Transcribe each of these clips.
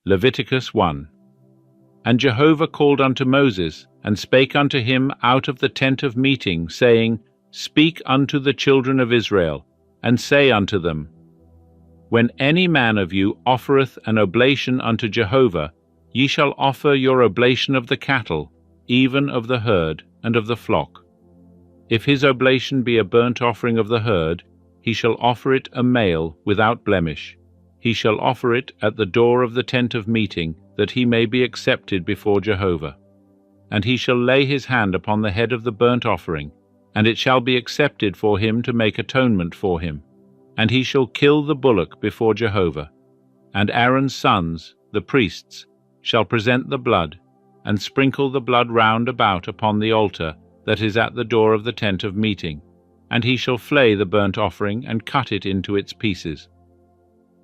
Leviticus 1. And Jehovah called unto Moses, and spake unto him out of the tent of meeting, saying, Speak unto the children of Israel, and say unto them, When any man of you offereth an oblation unto Jehovah, ye shall offer your oblation of the cattle, even of the herd and of the flock. If his oblation be a burnt offering of the herd, he shall offer it a male without blemish. He shall offer it at the door of the tent of meeting, that he may be accepted before Jehovah. And he shall lay his hand upon the head of the burnt offering, and it shall be accepted for him to make atonement for him. And he shall kill the bullock before Jehovah. And Aaron's sons, the priests, shall present the blood, and sprinkle the blood round about upon the altar that is at the door of the tent of meeting. And he shall flay the burnt offering, and cut it into its pieces.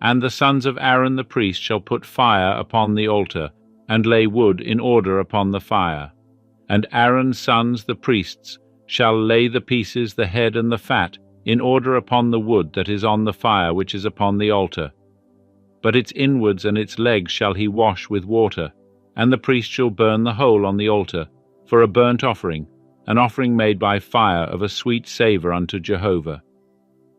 And the sons of Aaron the priest shall put fire upon the altar, and lay wood in order upon the fire. And Aaron's sons the priests shall lay the pieces, the head and the fat, in order upon the wood that is on the fire which is upon the altar. But its inwards and its legs shall he wash with water, and the priest shall burn the whole on the altar, for a burnt offering, an offering made by fire of a sweet savour unto Jehovah.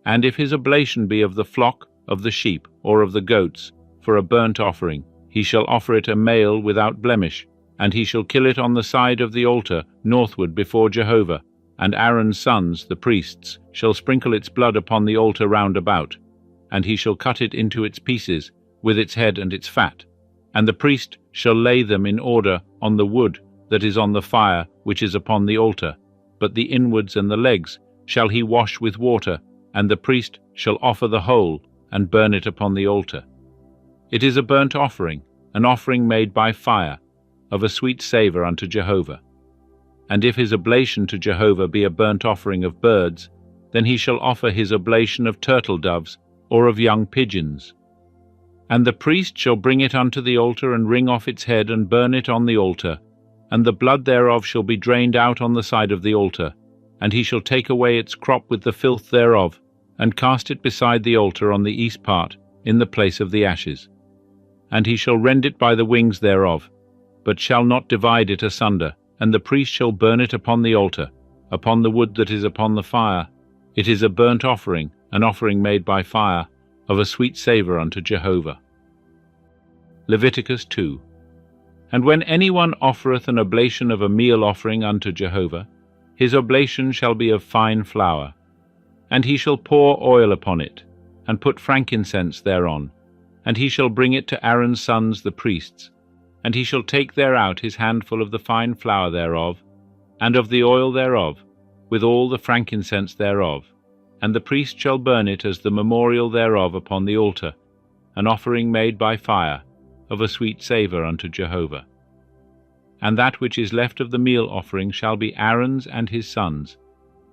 And if his oblation be of the flock, of the sheep, or of the goats, for a burnt offering, he shall offer it a male without blemish, and he shall kill it on the side of the altar northward before Jehovah. And Aaron's sons, the priests, shall sprinkle its blood upon the altar round about, and he shall cut it into its pieces, with its head and its fat. And the priest shall lay them in order on the wood that is on the fire which is upon the altar, but the inwards and the legs shall he wash with water, and the priest shall offer the whole, and burn it upon the altar. It is a burnt offering, an offering made by fire, of a sweet savour unto Jehovah. And if his oblation to Jehovah be a burnt offering of birds, then he shall offer his oblation of turtle doves, or of young pigeons. And the priest shall bring it unto the altar, and wring off its head, and burn it on the altar, and the blood thereof shall be drained out on the side of the altar, and he shall take away its crop with the filth thereof, and cast it beside the altar on the east part, in the place of the ashes. And he shall rend it by the wings thereof, but shall not divide it asunder, and the priest shall burn it upon the altar, upon the wood that is upon the fire. It is a burnt offering, an offering made by fire, of a sweet savour unto Jehovah. Leviticus 2. And when anyone offereth an oblation of a meal offering unto Jehovah, his oblation shall be of fine flour. And he shall pour oil upon it, and put frankincense thereon, and he shall bring it to Aaron's sons the priests. And he shall take thereout his handful of the fine flour thereof, and of the oil thereof, with all the frankincense thereof, and the priest shall burn it as the memorial thereof upon the altar, an offering made by fire, of a sweet savour unto Jehovah. And that which is left of the meal offering shall be Aaron's and his sons.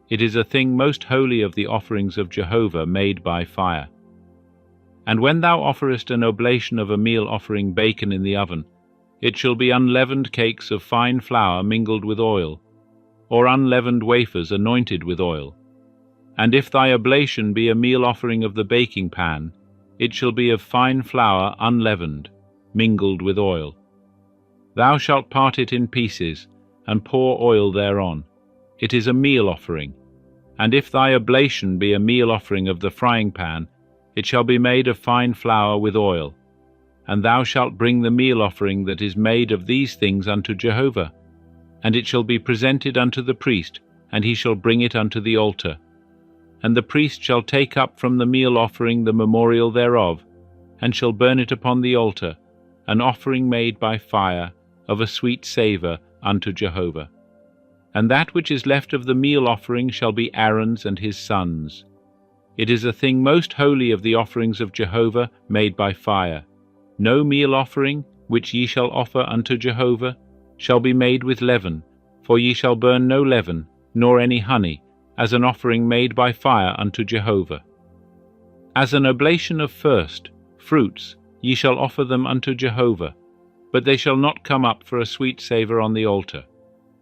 It is a thing most holy of the offerings of Jehovah made by fire. And when thou offerest an oblation of a meal offering baken in the oven, it shall be unleavened cakes of fine flour mingled with oil, or unleavened wafers anointed with oil. And if thy oblation be a meal offering of the baking pan, it shall be of fine flour unleavened, mingled with oil. Thou shalt part it in pieces, and pour oil thereon. It is a meal offering. And if thy oblation be a meal offering of the frying pan, it shall be made of fine flour with oil. And thou shalt bring the meal offering that is made of these things unto Jehovah. And it shall be presented unto the priest, and he shall bring it unto the altar. And the priest shall take up from the meal offering the memorial thereof, and shall burn it upon the altar, an offering made by fire, of a sweet savour unto Jehovah. And that which is left of the meal offering shall be Aaron's and his sons. It is a thing most holy of the offerings of Jehovah made by fire. No meal offering, which ye shall offer unto Jehovah, shall be made with leaven, for ye shall burn no leaven, nor any honey, as an offering made by fire unto Jehovah. As an oblation of first fruits ye shall offer them unto Jehovah, but they shall not come up for a sweet savour on the altar.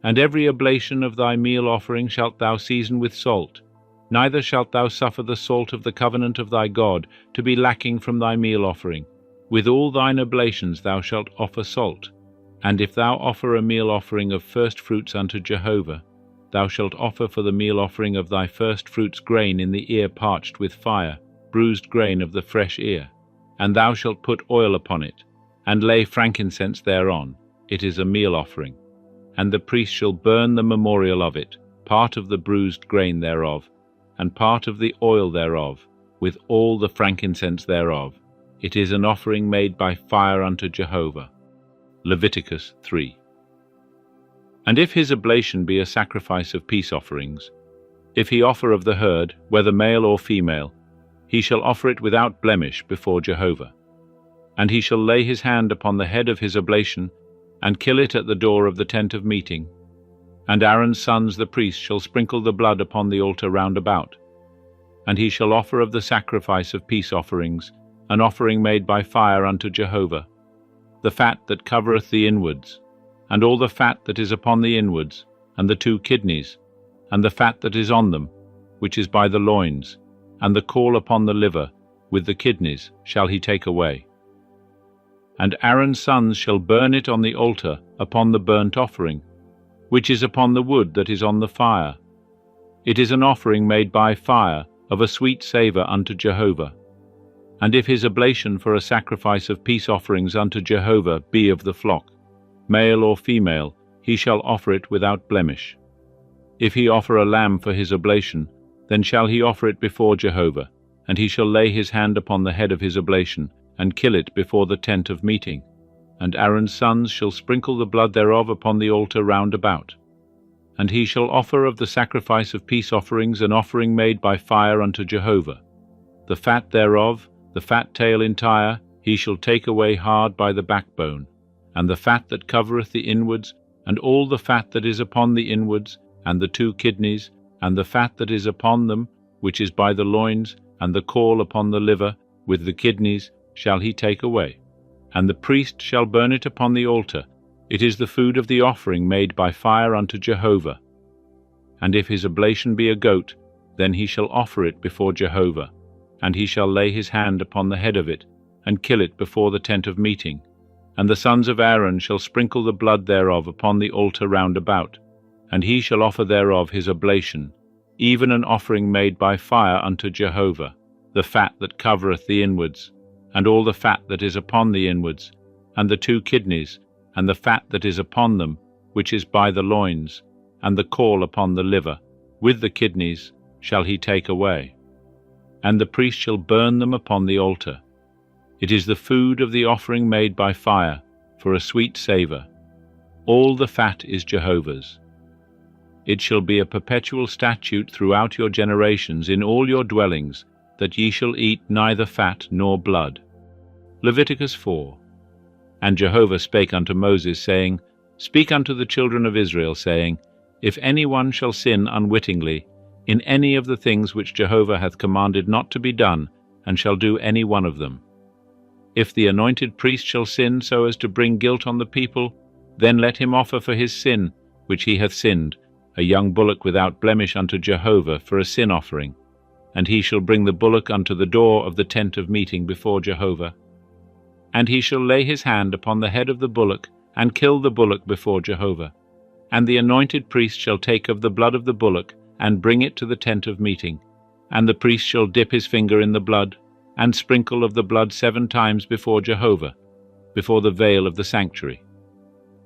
And every oblation of thy meal offering shalt thou season with salt, neither shalt thou suffer the salt of the covenant of thy God to be lacking from thy meal offering, With all thine oblations thou shalt offer salt, and if thou offer a meal offering of first fruits unto Jehovah, thou shalt offer for the meal offering of thy first fruits grain in the ear parched with fire, bruised grain of the fresh ear. And thou shalt put oil upon it, and lay frankincense thereon. It is a meal offering. And the priest shall burn the memorial of it, part of the bruised grain thereof, and part of the oil thereof, with all the frankincense thereof. It is an offering made by fire unto Jehovah. Leviticus 3. And if his oblation be a sacrifice of peace offerings, if he offer of the herd, whether male or female, he shall offer it without blemish before Jehovah. And he shall lay his hand upon the head of his oblation, and kill it at the door of the tent of meeting. And Aaron's sons the priests shall sprinkle the blood upon the altar round about. And he shall offer of the sacrifice of peace offerings, an offering made by fire unto Jehovah, the fat that covereth the inwards, and all the fat that is upon the inwards, and the 2 kidneys, and the fat that is on them, which is by the loins, and the caul upon the liver, with the kidneys, shall he take away. And Aaron's sons shall burn it on the altar upon the burnt offering, which is upon the wood that is on the fire. It is an offering made by fire, of a sweet savour unto Jehovah. And if his oblation for a sacrifice of peace offerings unto Jehovah be of the flock, male or female, he shall offer it without blemish. If he offer a lamb for his oblation, then shall he offer it before Jehovah, and he shall lay his hand upon the head of his oblation, and kill it before the tent of meeting. And Aaron's sons shall sprinkle the blood thereof upon the altar round about. And he shall offer of the sacrifice of peace offerings an offering made by fire unto Jehovah. The fat thereof, the fat tail entire, he shall take away hard by the backbone, and the fat that covereth the inwards, and all the fat that is upon the inwards, and the 2 kidneys, and the fat that is upon them, which is by the loins, and the caul upon the liver, with the kidneys, shall he take away. And the priest shall burn it upon the altar. It is the food of the offering made by fire unto Jehovah. And if his oblation be a goat, then he shall offer it before Jehovah, and he shall lay his hand upon the head of it, and kill it before the tent of meeting. And the sons of Aaron shall sprinkle the blood thereof upon the altar round about, and he shall offer thereof his oblation, even an offering made by fire unto Jehovah, the fat that covereth the inwards, and all the fat that is upon the inwards, and the 2 kidneys, and the fat that is upon them, which is by the loins, and the caul upon the liver, with the kidneys, shall he take away. And the priest shall burn them upon the altar. It is the food of the offering made by fire, for a sweet savour. All the fat is Jehovah's. It shall be a perpetual statute throughout your generations in all your dwellings, that ye shall eat neither fat nor blood. Leviticus 4. And Jehovah spake unto Moses, saying, Speak unto the children of Israel, saying, If any one shall sin unwittingly in any of the things which Jehovah hath commanded not to be done, and shall do any one of them. If the anointed priest shall sin so as to bring guilt on the people, then let him offer for his sin, which he hath sinned, a young bullock without blemish unto Jehovah for a sin offering. And he shall bring the bullock unto the door of the tent of meeting before Jehovah. And he shall lay his hand upon the head of the bullock, and kill the bullock before Jehovah. And the anointed priest shall take of the blood of the bullock, and bring it to the tent of meeting. And the priest shall dip his finger in the blood, and sprinkle of the blood 7 times before Jehovah, before the veil of the sanctuary.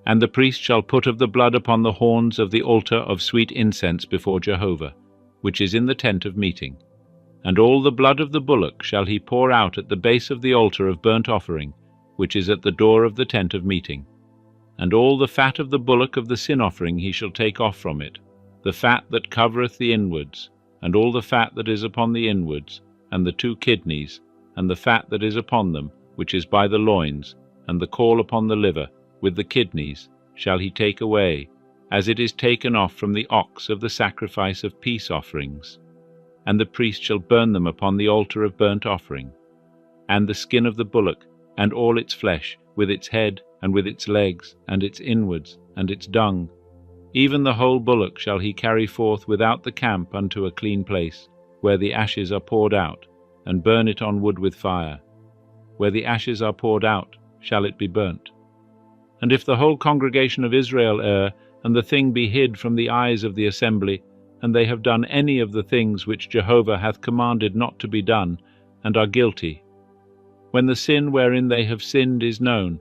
And the priest shall put of the blood upon the horns of the altar of sweet incense before Jehovah, which is in the tent of meeting. And all the blood of the bullock shall he pour out at the base of the altar of burnt offering, which is at the door of the tent of meeting. And all the fat of the bullock of the sin offering he shall take off from it, the fat that covereth the inwards, and all the fat that is upon the inwards, and the 2 kidneys, and the fat that is upon them, which is by the loins, and the caul upon the liver, with the kidneys, shall he take away, as it is taken off from the ox of the sacrifice of peace offerings. And the priest shall burn them upon the altar of burnt offering. And the skin of the bullock, and all its flesh, with its head, and with its legs, and its inwards, and its dung, even the whole bullock shall he carry forth without the camp unto a clean place, where the ashes are poured out, and burn it on wood with fire. where the ashes are poured out, shall it be burnt. And if the whole congregation of Israel err, and the thing be hid from the eyes of the assembly, and they have done any of the things which Jehovah hath commanded not to be done, and are guilty, when the sin wherein they have sinned is known,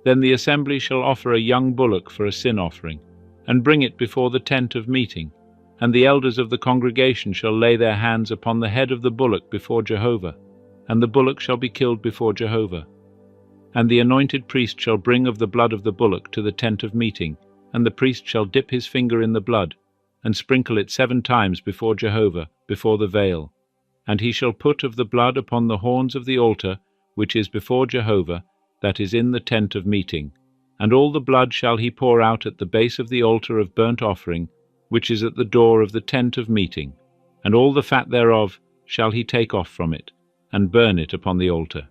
then the assembly shall offer a young bullock for a sin offering, and bring it before the tent of meeting, and the elders of the congregation shall lay their hands upon the head of the bullock before Jehovah, and the bullock shall be killed before Jehovah. And the anointed priest shall bring of the blood of the bullock to the tent of meeting, and the priest shall dip his finger in the blood, and sprinkle it 7 times before Jehovah, before the veil. And he shall put of the blood upon the horns of the altar, which is before Jehovah, that is in the tent of meeting. And all the blood shall he pour out at the base of the altar of burnt offering, which is at the door of the tent of meeting. And all the fat thereof shall he take off from it, and burn it upon the altar.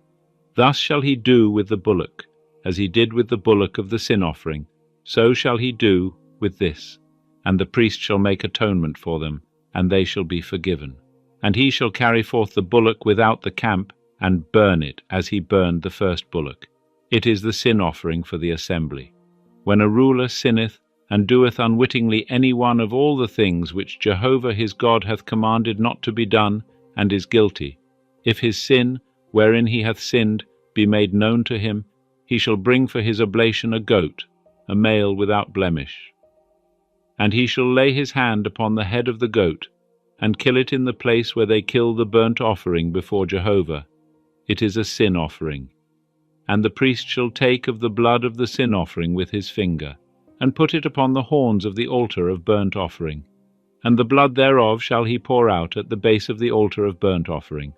Thus shall he do with the bullock, as he did with the bullock of the sin offering, so shall he do with this. And the priest shall make atonement for them, and they shall be forgiven. And he shall carry forth the bullock without the camp, and burn it as he burned the first bullock. It is the sin offering for the assembly. When a ruler sinneth, and doeth unwittingly any one of all the things which Jehovah his God hath commanded not to be done, and is guilty, if his sin, wherein he hath sinned, be made known to him, he shall bring for his oblation a goat, a male without blemish. And he shall lay his hand upon the head of the goat, and kill it in the place where they kill the burnt offering before Jehovah. It is a sin offering. And the priest shall take of the blood of the sin offering with his finger, and put it upon the horns of the altar of burnt offering. And the blood thereof shall he pour out at the base of the altar of burnt offering.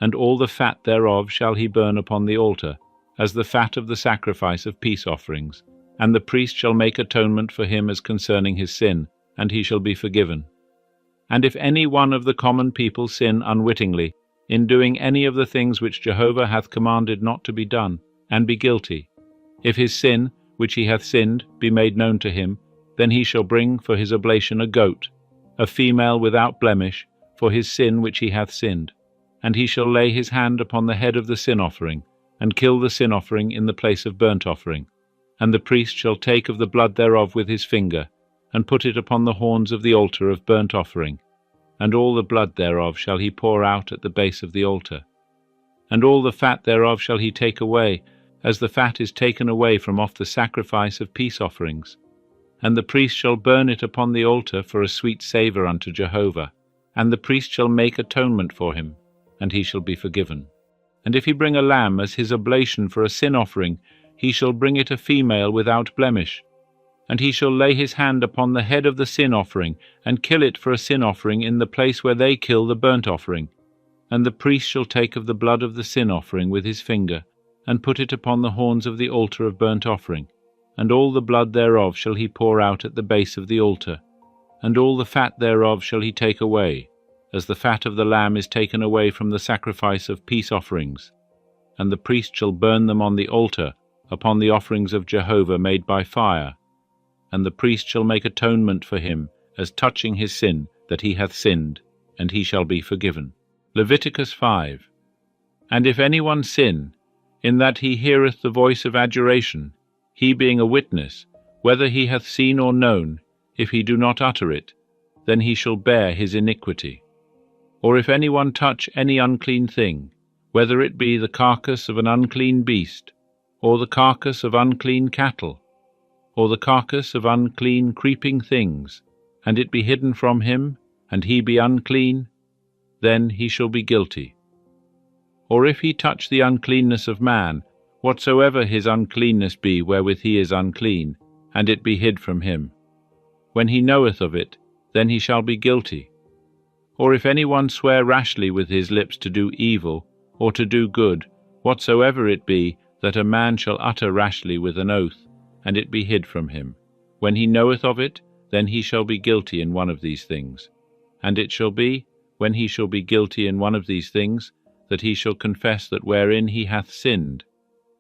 And all the fat thereof shall he burn upon the altar, as the fat of the sacrifice of peace offerings. And the priest shall make atonement for him as concerning his sin, and he shall be forgiven. And if any one of the common people sin unwittingly, in doing any of the things which Jehovah hath commanded not to be done, and be guilty, if his sin, which he hath sinned, be made known to him, then he shall bring for his oblation a goat, a female without blemish, for his sin which he hath sinned. And he shall lay his hand upon the head of the sin offering, and kill the sin offering in the place of burnt offering. And the priest shall take of the blood thereof with his finger, and put it upon the horns of the altar of burnt offering. And all the blood thereof shall he pour out at the base of the altar. And all the fat thereof shall he take away, as the fat is taken away from off the sacrifice of peace offerings. And the priest shall burn it upon the altar for a sweet savour unto Jehovah. And the priest shall make atonement for him, and he shall be forgiven. And if he bring a lamb as his oblation for a sin offering, he shall bring it a female without blemish. And he shall lay his hand upon the head of the sin offering, and kill it for a sin offering in the place where they kill the burnt offering. And the priest shall take of the blood of the sin offering with his finger, and put it upon the horns of the altar of burnt offering. And all the blood thereof shall he pour out at the base of the altar. And all the fat thereof shall he take away, as the fat of the lamb is taken away from the sacrifice of peace offerings. And the priest shall burn them on the altar, upon the offerings of Jehovah made by fire. And the priest shall make atonement for him, as touching his sin that he hath sinned, and he shall be forgiven. Leviticus 5. And if any one sin, in that he heareth the voice of adjuration, he being a witness, whether he hath seen or known, if he do not utter it, then he shall bear his iniquity. Or if any one touch any unclean thing, whether it be the carcass of an unclean beast, or the carcass of unclean cattle, or the carcass of unclean creeping things, and it be hidden from him, and he be unclean, then he shall be guilty. Or if he touch the uncleanness of man, whatsoever his uncleanness be wherewith he is unclean, and it be hid from him, when he knoweth of it, then he shall be guilty. Or if any one swear rashly with his lips to do evil, or to do good, whatsoever it be, that a man shall utter rashly with an oath, and it be hid from him, when he knoweth of it, then he shall be guilty in one of these things. And it shall be, when he shall be guilty in one of these things, that he shall confess that wherein he hath sinned,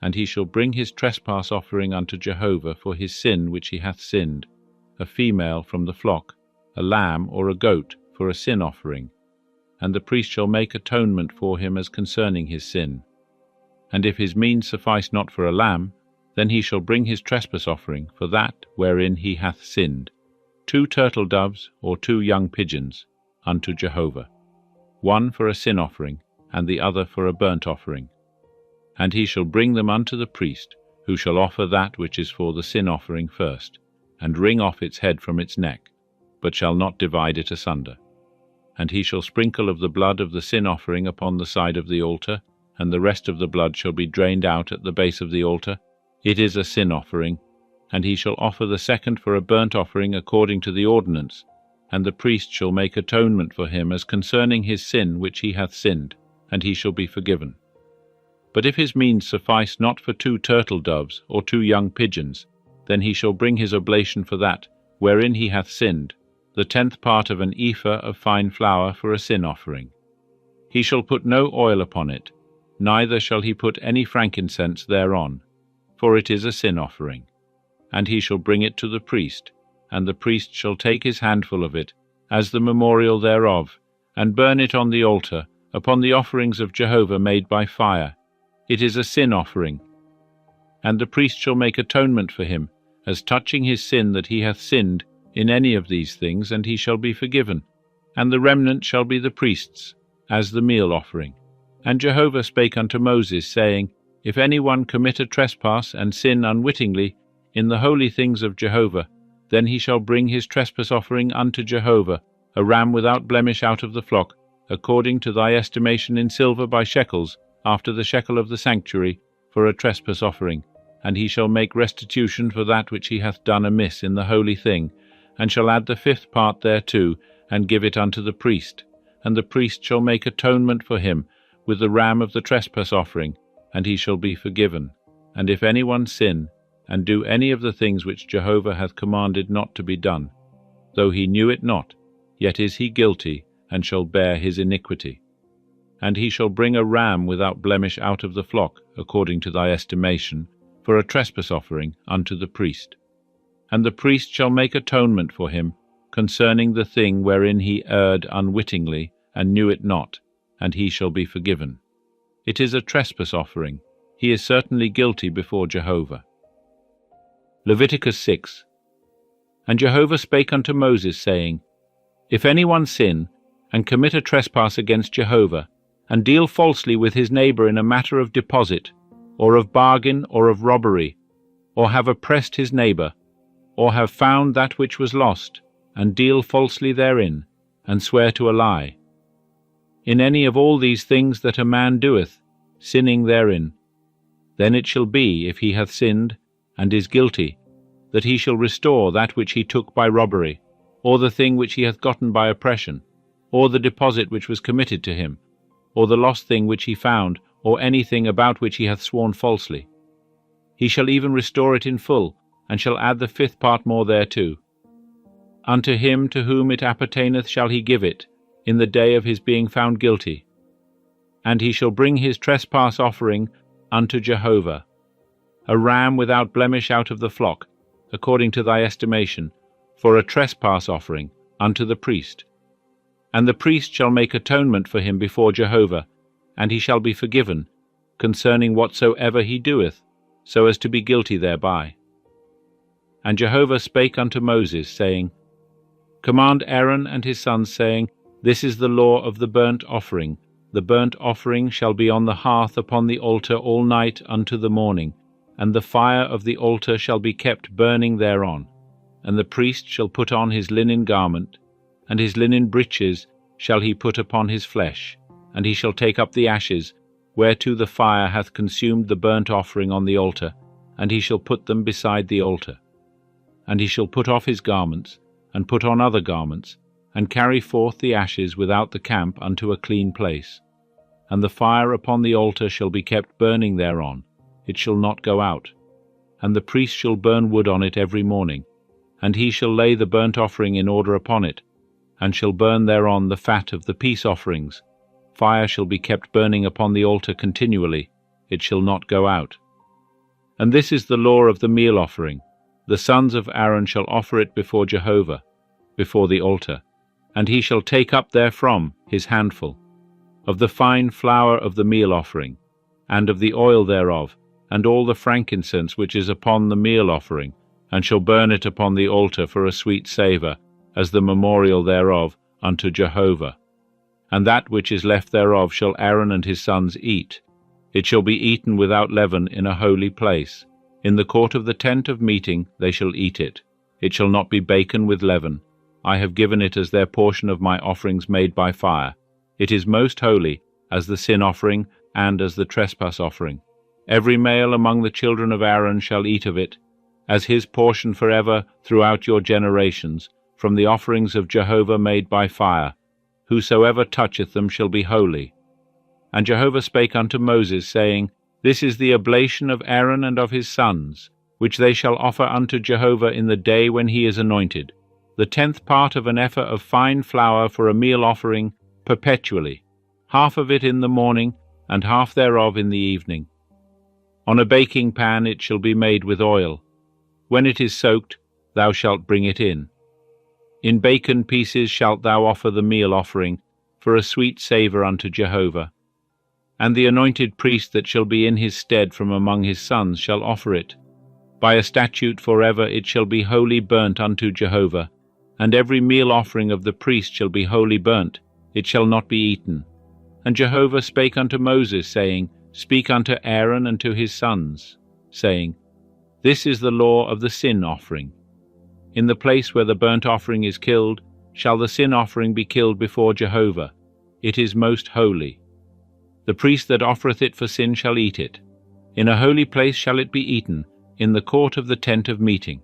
and he shall bring his trespass offering unto Jehovah for his sin which he hath sinned, a female from the flock, a lamb or a goat for a sin offering, and the priest shall make atonement for him as concerning his sin. And if his means suffice not for a lamb, then he shall bring his trespass offering for that wherein he hath sinned, 2 turtle doves or 2 young pigeons, unto Jehovah, one for a sin offering, and the other for a burnt offering. And he shall bring them unto the priest, who shall offer that which is for the sin offering first, and wring off its head from its neck, but shall not divide it asunder. And he shall sprinkle of the blood of the sin offering upon the side of the altar, and the rest of the blood shall be drained out at the base of the altar. It is a sin offering. And he shall offer the second for a burnt offering according to the ordinance, and the priest shall make atonement for him as concerning his sin which he hath sinned, and he shall be forgiven. But if his means suffice not for 2 turtle doves or 2 young pigeons, then he shall bring his oblation for that wherein he hath sinned, the 10th part of an ephah of fine flour for a sin offering. He shall put no oil upon it, neither shall he put any frankincense thereon, for it is a sin offering. And he shall bring it to the priest, and the priest shall take his handful of it, as the memorial thereof, and burn it on the altar, upon the offerings of Jehovah made by fire. It is a sin offering. And the priest shall make atonement for him, as touching his sin that he hath sinned in any of these things, and he shall be forgiven. And the remnant shall be the priest's, as the meal offering. And Jehovah spake unto Moses, saying, If any one commit a trespass and sin unwittingly in the holy things of Jehovah, then he shall bring his trespass offering unto Jehovah, a ram without blemish out of the flock, according to thy estimation in silver by shekels, after the shekel of the sanctuary, for a trespass offering. And he shall make restitution for that which he hath done amiss in the holy thing, and shall add the 5th part thereto, and give it unto the priest. And the priest shall make atonement for him with the ram of the trespass offering, and he shall be forgiven. And if any one sin, and do any of the things which Jehovah hath commanded not to be done, though he knew it not, yet is he guilty, and shall bear his iniquity. And he shall bring a ram without blemish out of the flock, according to thy estimation, for a trespass offering unto the priest. And the priest shall make atonement for him concerning the thing wherein he erred unwittingly, and knew it not, and he shall be forgiven. It is a trespass offering. He is certainly guilty before Jehovah. Leviticus 6. And Jehovah spake unto Moses, saying, If any one sin, and commit a trespass against Jehovah, and deal falsely with his neighbour in a matter of deposit, or of bargain, or of robbery, or have oppressed his neighbour, or have found that which was lost, and deal falsely therein, and swear to a lie, in any of all these things that a man doeth, sinning therein, then it shall be, if he hath sinned, and is guilty, that he shall restore that which he took by robbery, or the thing which he hath gotten by oppression, or the deposit which was committed to him, or the lost thing which he found, or anything about which he hath sworn falsely. He shall even restore it in full, and shall add the 5th part more thereto. Unto him to whom it appertaineth shall he give it, in the day of his being found guilty. And he shall bring his trespass offering unto Jehovah, a ram without blemish out of the flock, according to thy estimation, for a trespass offering unto the priest. And the priest shall make atonement for him before Jehovah, and he shall be forgiven, concerning whatsoever he doeth, so as to be guilty thereby. And Jehovah spake unto Moses, saying, Command Aaron and his sons, saying, This is the law of the burnt offering. The burnt offering shall be on the hearth upon the altar all night unto the morning, and the fire of the altar shall be kept burning thereon. And the priest shall put on his linen garment, and his linen breeches shall he put upon his flesh, and he shall take up the ashes, whereto the fire hath consumed the burnt offering on the altar, and he shall put them beside the altar. And he shall put off his garments, and put on other garments, and carry forth the ashes without the camp unto a clean place. And the fire upon the altar shall be kept burning thereon, it shall not go out. And the priest shall burn wood on it every morning, and he shall lay the burnt offering in order upon it, and shall burn thereon the fat of the peace offerings. Fire shall be kept burning upon the altar continually, it shall not go out. And this is the law of the meal offering. The sons of Aaron shall offer it before Jehovah, before the altar, and he shall take up therefrom his handful, of the fine flour of the meal offering, and of the oil thereof, and all the frankincense which is upon the meal offering, and shall burn it upon the altar for a sweet savour, as the memorial thereof unto Jehovah. And that which is left thereof shall Aaron and his sons eat. It shall be eaten without leaven in a holy place. In the court of the tent of meeting they shall eat it. It shall not be baken with leaven. I have given it as their portion of my offerings made by fire. It is most holy, as the sin offering and as the trespass offering. Every male among the children of Aaron shall eat of it, as his portion forever throughout your generations, from the offerings of Jehovah made by fire. Whosoever toucheth them shall be holy. And Jehovah spake unto Moses, saying, This is the oblation of Aaron and of his sons, which they shall offer unto Jehovah in the day when he is anointed, the 10th part of an ephah of fine flour for a meal offering perpetually, half of it in the morning, and half thereof in the evening. On a baking pan it shall be made with oil. When it is soaked, thou shalt bring it in. In bacon pieces shalt thou offer the meal offering, for a sweet savour unto Jehovah. And the anointed priest that shall be in his stead from among his sons shall offer it. By a statute forever it shall be wholly burnt unto Jehovah, and every meal offering of the priest shall be wholly burnt, it shall not be eaten. And Jehovah spake unto Moses, saying, Speak unto Aaron and to his sons, saying, This is the law of the sin offering. In the place where the burnt offering is killed, shall the sin offering be killed before Jehovah. It is most holy. The priest that offereth it for sin shall eat it. In a holy place shall it be eaten, in the court of the tent of meeting.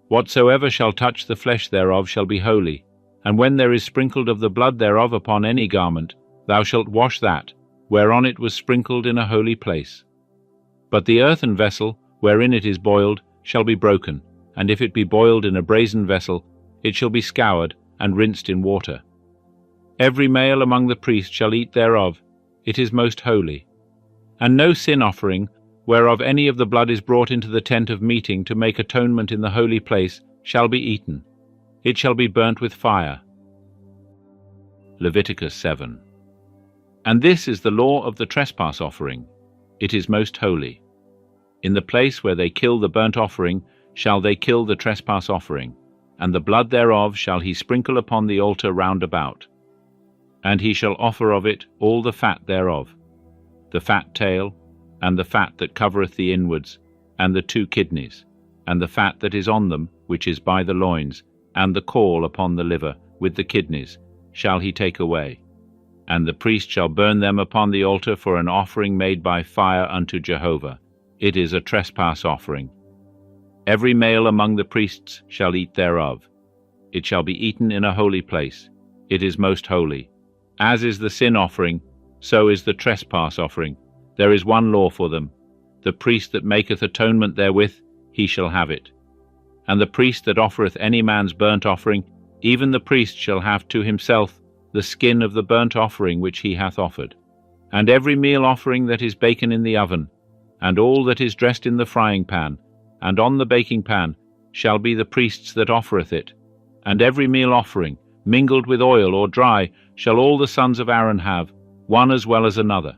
Whatsoever shall touch the flesh thereof shall be holy, and when there is sprinkled of the blood thereof upon any garment, thou shalt wash that, whereon it was sprinkled in a holy place. But the earthen vessel, wherein it is boiled, shall be broken, and if it be boiled in a brazen vessel, it shall be scoured and rinsed in water. Every male among the priests shall eat thereof, it is most holy. And no sin offering, whereof any of the blood is brought into the tent of meeting to make atonement in the holy place, shall be eaten. It shall be burnt with fire. Leviticus 7. And this is the law of the trespass offering. It is most holy. In the place where they kill the burnt offering shall they kill the trespass offering, and the blood thereof shall he sprinkle upon the altar round about. And he shall offer of it all the fat thereof, the fat tail, and the fat that covereth the inwards, and the 2 kidneys, and the fat that is on them, which is by the loins, and the caul upon the liver, with the kidneys, shall he take away. And the priest shall burn them upon the altar for an offering made by fire unto Jehovah. It is a trespass offering. Every male among the priests shall eat thereof. It shall be eaten in a holy place. It is most holy. As is the sin offering, so is the trespass offering. There is one law for them. The priest that maketh atonement therewith, he shall have it. And the priest that offereth any man's burnt offering, even the priest shall have to himself the skin of the burnt offering which he hath offered. And every meal offering that is baken in the oven, and all that is dressed in the frying pan, and on the baking pan, shall be the priest's that offereth it. And every meal offering, mingled with oil or dry, shall all the sons of Aaron have, one as well as another.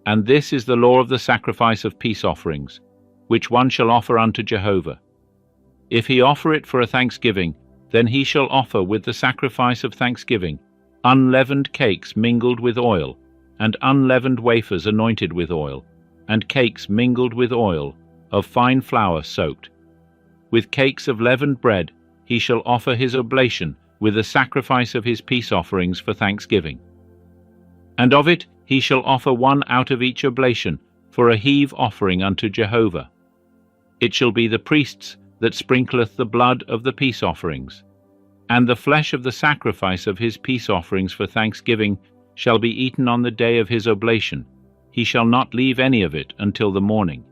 And this is the law of the sacrifice of peace offerings, which one shall offer unto Jehovah. If he offer it for a thanksgiving, then he shall offer with the sacrifice of thanksgiving unleavened cakes mingled with oil, and unleavened wafers anointed with oil, and cakes mingled with oil, of fine flour soaked. With cakes of leavened bread he shall offer his oblation with the sacrifice of his peace offerings for thanksgiving. And of it he shall offer one out of each oblation for a heave offering unto Jehovah. It shall be the priest's that sprinkleth the blood of the peace offerings. And the flesh of the sacrifice of his peace offerings for thanksgiving shall be eaten on the day of his oblation. He shall not leave any of it until the morning.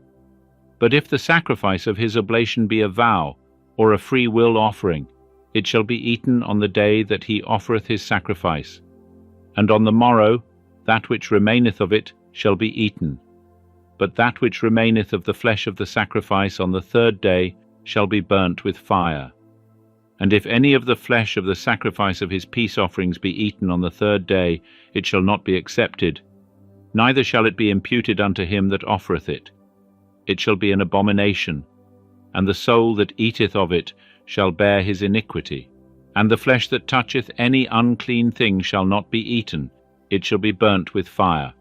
But if the sacrifice of his oblation be a vow, or a free will offering, it shall be eaten on the day that he offereth his sacrifice. And on the morrow that which remaineth of it shall be eaten. But that which remaineth of the flesh of the sacrifice on the 3rd day shall be burnt with fire. And if any of the flesh of the sacrifice of his peace offerings be eaten on the 3rd day, it shall not be accepted. neither shall it be imputed unto him that offereth it. It shall be an abomination, and the soul that eateth of it shall bear his iniquity. And the flesh that toucheth any unclean thing shall not be eaten, it shall be burnt with fire.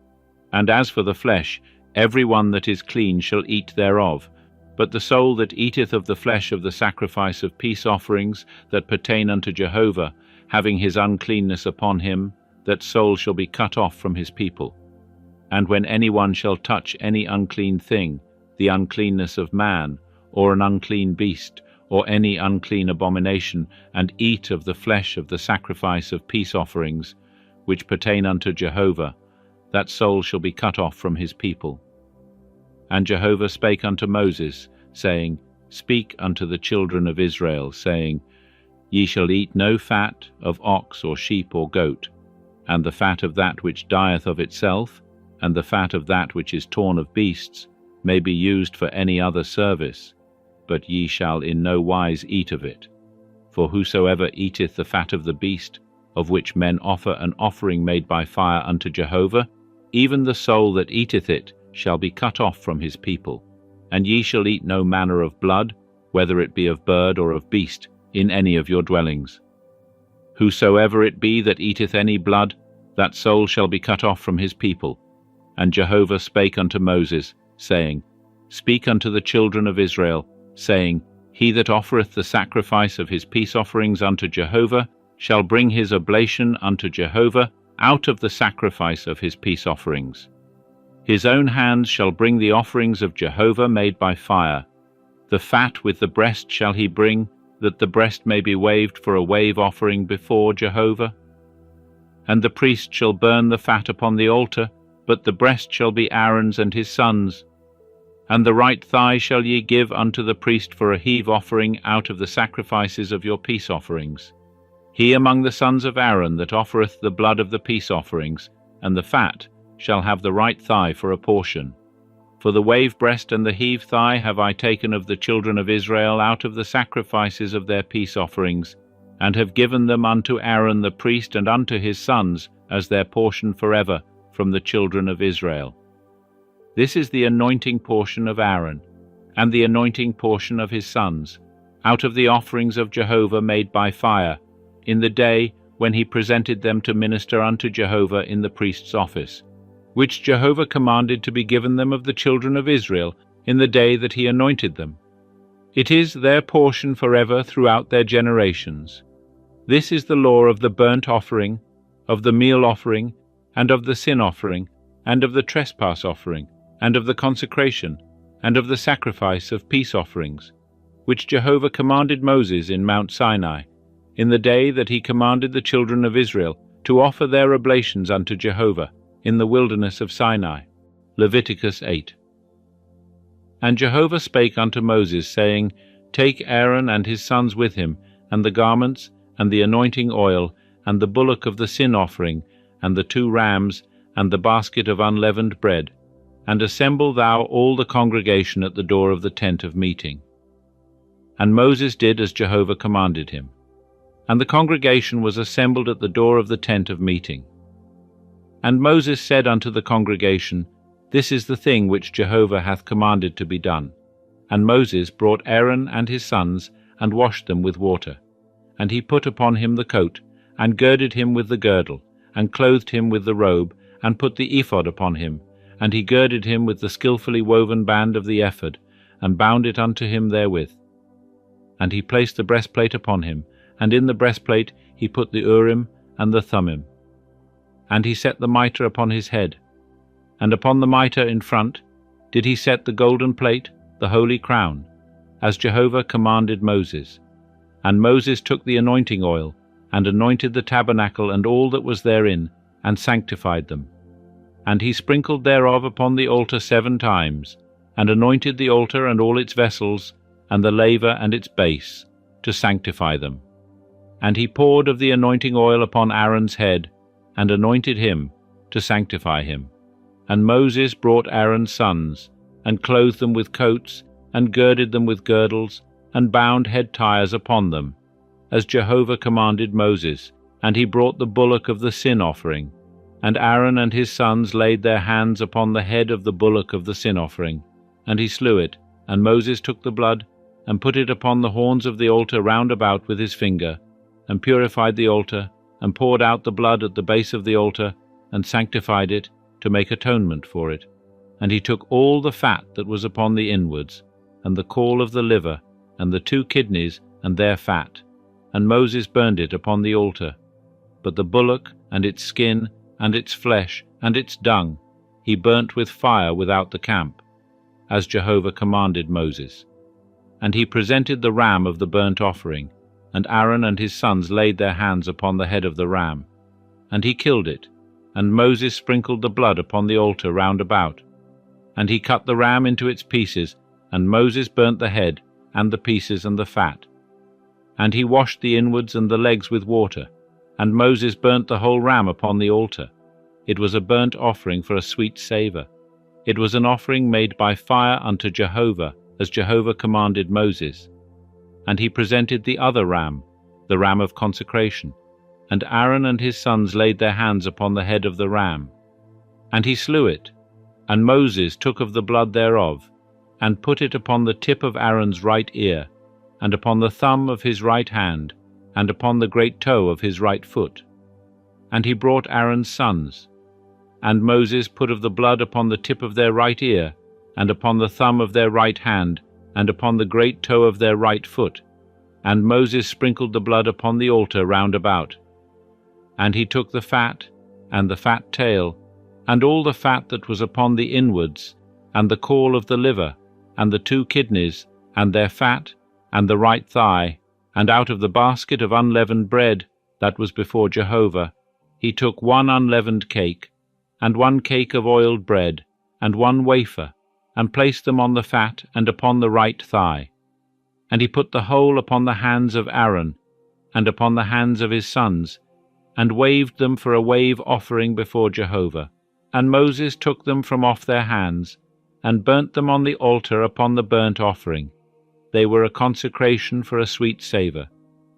And as for the flesh, every one that is clean shall eat thereof. But the soul that eateth of the flesh of the sacrifice of peace offerings that pertain unto Jehovah, having his uncleanness upon him, that soul shall be cut off from his people. And when any one shall touch any unclean thing, the uncleanness of man, or an unclean beast, or any unclean abomination, and eat of the flesh of the sacrifice of peace offerings, which pertain unto Jehovah, that soul shall be cut off from his people. And Jehovah spake unto Moses, saying, Speak unto the children of Israel, saying, Ye shall eat no fat of ox or sheep or goat, and the fat of that which dieth of itself, and the fat of that which is torn of beasts, may be used for any other service, but ye shall in no wise eat of it. For whosoever eateth the fat of the beast, of which men offer an offering made by fire unto Jehovah, even the soul that eateth it shall be cut off from his people. And ye shall eat no manner of blood, whether it be of bird or of beast, in any of your dwellings. Whosoever it be that eateth any blood, that soul shall be cut off from his people. And Jehovah spake unto Moses, saying, Speak unto the children of Israel, saying, He that offereth the sacrifice of his peace offerings unto Jehovah shall bring his oblation unto Jehovah out of the sacrifice of his peace offerings. His own hands shall bring the offerings of Jehovah made by fire. The fat with the breast shall he bring, that the breast may be waved for a wave offering before Jehovah. And the priest shall burn the fat upon the altar, but the breast shall be Aaron's and his sons'. And the right thigh shall ye give unto the priest for a heave offering out of the sacrifices of your peace offerings. He among the sons of Aaron that offereth the blood of the peace offerings, and the fat, shall have the right thigh for a portion. For the wave breast and the heave thigh have I taken of the children of Israel out of the sacrifices of their peace offerings, and have given them unto Aaron the priest and unto his sons as their portion forever from the children of Israel. This is the anointing portion of Aaron, and the anointing portion of his sons, out of the offerings of Jehovah made by fire, in the day when he presented them to minister unto Jehovah in the priest's office, which Jehovah commanded to be given them of the children of Israel in the day that he anointed them. It is their portion forever throughout their generations. This is the law of the burnt offering, of the meal offering, and of the sin offering, and of the trespass offering, and of the consecration, and of the sacrifice of peace offerings, which Jehovah commanded Moses in Mount Sinai, in the day that he commanded the children of Israel to offer their oblations unto Jehovah in the wilderness of Sinai. Leviticus 8. And Jehovah spake unto Moses, saying, Take Aaron and his sons with him, and the garments, and the anointing oil, and the bullock of the sin offering, and the 2 rams, and the basket of unleavened bread, and assemble thou all the congregation at the door of the tent of meeting. And Moses did as Jehovah commanded him. And the congregation was assembled at the door of the tent of meeting. And Moses said unto the congregation, This is the thing which Jehovah hath commanded to be done. And Moses brought Aaron and his sons, and washed them with water. And he put upon him the coat, and girded him with the girdle, and clothed him with the robe, and put the ephod upon him, and he girded him with the skillfully woven band of the ephod, and bound it unto him therewith. And he placed the breastplate upon him, and in the breastplate he put the Urim and the Thummim. And he set the mitre upon his head, and upon the mitre in front did he set the golden plate, the holy crown, as Jehovah commanded Moses. And Moses took the anointing oil, and anointed the tabernacle and all that was therein, and sanctified them. And he sprinkled thereof upon the altar 7 times, and anointed the altar and all its vessels, and the laver and its base, to sanctify them. And he poured of the anointing oil upon Aaron's head, and anointed him, to sanctify him. And Moses brought Aaron's sons, and clothed them with coats, and girded them with girdles, and bound head tires upon them, as Jehovah commanded Moses. And he brought the bullock of the sin offering, And Aaron and his sons laid their hands upon the head of the bullock of the sin offering, and he slew it. And Moses took the blood, and put it upon the horns of the altar round about with his finger, and purified the altar, and poured out the blood at the base of the altar, and sanctified it, to make atonement for it. And he took all the fat that was upon the inwards, and the caul of the liver, and the 2 kidneys, and their fat. And Moses burned it upon the altar. But the bullock, and its skin, and its flesh, and its dung, he burnt with fire without the camp, as Jehovah commanded Moses. And he presented the ram of the burnt offering, and Aaron and his sons laid their hands upon the head of the ram. And he killed it, and Moses sprinkled the blood upon the altar round about. And he cut the ram into its pieces, and Moses burnt the head, and the pieces, and the fat. And he washed the inwards and the legs with water, and Moses burnt the whole ram upon the altar. It was a burnt offering for a sweet savour. It was an offering made by fire unto Jehovah, as Jehovah commanded Moses. And he presented the other ram, the ram of consecration. And Aaron and his sons laid their hands upon the head of the ram. And he slew it. And Moses took of the blood thereof, and put it upon the tip of Aaron's right ear, and upon the thumb of his right hand, and upon the great toe of his right foot. And he brought Aaron's sons. And Moses put of the blood upon the tip of their right ear, and upon the thumb of their right hand, and upon the great toe of their right foot. And Moses sprinkled the blood upon the altar round about. And he took the fat, and the fat tail, and all the fat that was upon the inwards, and the caul of the liver, and the 2 kidneys, and their fat, and the right thigh, and out of the basket of unleavened bread that was before Jehovah, he took 1 unleavened cake, and 1 cake of oiled bread, and 1 wafer, and placed them on the fat and upon the right thigh. And he put the whole upon the hands of Aaron, and upon the hands of his sons, and waved them for a wave offering before Jehovah. And Moses took them from off their hands, and burnt them on the altar upon the burnt offering. They were a consecration for a sweet savour.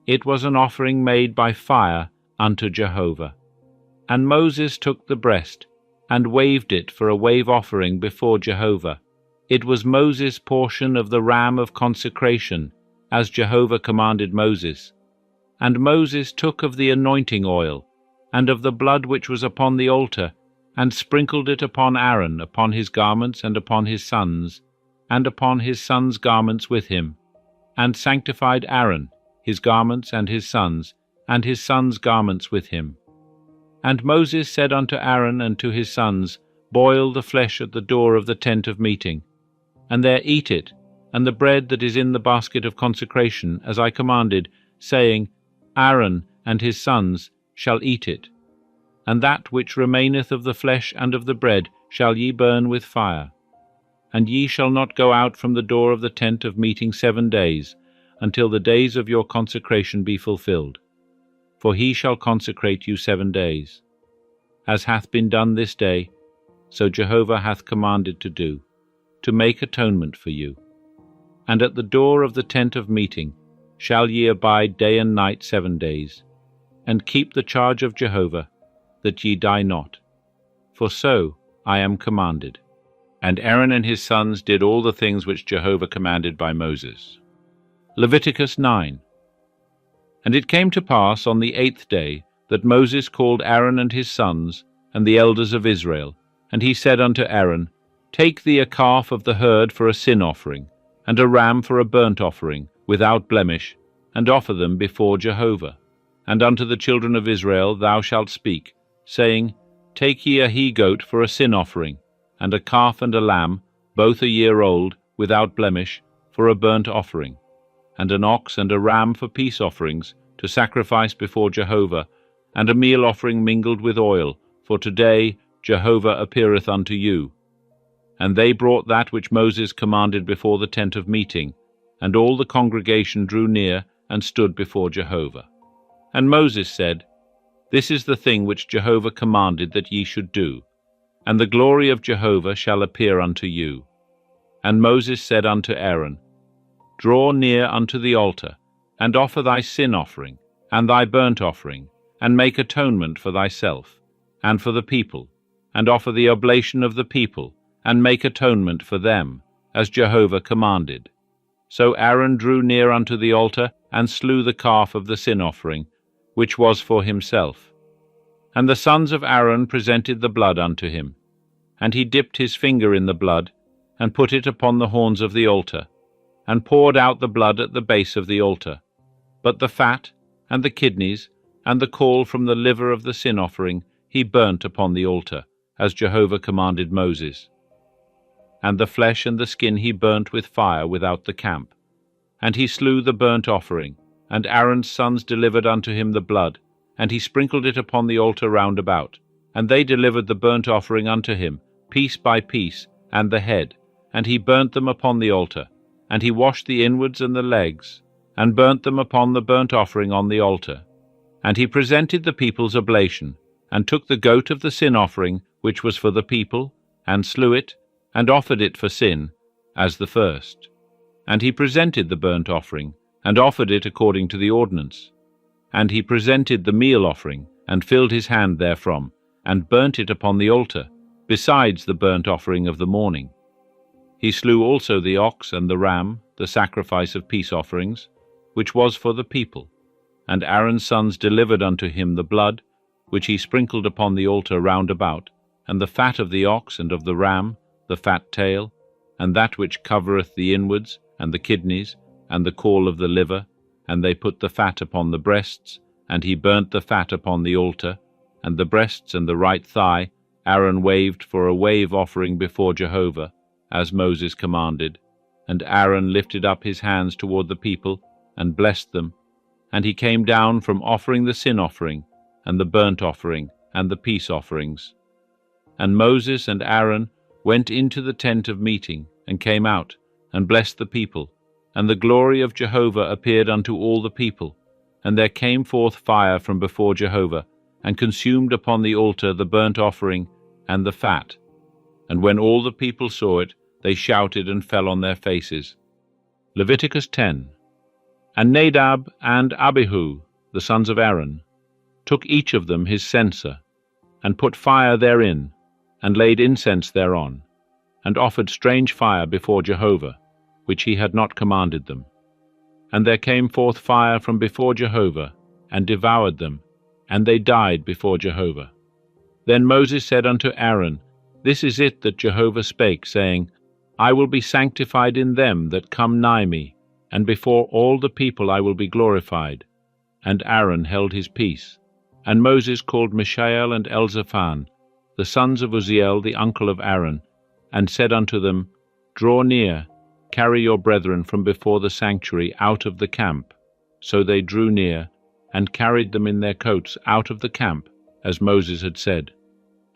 It was an offering made by fire unto Jehovah. And Moses took the breast, and waved it for a wave offering before Jehovah. It was Moses' portion of the ram of consecration, as Jehovah commanded Moses. And Moses took of the anointing oil, and of the blood which was upon the altar, and sprinkled it upon Aaron, upon his garments, and upon his sons, and upon his sons' garments with him, and sanctified Aaron, his garments, and his sons' garments with him. And Moses said unto Aaron and to his sons, Boil the flesh at the door of the tent of meeting, and there eat it, and the bread that is in the basket of consecration, as I commanded, saying, Aaron and his sons shall eat it. And that which remaineth of the flesh and of the bread shall ye burn with fire. And ye shall not go out from the door of the tent of meeting 7 days, until the days of your consecration be fulfilled. For he shall consecrate you 7 days. As hath been done this day, so Jehovah hath commanded to do, to make atonement for you. And at the door of the tent of meeting shall ye abide day and night 7 days, and keep the charge of Jehovah, that ye die not. For so I am commanded. And Aaron and his sons did all the things which Jehovah commanded by Moses. Leviticus 9. And it came to pass on the 8th day that Moses called Aaron and his sons, and the elders of Israel, and he said unto Aaron, Take thee a calf of the herd for a sin offering, and a ram for a burnt offering, without blemish, and offer them before Jehovah. And unto the children of Israel thou shalt speak, saying, Take ye a he-goat for a sin offering, and a calf and a lamb, both a year old, without blemish, for a burnt offering, and an ox and a ram for peace offerings, to sacrifice before Jehovah, and a meal offering mingled with oil, for today Jehovah appeareth unto you. And they brought that which Moses commanded before the tent of meeting, and all the congregation drew near and stood before Jehovah. And Moses said, This is the thing which Jehovah commanded that ye should do, and the glory of Jehovah shall appear unto you. And Moses said unto Aaron, Draw near unto the altar, and offer thy sin offering, and thy burnt offering, and make atonement for thyself, and for the people, and offer the oblation of the people, and make atonement for them, as Jehovah commanded. So Aaron drew near unto the altar, and slew the calf of the sin offering, which was for himself. And the sons of Aaron presented the blood unto him. And he dipped his finger in the blood, and put it upon the horns of the altar, and poured out the blood at the base of the altar. But the fat, and the kidneys, and the caul from the liver of the sin offering he burnt upon the altar, as Jehovah commanded Moses. And the flesh and the skin he burnt with fire without the camp. And he slew the burnt offering, and Aaron's sons delivered unto him the blood, and he sprinkled it upon the altar round about. And they delivered the burnt offering unto him, piece by piece, and the head, and he burnt them upon the altar. And he washed the inwards and the legs, and burnt them upon the burnt offering on the altar. And he presented the people's oblation, and took the goat of the sin offering, which was for the people, and slew it, and offered it for sin, as the first. And he presented the burnt offering, and offered it according to the ordinance. And he presented the meal offering, and filled his hand therefrom, and burnt it upon the altar, besides the burnt offering of the morning. He slew also the ox and the ram, the sacrifice of peace offerings, which was for the people. And Aaron's sons delivered unto him the blood, which he sprinkled upon the altar round about, and the fat of the ox and of the ram, the fat tail, and that which covereth the inwards, and the kidneys, and the caul of the liver, and they put the fat upon the breasts, and he burnt the fat upon the altar, and the breasts and the right thigh Aaron waved for a wave offering before Jehovah, as Moses commanded. And Aaron lifted up his hands toward the people, and blessed them. And he came down from offering the sin offering, and the burnt offering, and the peace offerings. And Moses and Aaron went into the tent of meeting, and came out, and blessed the people. And the glory of Jehovah appeared unto all the people. And there came forth fire from before Jehovah, and consumed upon the altar the burnt offering and the fat. And when all the people saw it, they shouted and fell on their faces. Leviticus 10. And Nadab and Abihu, the sons of Aaron, took each of them his censer, and put fire therein, and laid incense thereon, and offered strange fire before Jehovah, which he had not commanded them. And there came forth fire from before Jehovah, and devoured them, and they died before Jehovah. Then Moses said unto Aaron, This is it that Jehovah spake, saying, I will be sanctified in them that come nigh me, and before all the people I will be glorified. And Aaron held his peace. And Moses called Mishael and Elzaphan, the sons of Uzziel, the uncle of Aaron, and said unto them, Draw near, carry your brethren from before the sanctuary out of the camp. So they drew near, and carried them in their coats out of the camp, as Moses had said.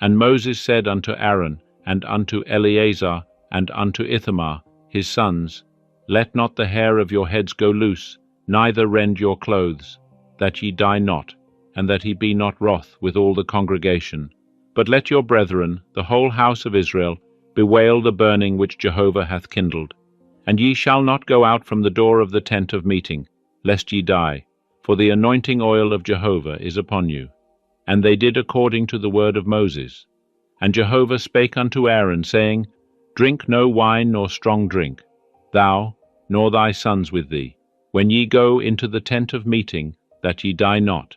And Moses said unto Aaron, and unto Eleazar, and unto Ithamar, his sons, Let not the hair of your heads go loose, neither rend your clothes, that ye die not, and that he be not wroth with all the congregation. But let your brethren, the whole house of Israel, bewail the burning which Jehovah hath kindled. And ye shall not go out from the door of the tent of meeting, lest ye die, for the anointing oil of Jehovah is upon you. And they did according to the word of Moses. And Jehovah spake unto Aaron, saying, Drink no wine nor strong drink, thou, nor thy sons with thee, when ye go into the tent of meeting, that ye die not.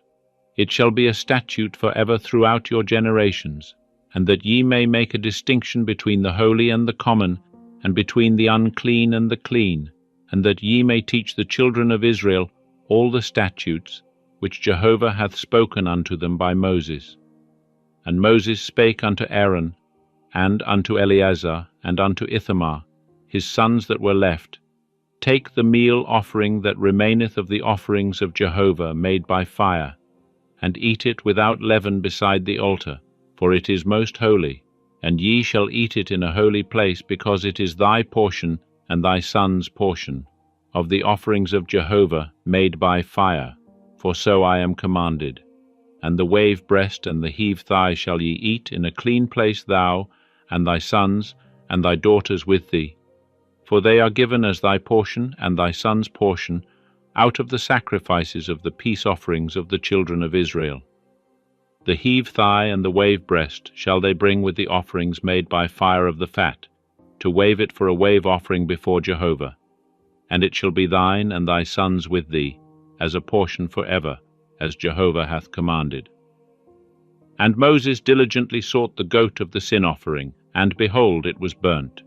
It shall be a statute for ever throughout your generations, and that ye may make a distinction between the holy and the common, and between the unclean and the clean, and that ye may teach the children of Israel all the statutes which Jehovah hath spoken unto them by Moses. And Moses spake unto Aaron, and unto Eleazar, and unto Ithamar, his sons that were left, Take the meal offering that remaineth of the offerings of Jehovah made by fire, and eat it without leaven beside the altar, for it is most holy, and ye shall eat it in a holy place, because it is thy portion and thy son's portion, of the offerings of Jehovah made by fire, for so I am commanded. And the wave breast and the heave thigh shall ye eat in a clean place, thou, and thy sons, and thy daughters with thee. For they are given as thy portion and thy son's portion, out of the sacrifices of the peace offerings of the children of Israel. The heave thigh and the wave breast shall they bring with the offerings made by fire of the fat, to wave it for a wave offering before Jehovah. And it shall be thine and thy sons with thee, as a portion forever, as Jehovah hath commanded. And Moses diligently sought the goat of the sin offering, and behold, it was burnt.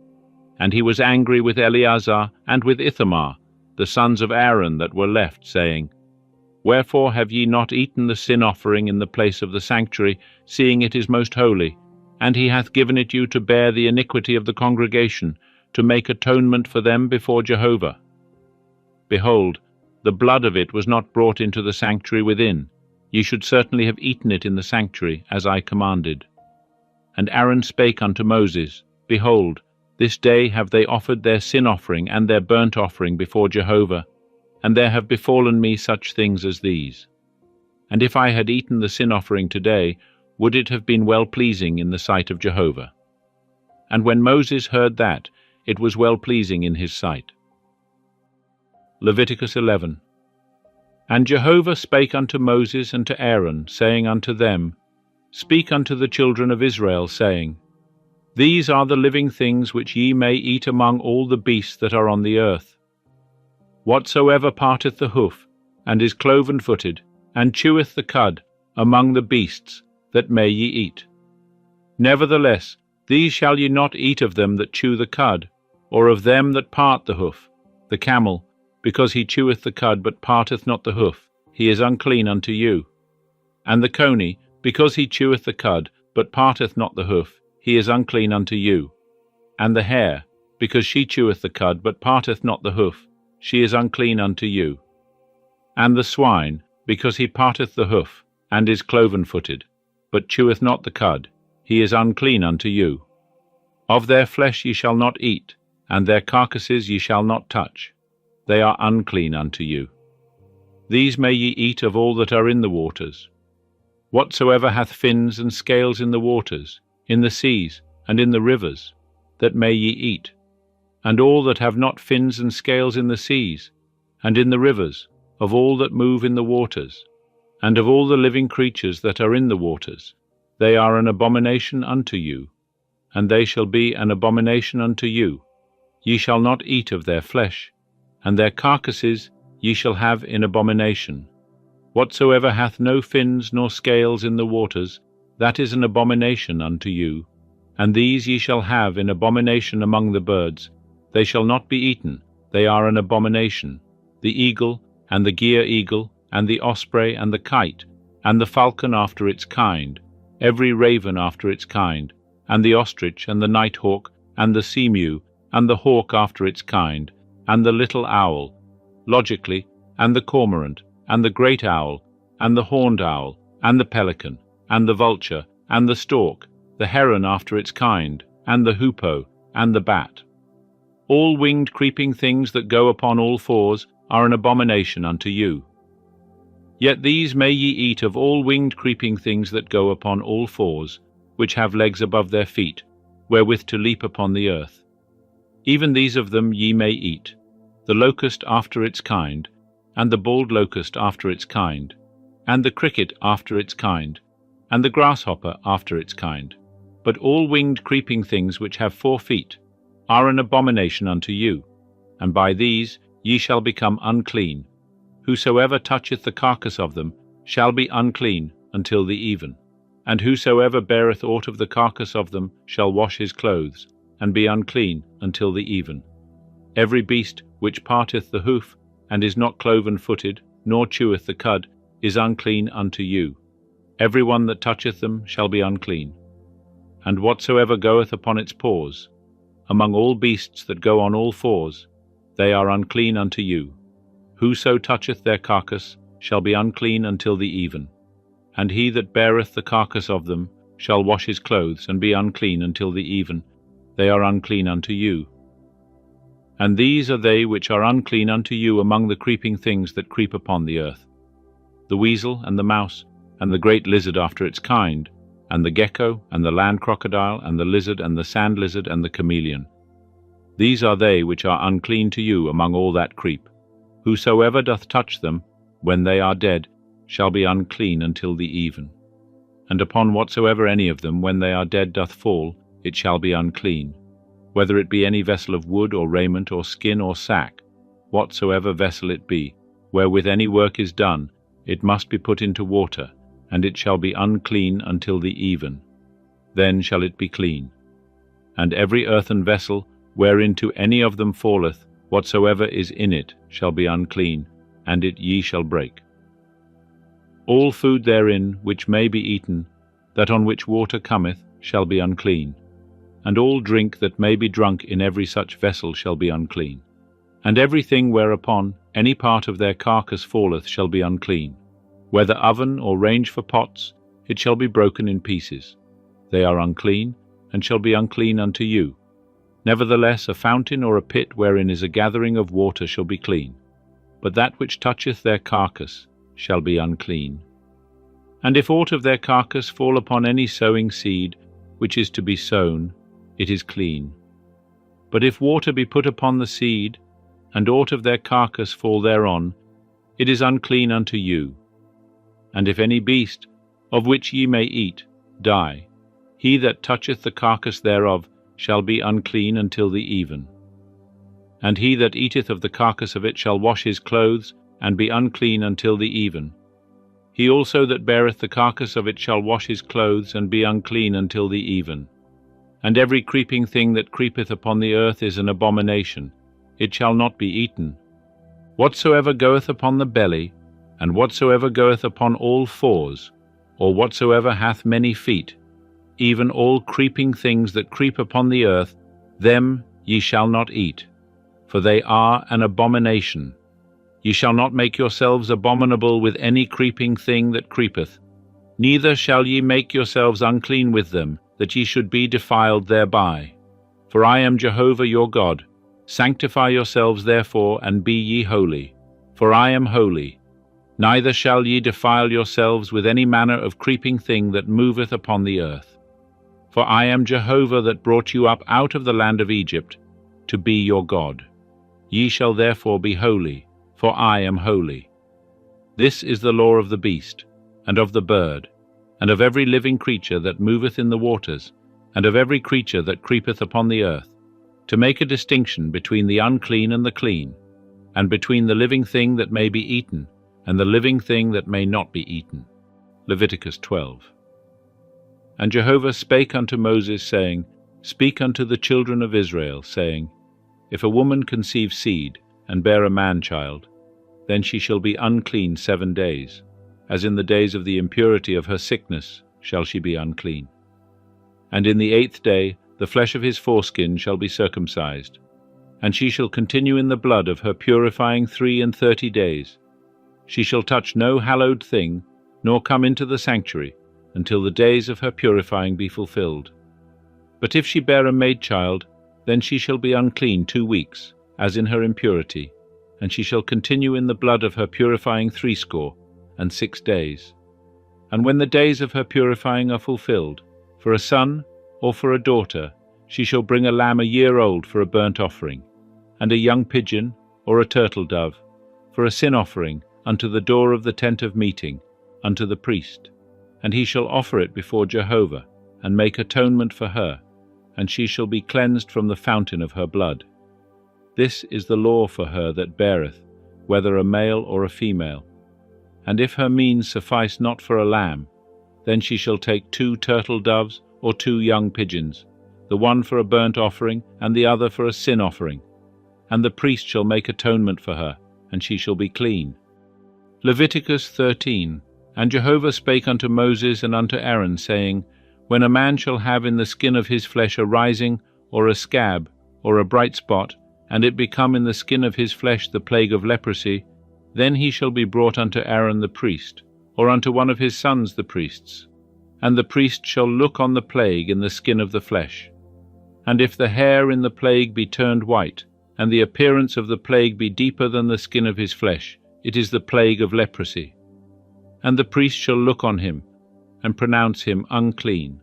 And he was angry with Eleazar and with Ithamar, the sons of Aaron that were left, saying, Wherefore have ye not eaten the sin offering in the place of the sanctuary, seeing it is most holy? And he hath given it you to bear the iniquity of the congregation, to make atonement for them before Jehovah. Behold, the blood of it was not brought into the sanctuary within. Ye should certainly have eaten it in the sanctuary, as I commanded. And Aaron spake unto Moses, Behold, this day have they offered their sin offering and their burnt offering before Jehovah, and there have befallen me such things as these. And if I had eaten the sin offering today, would it have been well-pleasing in the sight of Jehovah? And when Moses heard that, it was well-pleasing in his sight. Leviticus 11. And Jehovah spake unto Moses and to Aaron, saying unto them, Speak unto the children of Israel, saying, These are the living things which ye may eat among all the beasts that are on the earth. Whatsoever parteth the hoof, and is cloven-footed, and cheweth the cud, among the beasts, that may ye eat. Nevertheless, these shall ye not eat of them that chew the cud, or of them that part the hoof. The camel, because he cheweth the cud, but parteth not the hoof, he is unclean unto you. And the coney, because he cheweth the cud, but parteth not the hoof, he is unclean unto you. And the hare, because she cheweth the cud, but parteth not the hoof, she is unclean unto you. And the swine, because he parteth the hoof, and is cloven-footed, but cheweth not the cud, he is unclean unto you. Of their flesh ye shall not eat, and their carcasses ye shall not touch. They are unclean unto you. These may ye eat of all that are in the waters. Whatsoever hath fins and scales in the waters, in the seas, and in the rivers, that may ye eat. And all that have not fins and scales in the seas, and in the rivers, of all that move in the waters, and of all the living creatures that are in the waters, they are an abomination unto you, and they shall be an abomination unto you. Ye shall not eat of their flesh, and their carcasses ye shall have in abomination. Whatsoever hath no fins nor scales in the waters, that is an abomination unto you, and these ye shall have in abomination among the birds. They shall not be eaten, they are an abomination. The eagle, and the gier eagle, and the osprey, and the kite, and the falcon after its kind, every raven after its kind, and the ostrich, and the nighthawk, and the seamew, and the hawk after its kind, and the little owl, logically, and the cormorant, and the great owl, and the horned owl, and the pelican, and the vulture, and the stork, the heron after its kind, and the hoopoe, and the bat. All winged creeping things that go upon all fours are an abomination unto you. Yet these may ye eat of all winged creeping things that go upon all fours, which have legs above their feet, wherewith to leap upon the earth. Even these of them ye may eat, the locust after its kind, and the bald locust after its kind, and the cricket after its kind, and the grasshopper after its kind. But all winged creeping things which have 4 feet are an abomination unto you, and by these ye shall become unclean. Whosoever toucheth the carcass of them shall be unclean until the even. And whosoever beareth aught of the carcass of them shall wash his clothes, and be unclean until the even. Every beast which parteth the hoof, and is not cloven-footed, nor cheweth the cud, is unclean unto you. Every one that toucheth them shall be unclean. And whatsoever goeth upon its paws, among all beasts that go on all fours, they are unclean unto you. Whoso toucheth their carcass shall be unclean until the even. And he that beareth the carcass of them shall wash his clothes, and be unclean until the even. They are unclean unto you. And these are they which are unclean unto you among the creeping things that creep upon the earth: the weasel, and the mouse, and the great lizard after its kind, and the gecko, and the land crocodile, and the lizard, and the sand lizard, and the chameleon. These are they which are unclean to you among all that creep. Whosoever doth touch them, when they are dead, shall be unclean until the even. and upon whatsoever any of them when they are dead doth fall, it shall be unclean, whether it be any vessel of wood or raiment or skin or sack, whatsoever vessel it be, wherewith any work is done, it must be put into water, and it shall be unclean until the even. Then shall it be clean. And every earthen vessel, whereinto any of them falleth, whatsoever is in it shall be unclean, and it ye shall break. All food therein which may be eaten, that on which water cometh, shall be unclean, and all drink that may be drunk in every such vessel shall be unclean. And everything whereupon any part of their carcass falleth shall be unclean. Whether oven or range for pots, it shall be broken in pieces. They are unclean, and shall be unclean unto you. Nevertheless a fountain or a pit wherein is a gathering of water shall be clean. But that which toucheth their carcass shall be unclean. And if aught of their carcass fall upon any sowing seed, which is to be sown, it is clean. But if water be put upon the seed, and aught of their carcass fall thereon, it is unclean unto you. And if any beast, of which ye may eat, die, he that toucheth the carcass thereof shall be unclean until the even. And he that eateth of the carcass of it shall wash his clothes, and be unclean until the even. He also that beareth the carcass of it shall wash his clothes, and be unclean until the even. And every creeping thing that creepeth upon the earth is an abomination, it shall not be eaten. Whatsoever goeth upon the belly, and whatsoever goeth upon all fours, or whatsoever hath many feet, even all creeping things that creep upon the earth, them ye shall not eat, for they are an abomination. Ye shall not make yourselves abominable with any creeping thing that creepeth, neither shall ye make yourselves unclean with them, that ye should be defiled thereby. For I am Jehovah your God. Sanctify yourselves therefore, and be ye holy, for I am holy. Neither shall ye defile yourselves with any manner of creeping thing that moveth upon the earth. For I am Jehovah that brought you up out of the land of Egypt, to be your God. Ye shall therefore be holy, for I am holy. This is the law of the beast, and of the bird, and of every living creature that moveth in the waters, and of every creature that creepeth upon the earth, to make a distinction between the unclean and the clean, and between the living thing that may be eaten, and the living thing that may not be eaten. Leviticus 12. And Jehovah spake unto Moses, saying, Speak unto the children of Israel, saying, If a woman conceive seed, and bear a man-child, then she shall be unclean 7 days, as in the days of the impurity of her sickness shall she be unclean. And in the 8th day the flesh of his foreskin shall be circumcised, and she shall continue in the blood of her purifying 33 days. She shall touch no hallowed thing, nor come into the sanctuary, until the days of her purifying be fulfilled. But if she bear a maid-child, then she shall be unclean 2 weeks, as in her impurity, and she shall continue in the blood of her purifying 66 days. And when the days of her purifying are fulfilled, for a son or for a daughter, she shall bring a lamb a year old for a burnt offering, and a young pigeon or a turtle-dove for a sin offering unto the door of the tent of meeting, unto the priest. And he shall offer it before Jehovah, and make atonement for her, and she shall be cleansed from the fountain of her blood. This is the law for her that beareth, whether a male or a female. And if her means suffice not for a lamb, then she shall take 2 turtle-doves or 2 young pigeons, the one for a burnt offering, and the other for a sin offering. And the priest shall make atonement for her, and she shall be clean. Leviticus 13. And Jehovah spake unto Moses and unto Aaron, saying, When a man shall have in the skin of his flesh a rising, or a scab, or a bright spot, and it become in the skin of his flesh the plague of leprosy, then he shall be brought unto Aaron the priest, or unto one of his sons the priests. And the priest shall look on the plague in the skin of the flesh. And if the hair in the plague be turned white, and the appearance of the plague be deeper than the skin of his flesh, it is the plague of leprosy. And the priest shall look on him, and pronounce him unclean.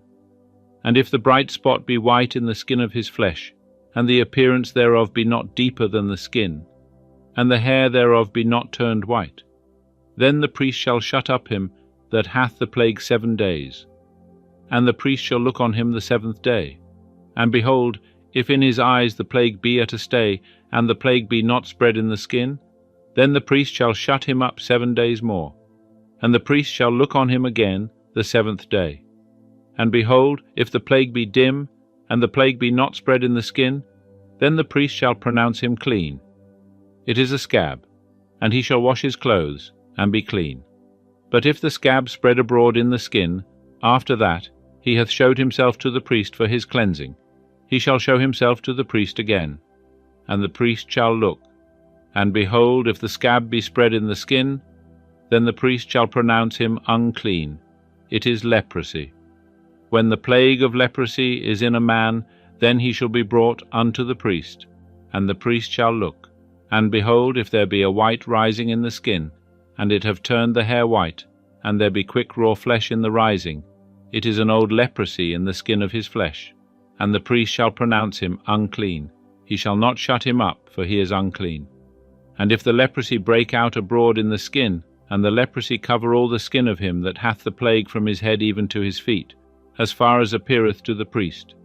And if the bright spot be white in the skin of his flesh, and the appearance thereof be not deeper than the skin, and the hair thereof be not turned white, then the priest shall shut up him that hath the plague 7 days, and the priest shall look on him the 7th day. And behold, if in his eyes the plague be at a stay, and the plague be not spread in the skin, then the priest shall shut him up 7 days more. And the priest shall look on him again the 7th day. And behold, if the plague be dim, and the plague be not spread in the skin, then the priest shall pronounce him clean. It is a scab, and he shall wash his clothes, and be clean. But if the scab spread abroad in the skin, after that he hath showed himself to the priest for his cleansing, he shall show himself to the priest again. And the priest shall look, and behold, if the scab be spread in the skin, then the priest shall pronounce him unclean. It is leprosy. When the plague of leprosy is in a man, then he shall be brought unto the priest, and the priest shall look. And behold, if there be a white rising in the skin, and it have turned the hair white, and there be quick raw flesh in the rising, it is an old leprosy in the skin of his flesh. And the priest shall pronounce him unclean. He shall not shut him up, for he is unclean. And if the leprosy break out abroad in the skin, and the leprosy cover all the skin of him that hath the plague from his head even to his feet, as far as appeareth to the priest,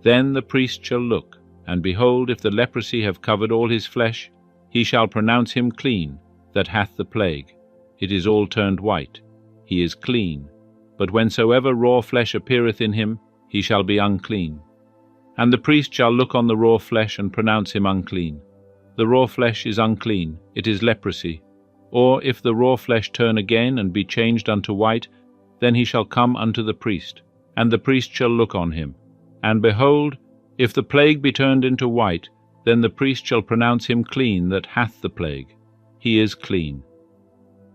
then the priest shall look, and behold, if the leprosy have covered all his flesh, he shall pronounce him clean, that hath the plague. It is all turned white. He is clean. But whensoever raw flesh appeareth in him, he shall be unclean. And the priest shall look on the raw flesh, and pronounce him unclean. The raw flesh is unclean, it is leprosy. Or if the raw flesh turn again, and be changed unto white, then he shall come unto the priest, and the priest shall look on him. And behold, if the plague be turned into white, then the priest shall pronounce him clean that hath the plague. He is clean.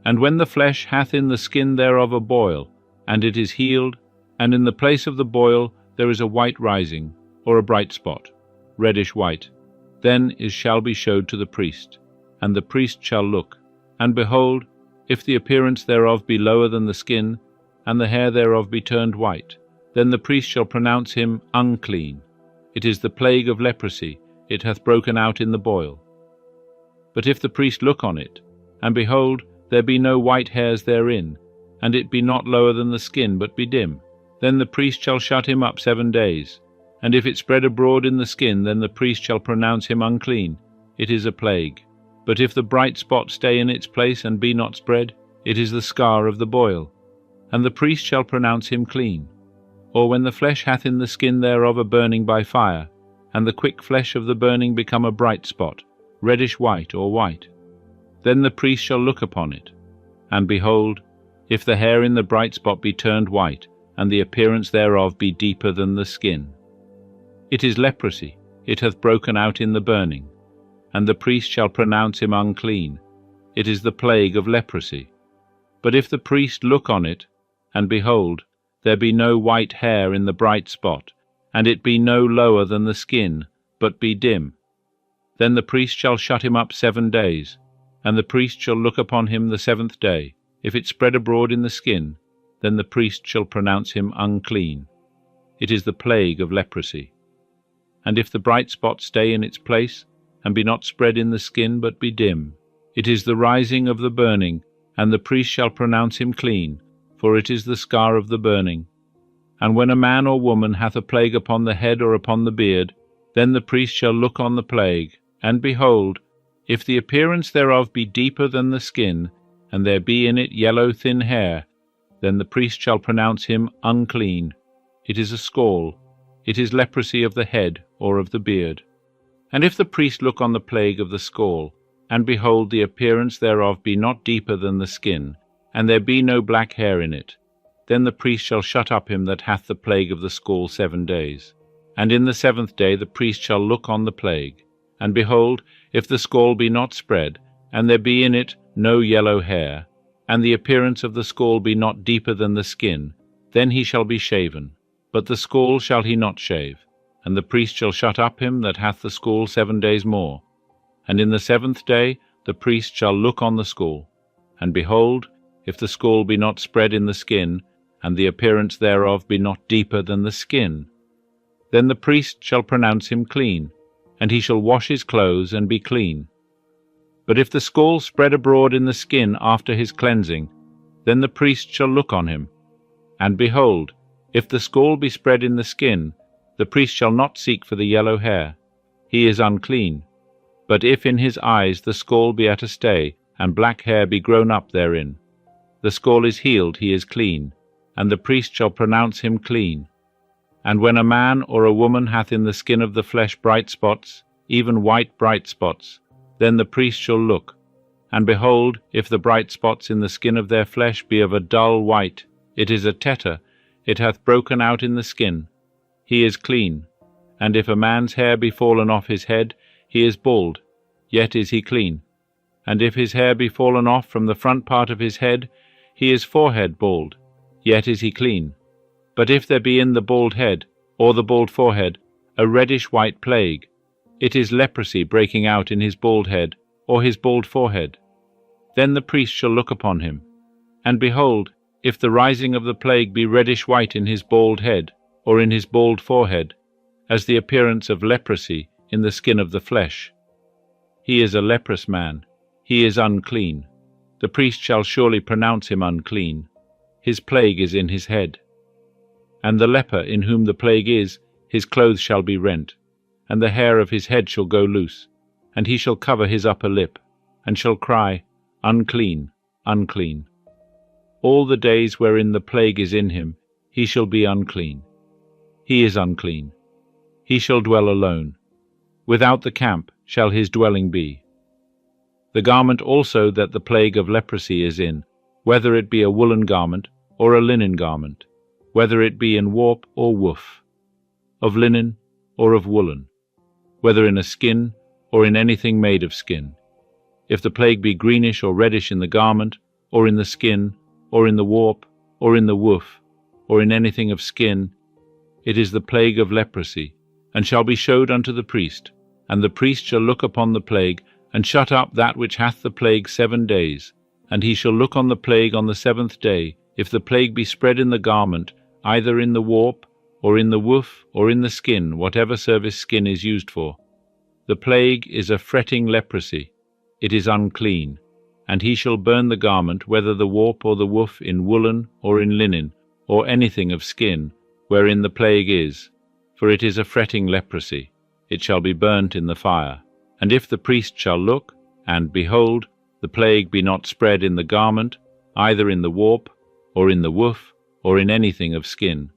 And when the flesh hath in the skin thereof a boil, and it is healed, and in the place of the boil there is a white rising, or a bright spot, reddish white, then it shall be showed to the priest, and the priest shall look. And behold, if the appearance thereof be lower than the skin, and the hair thereof be turned white, then the priest shall pronounce him unclean. It is the plague of leprosy, it hath broken out in the boil. But if the priest look on it, and behold, there be no white hairs therein, and it be not lower than the skin, but be dim, then the priest shall shut him up 7 days. And if it spread abroad in the skin, then the priest shall pronounce him unclean. It is a plague. But if the bright spot stay in its place, and be not spread, it is the scar of the boil. And the priest shall pronounce him clean. Or when the flesh hath in the skin thereof a burning by fire, and the quick flesh of the burning become a bright spot, reddish white or white, then the priest shall look upon it. And behold, if the hair in the bright spot be turned white, and the appearance thereof be deeper than the skin, it is leprosy, it hath broken out in the burning. And the priest shall pronounce him unclean. It is the plague of leprosy. But if the priest look on it, and behold, there be no white hair in the bright spot, and it be no lower than the skin, but be dim, then the priest shall shut him up 7 days, and the priest shall look upon him the 7th day. If it spread abroad in the skin, then the priest shall pronounce him unclean. It is the plague of leprosy. And if the bright spot stay in its place, and be not spread in the skin, but be dim, it is the rising of the burning, and the priest shall pronounce him clean, for it is the scar of the burning. And when a man or woman hath a plague upon the head or upon the beard, then the priest shall look on the plague, and behold, if the appearance thereof be deeper than the skin, and there be in it yellow thin hair, then the priest shall pronounce him unclean. It is a scall. It is leprosy of the head or of the beard. And if the priest look on the plague of the scall, and behold, the appearance thereof be not deeper than the skin, and there be no black hair in it, then the priest shall shut up him that hath the plague of the scall 7 days. And in the 7th day the priest shall look on the plague. And behold, if the scall be not spread, and there be in it no yellow hair, and the appearance of the scall be not deeper than the skin, then he shall be shaven. But the scall shall he not shave. And the priest shall shut up him that hath the scall 7 days more. And in the 7th day the priest shall look on the scall. And behold, if the scall be not spread in the skin, and the appearance thereof be not deeper than the skin, then the priest shall pronounce him clean, and he shall wash his clothes and be clean. But if the scall spread abroad in the skin after his cleansing, then the priest shall look on him. And behold, If the scall be spread in the skin, the priest shall not seek for the yellow hair. He is unclean. But if in his eyes the scall be at a stay, and black hair be grown up therein, the scall is healed, he is clean, and the priest shall pronounce him clean. And when a man or a woman hath in the skin of the flesh bright spots, even white bright spots, then the priest shall look. And behold, if the bright spots in the skin of their flesh be of a dull white, it is a tetter, it hath broken out in the skin. He is clean. And if a man's hair be fallen off his head, he is bald, yet is he clean. And if his hair be fallen off from the front part of his head, he is forehead bald, yet is he clean. But if there be in the bald head, or the bald forehead, a reddish-white plague, it is leprosy breaking out in his bald head, or his bald forehead. Then the priest shall look upon him. And behold, if the rising of the plague be reddish-white in his bald head, or in his bald forehead, as the appearance of leprosy in the skin of the flesh, he is a leprous man, he is unclean. The priest shall surely pronounce him unclean. His plague is in his head. And the leper in whom the plague is, his clothes shall be rent, and the hair of his head shall go loose, and he shall cover his upper lip, and shall cry, Unclean, unclean. All the days wherein the plague is in him, he shall be unclean. He is unclean. He shall dwell alone. Without the camp shall his dwelling be. The garment also that the plague of leprosy is in, whether it be a woolen garment or a linen garment, whether it be in warp or woof, of linen or of woolen, whether in a skin or in anything made of skin. If the plague be greenish or reddish in the garment, or in the skin, or in the warp, or in the woof, or in anything of skin, it is the plague of leprosy, and shall be showed unto the priest. And the priest shall look upon the plague, and shut up that which hath the plague 7 days. And he shall look on the plague on the 7th day. If the plague be spread in the garment, either in the warp, or in the woof, or in the skin, whatever service skin is used for, the plague is a fretting leprosy. It is unclean. And he shall burn the garment, whether the warp or the woof, in woolen or in linen, or anything of skin, wherein the plague is, for it is a fretting leprosy. It shall be burnt in the fire. And if the priest shall look, and behold, the plague be not spread in the garment, either in the warp, or in the woof, or in anything of skin,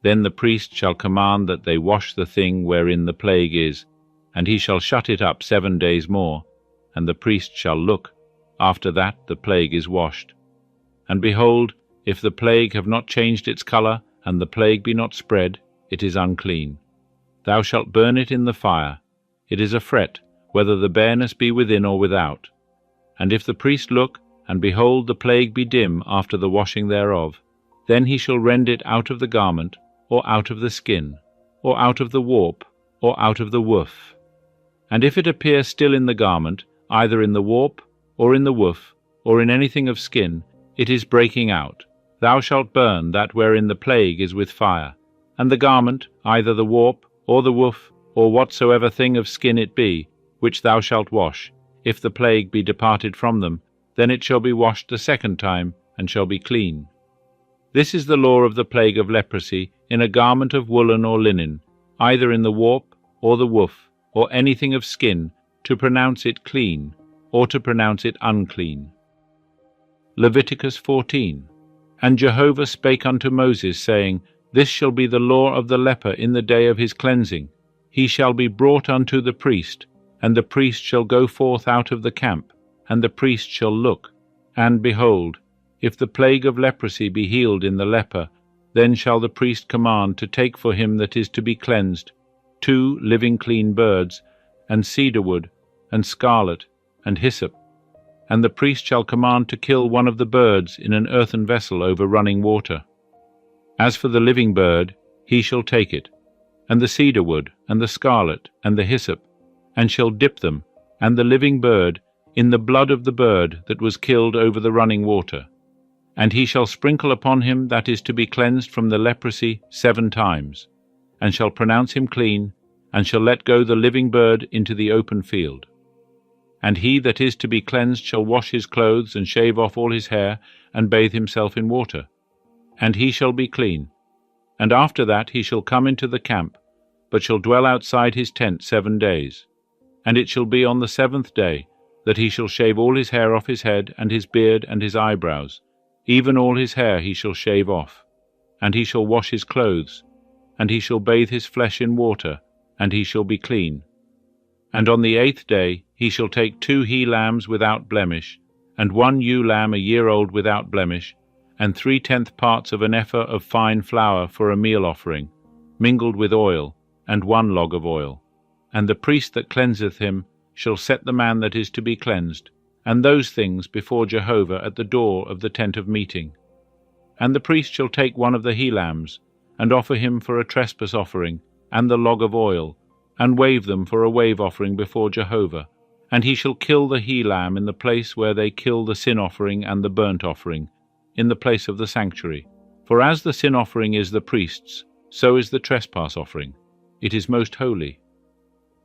then the priest shall command that they wash the thing wherein the plague is, and he shall shut it up 7 days more, and the priest shall look. After that the plague is washed. And behold, if the plague have not changed its colour, and the plague be not spread, it is unclean. Thou shalt burn it in the fire. It is a fret, whether the bareness be within or without. And if the priest look, and behold, the plague be dim after the washing thereof, then he shall rend it out of the garment, or out of the skin, or out of the warp, or out of the woof. And if it appear still in the garment, either in the warp, or in the woof, or in anything of skin, it is breaking out. Thou shalt burn that wherein the plague is with fire. And the garment, either the warp, or the woof, or whatsoever thing of skin it be, which thou shalt wash, if the plague be departed from them, then it shall be washed the 2nd time, and shall be clean. This is the law of the plague of leprosy, in a garment of woolen or linen, either in the warp, or the woof, or anything of skin, to pronounce it clean, or to pronounce it unclean. Leviticus 14. And Jehovah spake unto Moses, saying, This shall be the law of the leper in the day of his cleansing. He shall be brought unto the priest, and the priest shall go forth out of the camp, and the priest shall look. And behold, if the plague of leprosy be healed in the leper, then shall the priest command to take for him that is to be cleansed 2 living clean birds, and cedar wood, and scarlet, and hyssop. And the priest shall command to kill one of the birds in an earthen vessel over running water. As for the living bird, he shall take it, and the cedar wood, and the scarlet, and the hyssop, and shall dip them, and the living bird, in the blood of the bird that was killed over the running water. And he shall sprinkle upon him that is to be cleansed from the leprosy 7 times, and shall pronounce him clean, and shall let go the living bird into the open field. And he that is to be cleansed shall wash his clothes, and shave off all his hair, and bathe himself in water. And he shall be clean. And after that he shall come into the camp, but shall dwell outside his tent 7 days. And it shall be on the 7th day that he shall shave all his hair off his head, and his beard, and his eyebrows, even all his hair he shall shave off. And he shall wash his clothes, and he shall bathe his flesh in water, and he shall be clean. And on the 8th day he shall take 2 he-lambs without blemish, and 1 ewe lamb a year old without blemish, and 3/10 parts of an ephah of fine flour for a meal offering, mingled with oil, and 1 log of oil. And the priest that cleanseth him shall set the man that is to be cleansed, and those things before Jehovah at the door of the tent of meeting. And the priest shall take 1 of the he-lambs, and offer him for a trespass offering, and the log of oil, and wave them for a wave offering before Jehovah. And he shall kill the he-lamb in the place where they kill the sin offering and the burnt offering, in the place of the sanctuary. For as the sin offering is the priest's, so is the trespass offering. It is most holy.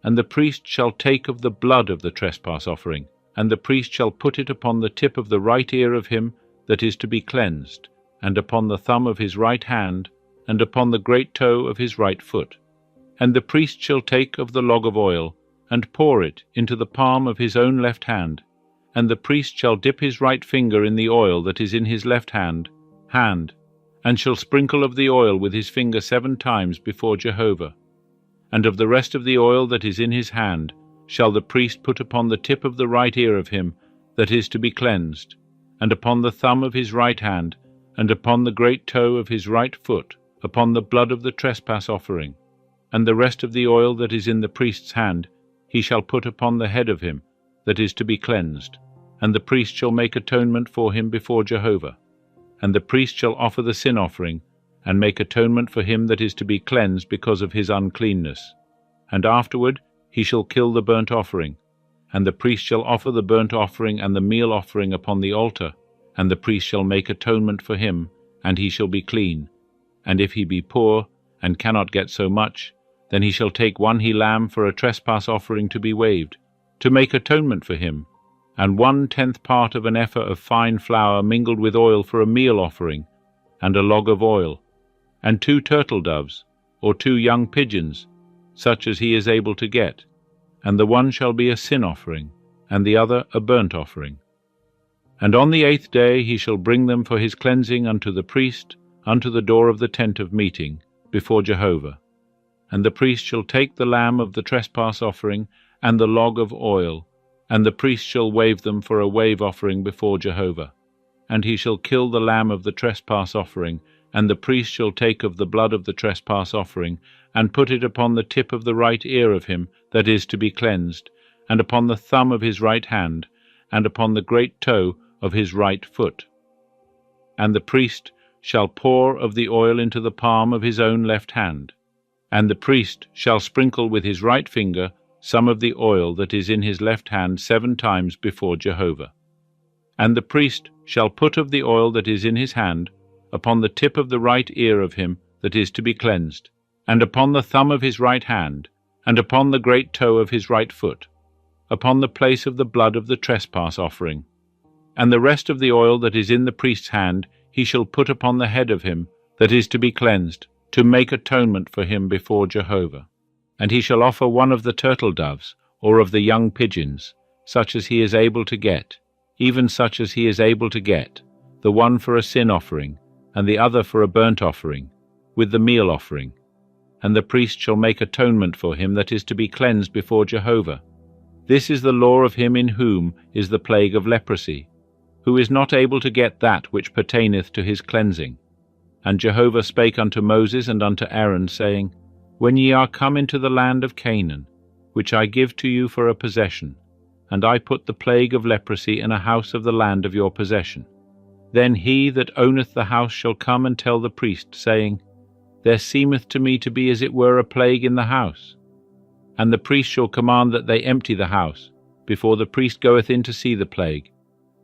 And the priest shall take of the blood of the trespass offering, and the priest shall put it upon the tip of the right ear of him that is to be cleansed, and upon the thumb of his right hand, and upon the great toe of his right foot. And the priest shall take of the log of oil, and pour it into the palm of his own left hand, and the priest shall dip his right finger in the oil that is in his left hand, and shall sprinkle of the oil with his finger 7 times before Jehovah. And of the rest of the oil that is in his hand shall the priest put upon the tip of the right ear of him that is to be cleansed, and upon the thumb of his right hand, and upon the great toe of his right foot, upon the blood of the trespass offering. And the rest of the oil that is in the priest's hand he shall put upon the head of him that is to be cleansed, and the priest shall make atonement for him before Jehovah. And the priest shall offer the sin offering, and make atonement for him that is to be cleansed because of his uncleanness. And afterward he shall kill the burnt offering, and the priest shall offer the burnt offering and the meal offering upon the altar, and the priest shall make atonement for him, and he shall be clean. And if he be poor, and cannot get so much, then he shall take 1 he-lamb for a trespass offering to be waved, to make atonement for him, and 1/10 part of an ephah of fine flour mingled with oil for a meal offering, and a log of oil, and 2 turtle doves, or 2 young pigeons, such as he is able to get, and the one shall be a sin offering, and the other a burnt offering. And on the 8th day he shall bring them for his cleansing unto the priest, unto the door of the tent of meeting, before Jehovah. And the priest shall take the lamb of the trespass offering, and the log of oil, and the priest shall wave them for a wave offering before Jehovah. And he shall kill the lamb of the trespass offering, and the priest shall take of the blood of the trespass offering, and put it upon the tip of the right ear of him that is to be cleansed, and upon the thumb of his right hand, and upon the great toe of his right foot. And the priest shall pour of the oil into the palm of his own left hand, and the priest shall sprinkle with his right finger some of the oil that is in his left hand 7 times before Jehovah. And the priest shall put of the oil that is in his hand upon the tip of the right ear of him that is to be cleansed, and upon the thumb of his right hand, and upon the great toe of his right foot, upon the place of the blood of the trespass offering. And the rest of the oil that is in the priest's hand he shall put upon the head of him that is to be cleansed, to make atonement for him before Jehovah. And he shall offer 1 of the turtle doves, or of the young pigeons, such as he is able to get, even such as he is able to get, the one for a sin offering, and the other for a burnt offering, with the meal offering. And the priest shall make atonement for him that is to be cleansed before Jehovah. This is the law of him in whom is the plague of leprosy, who is not able to get that which pertaineth to his cleansing. And Jehovah spake unto Moses and unto Aaron, saying, When ye are come into the land of Canaan, which I give to you for a possession, and I put the plague of leprosy in a house of the land of your possession, then he that owneth the house shall come and tell the priest, saying, There seemeth to me to be as it were a plague in the house. And the priest shall command that they empty the house, before the priest goeth in to see the plague,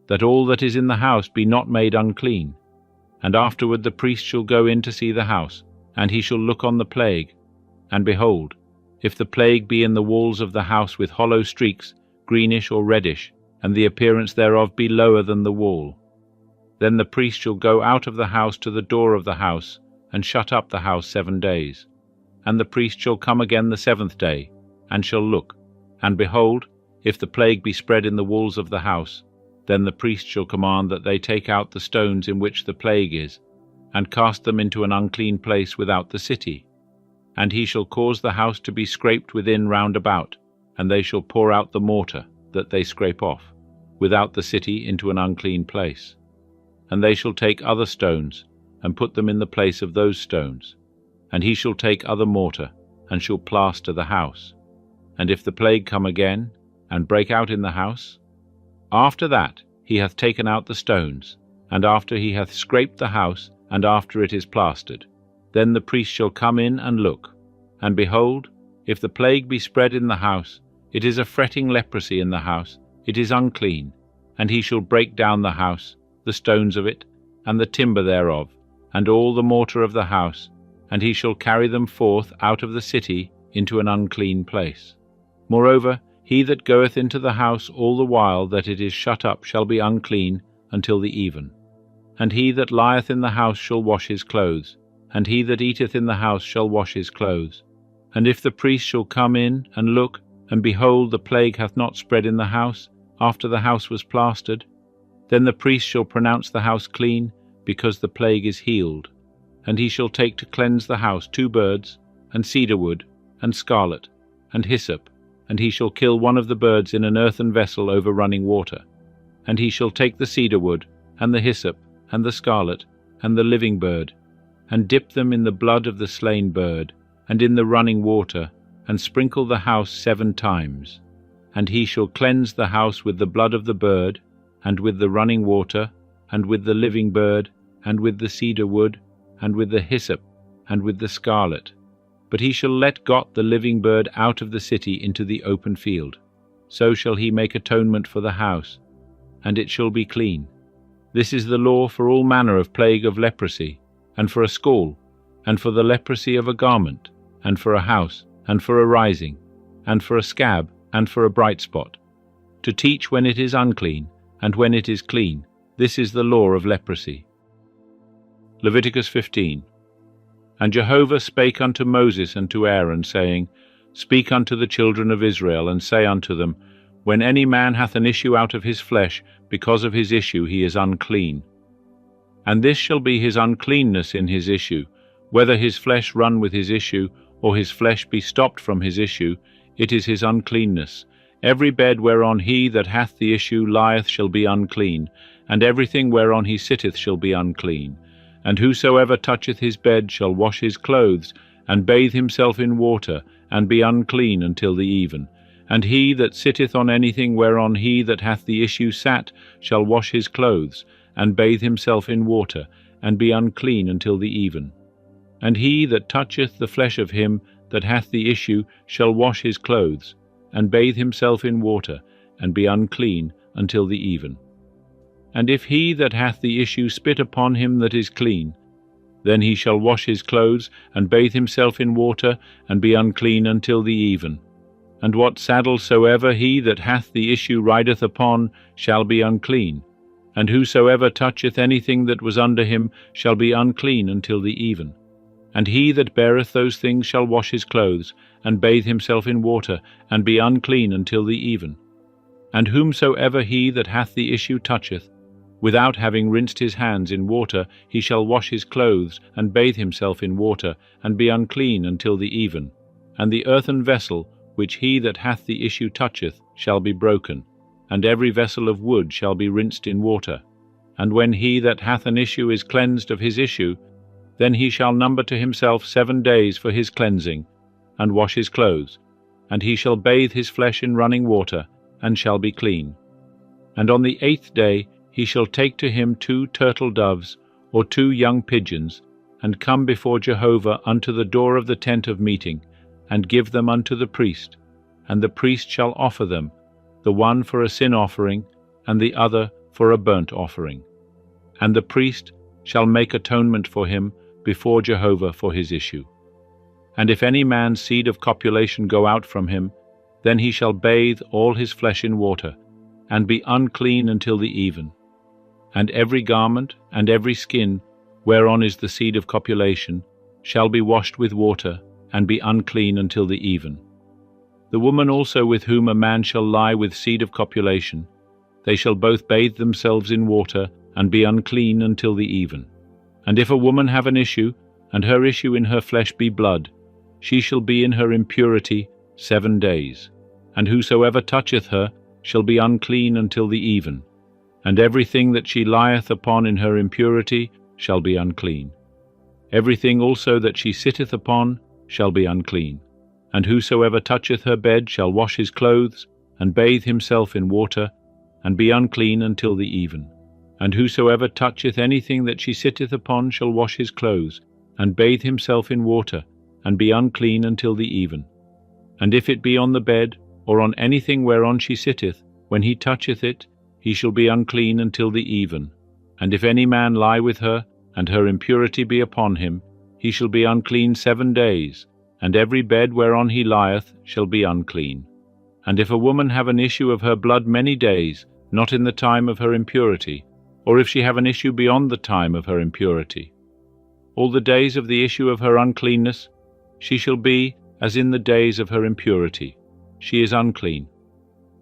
that all that is in the house be not made unclean. And afterward the priest shall go in to see the house, and he shall look on the plague. And behold, if the plague be in the walls of the house with hollow streaks, greenish or reddish, and the appearance thereof be lower than the wall, then the priest shall go out of the house to the door of the house, and shut up the house 7 days. And the priest shall come again the 7th day, and shall look. And behold, if the plague be spread in the walls of the house, then the priest shall command that they take out the stones in which the plague is, and cast them into an unclean place without the city. And he shall cause the house to be scraped within round about, and they shall pour out the mortar that they scrape off, without the city into an unclean place. And they shall take other stones, and put them in the place of those stones. And he shall take other mortar, and shall plaster the house. And if the plague come again, and break out in the house, after that he hath taken out the stones, and after he hath scraped the house, and after it is plastered, then the priest shall come in and look. And behold, if the plague be spread in the house, it is a fretting leprosy in the house, it is unclean. And he shall break down the house, the stones of it, and the timber thereof, and all the mortar of the house, and he shall carry them forth out of the city into an unclean place. Moreover, he that goeth into the house all the while that it is shut up shall be unclean until the even. And he that lieth in the house shall wash his clothes, and he that eateth in the house shall wash his clothes. And if the priest shall come in and look, and behold, the plague hath not spread in the house, after the house was plastered, then the priest shall pronounce the house clean, because the plague is healed. And he shall take to cleanse the house 2 birds, and cedar wood, and scarlet, and hyssop, and he shall kill one of the birds in an earthen vessel over running water. And he shall take the cedar wood, and the hyssop, and the scarlet, and the living bird, and dip them in the blood of the slain bird, and in the running water, and sprinkle the house 7 times. And he shall cleanse the house with the blood of the bird, and with the running water, and with the living bird, and with the cedar wood, and with the hyssop, and with the scarlet. But he shall let Got the living bird out of the city into the open field. So shall he make atonement for the house, and it shall be clean. This is the law for all manner of plague of leprosy, and for a scall, and for the leprosy of a garment, and for a house, and for a rising, and for a scab, and for a bright spot, to teach when it is unclean, and when it is clean. This is the law of leprosy. Leviticus 15. And Jehovah spake unto Moses and to Aaron, saying, Speak unto the children of Israel, and say unto them, When any man hath an issue out of his flesh, because of his issue he is unclean. And this shall be his uncleanness in his issue, whether his flesh run with his issue, or his flesh be stopped from his issue, it is his uncleanness. Every bed whereon he that hath the issue lieth shall be unclean, and everything whereon he sitteth shall be unclean. And whosoever toucheth his bed shall wash his clothes, and bathe himself in water, and be unclean until the even. And he that sitteth on anything whereon he that hath the issue sat shall wash his clothes, and bathe himself in water, and be unclean until the even. And he that toucheth the flesh of him that hath the issue shall wash his clothes, and bathe himself in water, and be unclean until the even. And if he that hath the issue spit upon him that is clean, then he shall wash his clothes, and bathe himself in water, and be unclean until the even. And what saddle soever he that hath the issue rideth upon shall be unclean. And whosoever toucheth anything that was under him shall be unclean until the even. And he that beareth those things shall wash his clothes, and bathe himself in water, and be unclean until the even. And whomsoever he that hath the issue toucheth, without having rinsed his hands in water, he shall wash his clothes, and bathe himself in water, and be unclean until the even. And the earthen vessel, which he that hath the issue toucheth, shall be broken, and every vessel of wood shall be rinsed in water. And when he that hath an issue is cleansed of his issue, then he shall number to himself 7 days for his cleansing, and wash his clothes, and he shall bathe his flesh in running water, and shall be clean. And on the 8th day he shall take to him 2 turtle doves, or 2 young pigeons, and come before Jehovah unto the door of the tent of meeting, and give them unto the priest. And the priest shall offer them, the one for a sin offering, and the other for a burnt offering. And the priest shall make atonement for him before Jehovah for his issue. And if any man's seed of copulation go out from him, then he shall bathe all his flesh in water, and be unclean until the even. And every garment and every skin whereon is the seed of copulation shall be washed with water, and be unclean until the even. The woman also with whom a man shall lie with seed of copulation, they shall both bathe themselves in water, and be unclean until the even. And if a woman have an issue, and her issue in her flesh be blood, she shall be in her impurity 7 days. And whosoever toucheth her shall be unclean until the even. And everything that she lieth upon in her impurity shall be unclean. Everything also that she sitteth upon shall be unclean. And whosoever toucheth her bed shall wash his clothes, and bathe himself in water, and be unclean until the even. And whosoever toucheth anything that she sitteth upon shall wash his clothes, and bathe himself in water, and be unclean until the even. And if it be on the bed, or on anything whereon she sitteth, when he toucheth it, he shall be unclean until the even. And if any man lie with her, and her impurity be upon him, he shall be unclean 7 days, and every bed whereon he lieth shall be unclean. And if a woman have an issue of her blood many days, not in the time of her impurity, or if she have an issue beyond the time of her impurity, all the days of the issue of her uncleanness, she shall be as in the days of her impurity. She is unclean.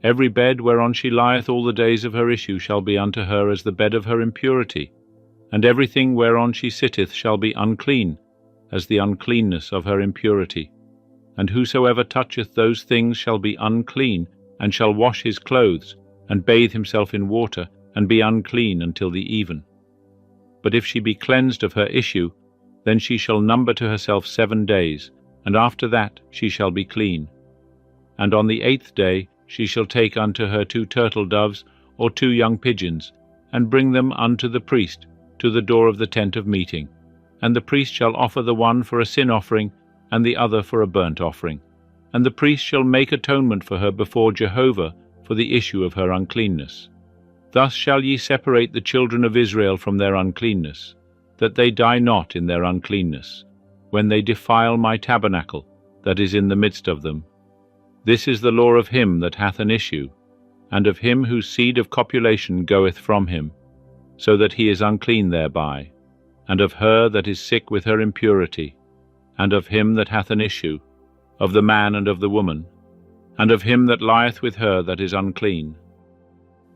Every bed whereon she lieth all the days of her issue shall be unto her as the bed of her impurity, and everything whereon she sitteth shall be unclean, as the uncleanness of her impurity. And whosoever toucheth those things shall be unclean, and shall wash his clothes, and bathe himself in water, and be unclean until the even. But if she be cleansed of her issue, then she shall number to herself 7 days, and after that she shall be clean. And on the 8th day she shall take unto her 2 turtle doves, or 2 young pigeons, and bring them unto the priest, to the door of the tent of meeting. And the priest shall offer the one for a sin offering, and the other for a burnt offering. And the priest shall make atonement for her before Jehovah for the issue of her uncleanness. Thus shall ye separate the children of Israel from their uncleanness, that they die not in their uncleanness, when they defile my tabernacle that is in the midst of them. This is the law of him that hath an issue, and of him whose seed of copulation goeth from him, so that he is unclean thereby, and of her that is sick with her impurity, and of him that hath an issue, of the man and of the woman, and of him that lieth with her that is unclean.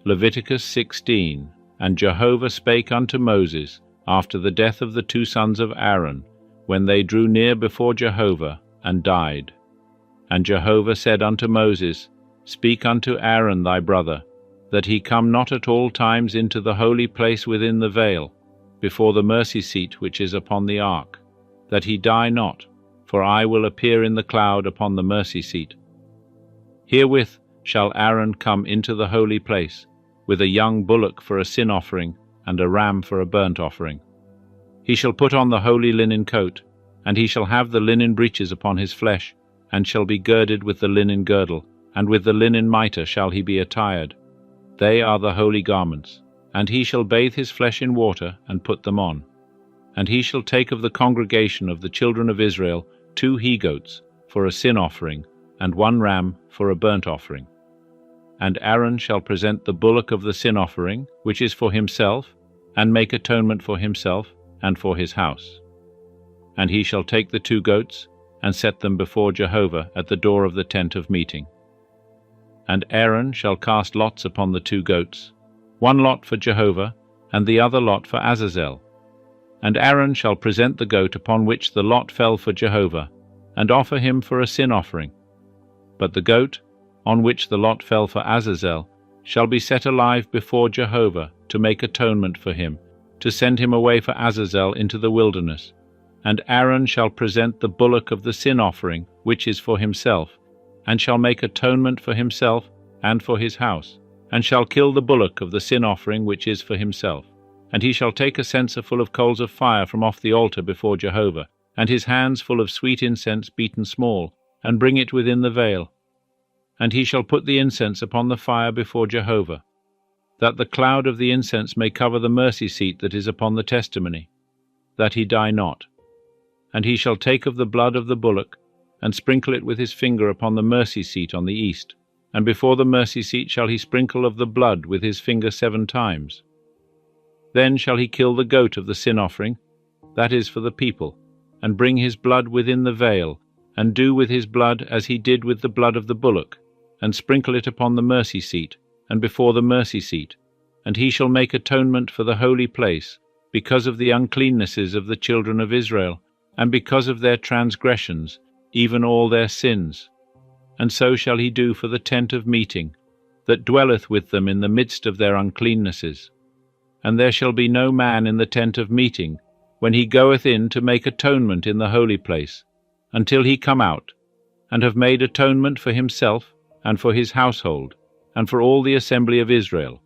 Leviticus 16. And Jehovah spake unto Moses after the death of the 2 sons of Aaron, when they drew near before Jehovah, and died. And Jehovah said unto Moses, Speak unto Aaron thy brother, that he come not at all times into the holy place within the veil, before the mercy seat which is upon the ark, that he die not, for I will appear in the cloud upon the mercy seat. Herewith shall Aaron come into the holy place, with a young bullock for a sin offering, and a ram for a burnt offering. He shall put on the holy linen coat, and he shall have the linen breeches upon his flesh, and shall be girded with the linen girdle, and with the linen mitre shall he be attired. They are the holy garments. And he shall bathe his flesh in water, and put them on. And he shall take of the congregation of the children of Israel 2 he-goats for a sin offering, and 1 ram for a burnt offering. And Aaron shall present the bullock of the sin offering, which is for himself, and make atonement for himself and for his house. And he shall take the 2 goats, and set them before Jehovah at the door of the tent of meeting. And Aaron shall cast lots upon the 2 goats, 1 lot for Jehovah, and the other lot for Azazel. And Aaron shall present the goat upon which the lot fell for Jehovah, and offer him for a sin offering. But the goat, on which the lot fell for Azazel, shall be set alive before Jehovah to make atonement for him, to send him away for Azazel into the wilderness. And Aaron shall present the bullock of the sin offering, which is for himself, and shall make atonement for himself and for his house, and shall kill the bullock of the sin offering which is for himself. And he shall take a censer full of coals of fire from off the altar before Jehovah, and his hands full of sweet incense beaten small, and bring it within the veil. And he shall put the incense upon the fire before Jehovah, that the cloud of the incense may cover the mercy seat that is upon the testimony, that he die not. And he shall take of the blood of the bullock, and sprinkle it with his finger upon the mercy seat on the east, and before the mercy seat shall he sprinkle of the blood with his finger 7 times. Then shall he kill the goat of the sin offering, that is for the people, and bring his blood within the veil, and do with his blood as he did with the blood of the bullock, and sprinkle it upon the mercy seat, and before the mercy seat. And he shall make atonement for the holy place, because of the uncleannesses of the children of Israel, and because of their transgressions, even all their sins. And so shall he do for the tent of meeting, that dwelleth with them in the midst of their uncleannesses. And there shall be no man in the tent of meeting, when he goeth in to make atonement in the holy place, until he come out, and have made atonement for himself, and for his household, and for all the assembly of Israel.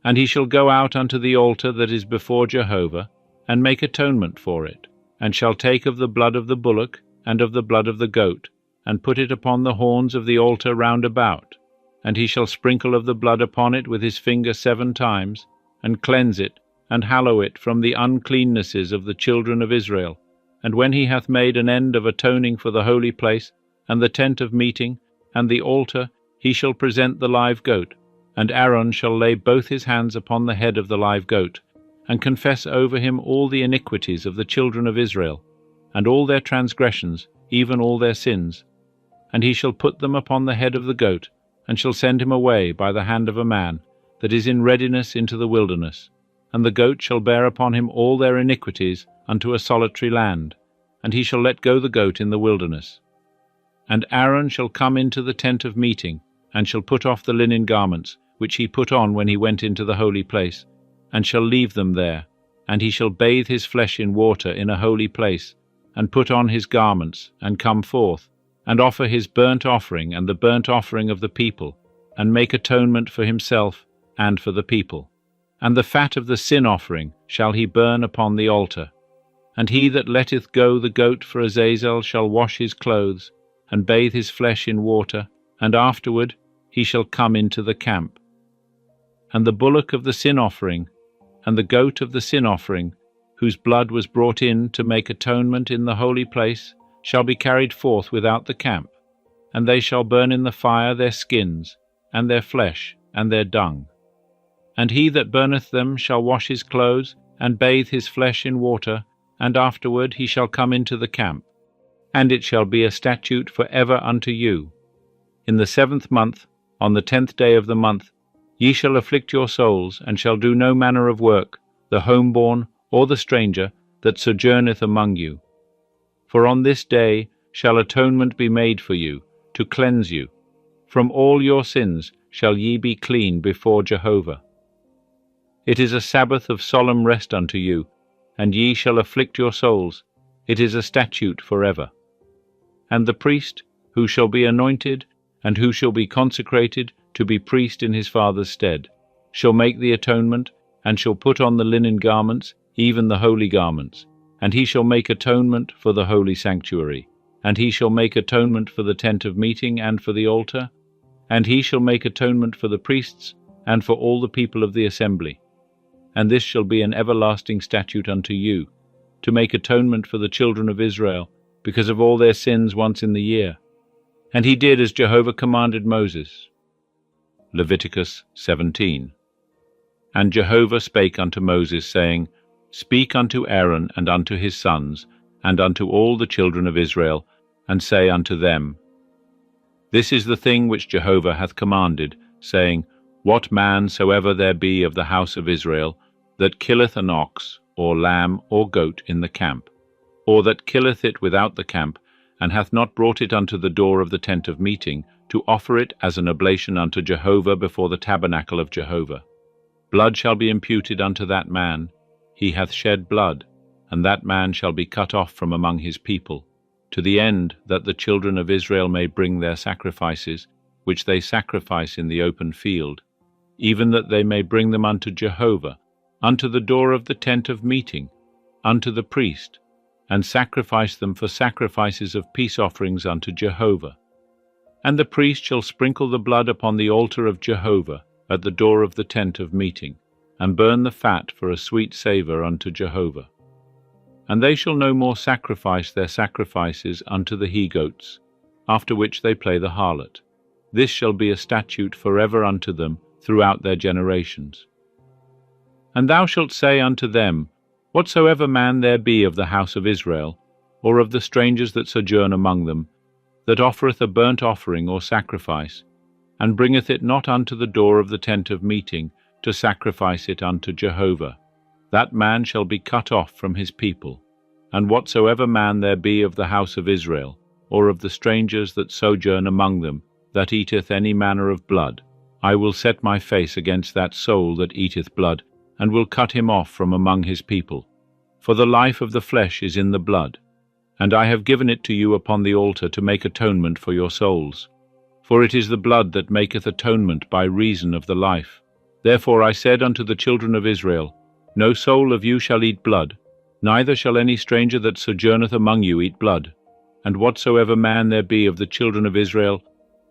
And he shall go out unto the altar that is before Jehovah, and make atonement for it, and shall take of the blood of the bullock, and of the blood of the goat, and put it upon the horns of the altar round about. And he shall sprinkle of the blood upon it with his finger 7 times, and cleanse it, and hallow it from the uncleannesses of the children of Israel. And when he hath made an end of atoning for the holy place, and the tent of meeting, and the altar, he shall present the live goat, and Aaron shall lay both his hands upon the head of the live goat, and confess over him all the iniquities of the children of Israel, and all their transgressions, even all their sins. And he shall put them upon the head of the goat, and shall send him away by the hand of a man that is in readiness into the wilderness. And the goat shall bear upon him all their iniquities unto a solitary land, and he shall let go the goat in the wilderness. And Aaron shall come into the tent of meeting, and shall put off the linen garments, which he put on when he went into the holy place, and shall leave them there. And he shall bathe his flesh in water in a holy place, and put on his garments, and come forth, and offer his burnt offering and the burnt offering of the people, and make atonement for himself and for the people. And the fat of the sin offering shall he burn upon the altar. And he that letteth go the goat for Azazel shall wash his clothes, and bathe his flesh in water, and afterward he shall come into the camp. And the bullock of the sin offering, and the goat of the sin offering, whose blood was brought in to make atonement in the holy place, shall be carried forth without the camp, and they shall burn in the fire their skins, and their flesh, and their dung. And he that burneth them shall wash his clothes, and bathe his flesh in water, and afterward he shall come into the camp. And it shall be a statute for ever unto you. In the 7th month, on the 10th day of the month, ye shall afflict your souls, and shall do no manner of work, the homeborn or the stranger that sojourneth among you. For on this day shall atonement be made for you, to cleanse you. From all your sins shall ye be clean before Jehovah. It is a Sabbath of solemn rest unto you, and ye shall afflict your souls. It is a statute forever. And the priest, who shall be anointed, and who shall be consecrated to be priest in his father's stead, shall make the atonement, and shall put on the linen garments, even the holy garments. And he shall make atonement for the holy sanctuary. And he shall make atonement for the tent of meeting and for the altar. And he shall make atonement for the priests, and for all the people of the assembly. And this shall be an everlasting statute unto you, to make atonement for the children of Israel, because of all their sins once in the year. And he did as Jehovah commanded Moses. Leviticus 17. And Jehovah spake unto Moses, saying, Speak unto Aaron and unto his sons, and unto all the children of Israel, and say unto them, This is the thing which Jehovah hath commanded, saying, What man soever there be of the house of Israel, that killeth an ox, or lamb, or goat in the camp, or that killeth it without the camp, and hath not brought it unto the door of the tent of meeting, to offer it as an oblation unto Jehovah before the tabernacle of Jehovah. Blood shall be imputed unto that man. He hath shed blood, and that man shall be cut off from among his people, to the end that the children of Israel may bring their sacrifices, which they sacrifice in the open field, even that they may bring them unto Jehovah, unto the door of the tent of meeting, unto the priest, and sacrifice them for sacrifices of peace offerings unto Jehovah. And the priest shall sprinkle the blood upon the altar of Jehovah at the door of the tent of meeting, and burn the fat for a sweet savour unto Jehovah. And they shall no more sacrifice their sacrifices unto the he-goats, after which they play the harlot. This shall be a statute forever unto them throughout their generations. And thou shalt say unto them, Whatsoever man there be of the house of Israel, or of the strangers that sojourn among them, that offereth a burnt offering or sacrifice, and bringeth it not unto the door of the tent of meeting, to sacrifice it unto Jehovah, that man shall be cut off from his people. And whatsoever man there be of the house of Israel, or of the strangers that sojourn among them, that eateth any manner of blood, I will set my face against that soul that eateth blood, and will cut him off from among his people. For the life of the flesh is in the blood, and I have given it to you upon the altar to make atonement for your souls. For it is the blood that maketh atonement by reason of the life. Therefore I said unto the children of Israel, No soul of you shall eat blood, neither shall any stranger that sojourneth among you eat blood. And whatsoever man there be of the children of Israel,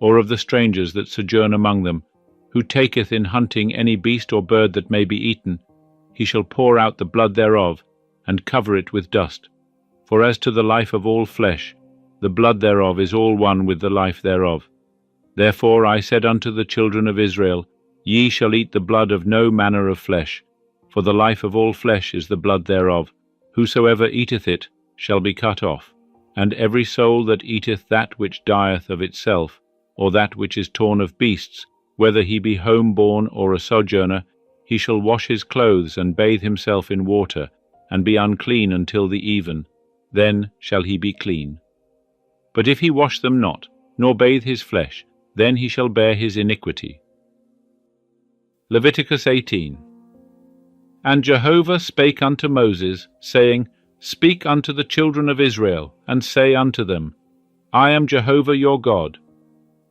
or of the strangers that sojourn among them, who taketh in hunting any beast or bird that may be eaten, he shall pour out the blood thereof, and cover it with dust. For as to the life of all flesh, the blood thereof is all one with the life thereof. Therefore I said unto the children of Israel, Ye shall eat the blood of no manner of flesh, for the life of all flesh is the blood thereof. Whosoever eateth it shall be cut off. And every soul that eateth that which dieth of itself, or that which is torn of beasts, whether he be home-born or a sojourner, he shall wash his clothes and bathe himself in water, and be unclean until the even. Then shall he be clean. But if he wash them not, nor bathe his flesh, then he shall bear his iniquity. Leviticus 18. And Jehovah spake unto Moses, saying, Speak unto the children of Israel, and say unto them, I am Jehovah your God.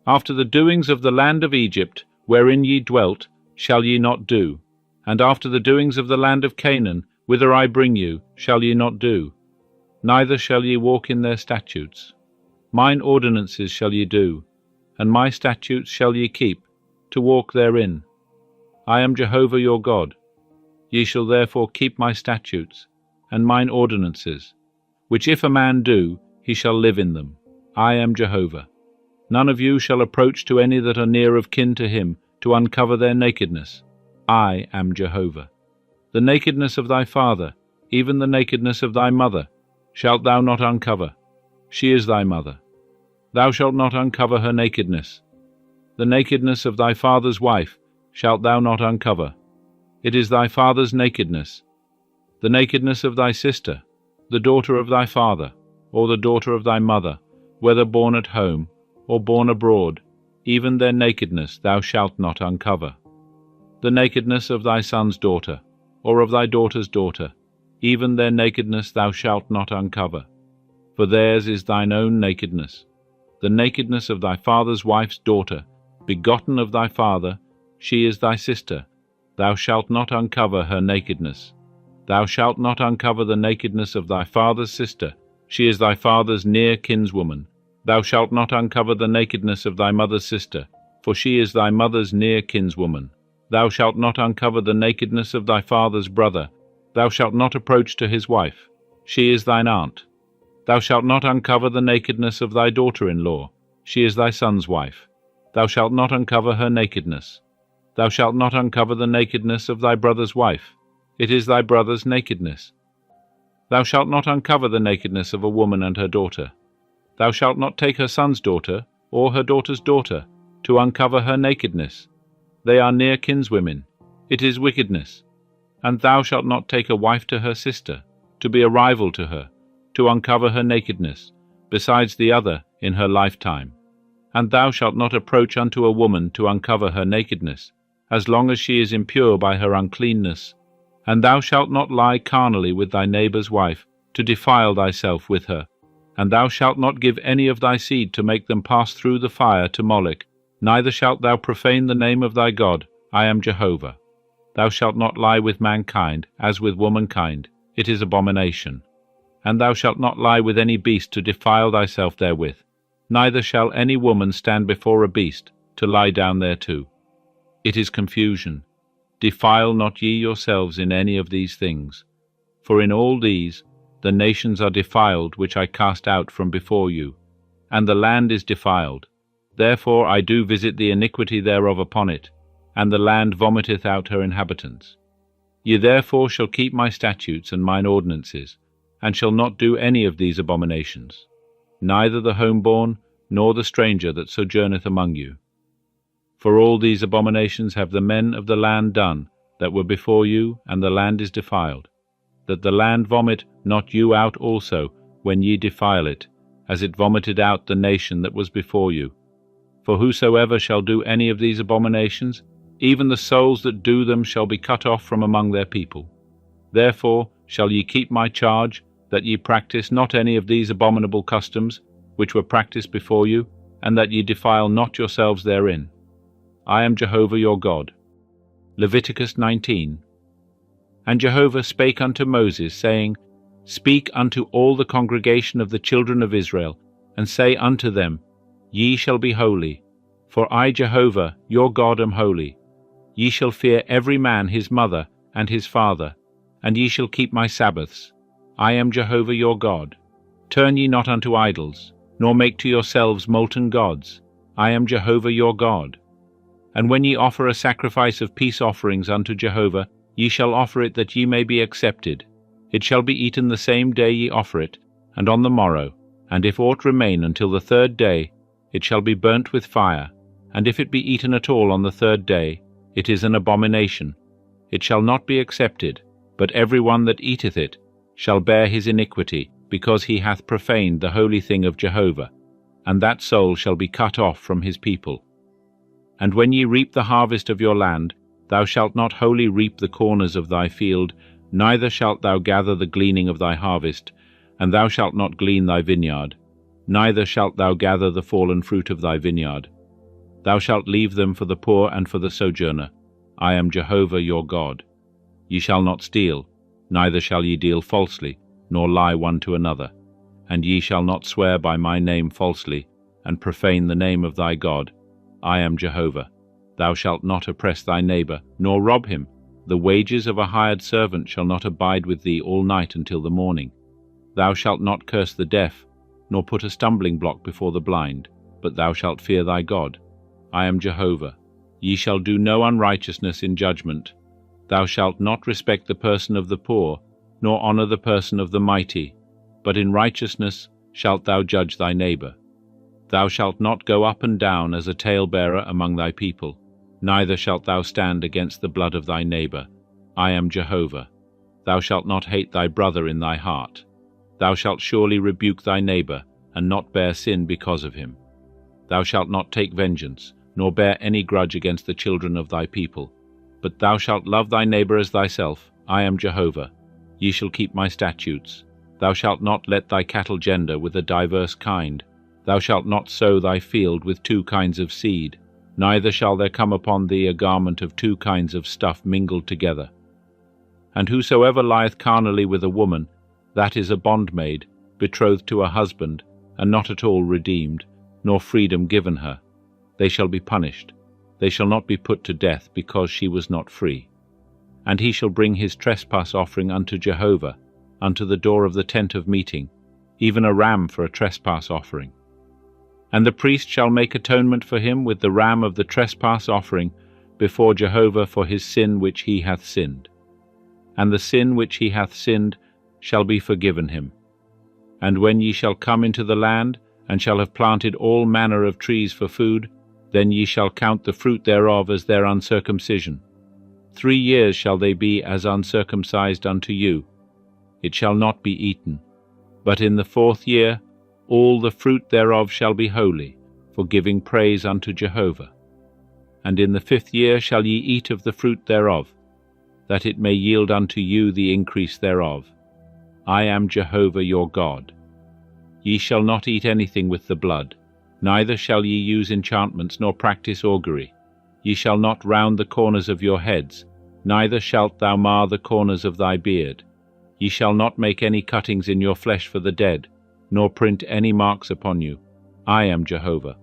After the doings of the land of Egypt, wherein ye dwelt, shall ye not do, and after the doings of the land of Canaan, whither I bring you, shall ye not do. Neither shall ye walk in their statutes. Mine ordinances shall ye do, and my statutes shall ye keep, to walk therein. I am Jehovah your God. Ye shall therefore keep my statutes, and mine ordinances, which if a man do, he shall live in them. I am Jehovah. None of you shall approach to any that are near of kin to him, to uncover their nakedness. I am Jehovah. The nakedness of thy father, even the nakedness of thy mother, shalt thou not uncover. She is thy mother. Thou shalt not uncover her nakedness. The nakedness of thy father's wife shalt thou not uncover. It is thy father's nakedness. The nakedness of thy sister, the daughter of thy father, or the daughter of thy mother, whether born at home, or born abroad, even their nakedness thou shalt not uncover. The nakedness of thy son's daughter, or of thy daughter's daughter, even their nakedness thou shalt not uncover. For theirs is thine own nakedness. The nakedness of thy father's wife's daughter, begotten of thy father, she is thy sister. Thou shalt not uncover her nakedness. Thou shalt not uncover the nakedness of thy father's sister. She is thy father's near kinswoman. Thou shalt not uncover the nakedness of thy mother's sister, for she is thy mother's near kinswoman. Thou shalt not uncover the nakedness of thy father's brother. Thou shalt not approach to his wife. She is thine aunt. Thou shalt not uncover the nakedness of thy daughter-in-law. She is thy son's wife. Thou shalt not uncover her nakedness. Thou shalt not uncover the nakedness of thy brother's wife. It is thy brother's nakedness. Thou shalt not uncover the nakedness of a woman and her daughter. Thou shalt not take her son's daughter, or her daughter's daughter, to uncover her nakedness. They are near kinswomen. It is wickedness. And thou shalt not take a wife to her sister, to be a rival to her, to uncover her nakedness, besides the other in her lifetime. And thou shalt not approach unto a woman to uncover her nakedness, as long as she is impure by her uncleanness. And thou shalt not lie carnally with thy neighbour's wife, to defile thyself with her. And thou shalt not give any of thy seed to make them pass through the fire to Moloch, neither shalt thou profane the name of thy God. I am Jehovah. Thou shalt not lie with mankind, as with womankind. It is abomination. And thou shalt not lie with any beast to defile thyself therewith. Neither shall any woman stand before a beast, to lie down thereto. It is confusion. Defile not ye yourselves in any of these things. For in all these the nations are defiled which I cast out from before you, and the land is defiled. Therefore I do visit the iniquity thereof upon it, and the land vomiteth out her inhabitants. Ye therefore shall keep my statutes and mine ordinances, and shall not do any of these abominations, neither the homeborn, nor the stranger that sojourneth among you. For all these abominations have the men of the land done that were before you, and the land is defiled, that the land vomit not you out also when ye defile it, as it vomited out the nation that was before you. For whosoever shall do any of these abominations, even the souls that do them shall be cut off from among their people. Therefore shall ye keep my charge, that ye practice not any of these abominable customs, which were practiced before you, and that ye defile not yourselves therein. I am Jehovah your God. Leviticus 19. And Jehovah spake unto Moses, saying, Speak unto all the congregation of the children of Israel, and say unto them, Ye shall be holy, for I Jehovah your God am holy. Ye shall fear every man his mother and his father, and ye shall keep my Sabbaths. I am Jehovah your God. Turn ye not unto idols, nor make to yourselves molten gods. I am Jehovah your God. And when ye offer a sacrifice of peace offerings unto Jehovah, ye shall offer it that ye may be accepted. It shall be eaten the same day ye offer it, and on the morrow, and if aught remain until the third day, it shall be burnt with fire, and if it be eaten at all on the third day, it is an abomination. It shall not be accepted, but every one that eateth it shall bear his iniquity, because he hath profaned the holy thing of Jehovah, and that soul shall be cut off from his people. And when ye reap the harvest of your land, thou shalt not wholly reap the corners of thy field, neither shalt thou gather the gleaning of thy harvest, and thou shalt not glean thy vineyard, neither shalt thou gather the fallen fruit of thy vineyard. Thou shalt leave them for the poor and for the sojourner. I am Jehovah your God. Ye shall not steal, neither shall ye deal falsely, nor lie one to another. And ye shall not swear by my name falsely, and profane the name of thy God. I am Jehovah. Thou shalt not oppress thy neighbor, nor rob him. The wages of a hired servant shall not abide with thee all night until the morning. Thou shalt not curse the deaf, nor put a stumbling block before the blind, but thou shalt fear thy God. I am Jehovah. Ye shall do no unrighteousness in judgment. Thou shalt not respect the person of the poor, nor honor the person of the mighty, but in righteousness shalt thou judge thy neighbor. Thou shalt not go up and down as a talebearer among thy people, neither shalt thou stand against the blood of thy neighbor. I am Jehovah. Thou shalt not hate thy brother in thy heart. Thou shalt surely rebuke thy neighbor, and not bear sin because of him. Thou shalt not take vengeance, nor bear any grudge against the children of thy people, but thou shalt love thy neighbor as thyself. I am Jehovah. Ye shall keep my statutes. Thou shalt not let thy cattle gender with a diverse kind. Thou shalt not sow thy field with two kinds of seed, neither shall there come upon thee a garment of two kinds of stuff mingled together. And whosoever lieth carnally with a woman, that is a bondmaid, betrothed to a husband, and not at all redeemed, nor freedom given her, they shall be punished. They shall not be put to death, because she was not free. And he shall bring his trespass offering unto Jehovah, unto the door of the tent of meeting, even a ram for a trespass offering. And the priest shall make atonement for him with the ram of the trespass offering before Jehovah for his sin which he hath sinned. And the sin which he hath sinned shall be forgiven him. And when ye shall come into the land, and shall have planted all manner of trees for food, then ye shall count the fruit thereof as their uncircumcision. 3 years shall they be as uncircumcised unto you. It shall not be eaten. But in the 4th year all the fruit thereof shall be holy, for giving praise unto Jehovah. And in the 5th year shall ye eat of the fruit thereof, that it may yield unto you the increase thereof. I am Jehovah your God. Ye shall not eat anything with the blood, neither shall ye use enchantments nor practice augury. Ye shall not round the corners of your heads, neither shalt thou mar the corners of thy beard. Ye shall not make any cuttings in your flesh for the dead, nor print any marks upon you. I am Jehovah.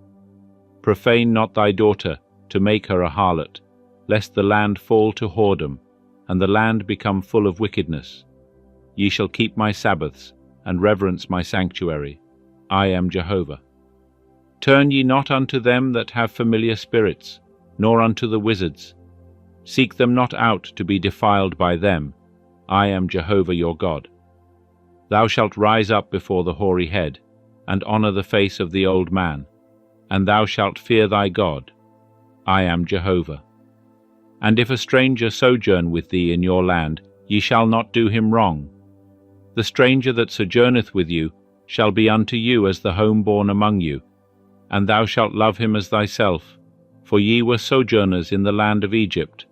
Profane not thy daughter, to make her a harlot, lest the land fall to whoredom, and the land become full of wickedness. Ye shall keep my Sabbaths, and reverence my sanctuary. I am Jehovah. Turn ye not unto them that have familiar spirits, nor unto the wizards. Seek them not out to be defiled by them. I am Jehovah your God. Thou shalt rise up before the hoary head, and honor the face of the old man, and thou shalt fear thy God. I am Jehovah. And if a stranger sojourn with thee in your land, ye shall not do him wrong. The stranger that sojourneth with you shall be unto you as the homeborn among you, and thou shalt love him as thyself, for ye were sojourners in the land of Egypt.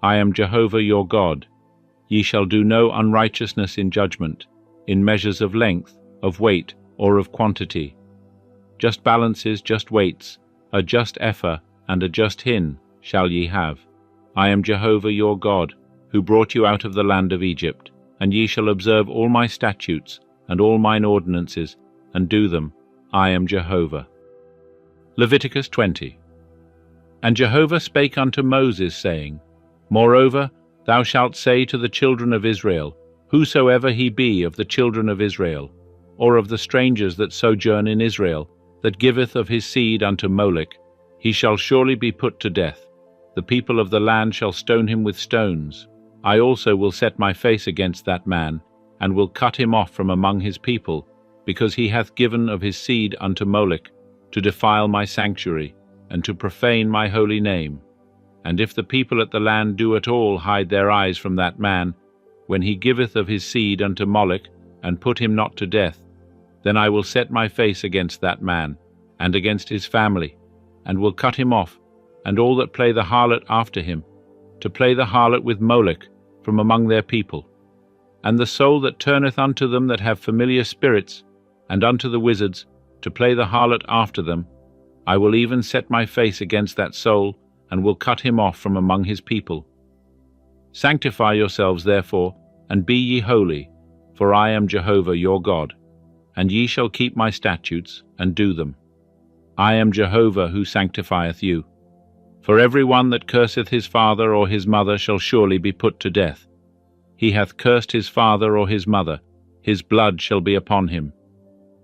I am Jehovah your God. Ye shall do no unrighteousness in judgment, in measures of length, of weight, or of quantity. Just balances, just weights, a just ephah, and a just hin shall ye have. I am Jehovah your God, who brought you out of the land of Egypt, and ye shall observe all my statutes, and all mine ordinances, and do them. I am Jehovah. Leviticus 20. And Jehovah spake unto Moses, saying, Moreover, thou shalt say to the children of Israel, whosoever he be of the children of Israel, or of the strangers that sojourn in Israel, that giveth of his seed unto Moloch, he shall surely be put to death. The people of the land shall stone him with stones. I also will set my face against that man, and will cut him off from among his people, because he hath given of his seed unto Moloch, to defile my sanctuary, and to profane my holy name. And if the people at the land do at all hide their eyes from that man, when he giveth of his seed unto Moloch, and put him not to death, then I will set my face against that man, and against his family, and will cut him off, and all that play the harlot after him, to play the harlot with Moloch from among their people. And the soul that turneth unto them that have familiar spirits, and unto the wizards, to play the harlot after them, I will even set my face against that soul, and will cut him off from among his people. Sanctify yourselves therefore, and be ye holy, for I am Jehovah your God, and ye shall keep my statutes, and do them. I am Jehovah who sanctifieth you. For every one that curseth his father or his mother shall surely be put to death. He hath cursed his father or his mother, his blood shall be upon him.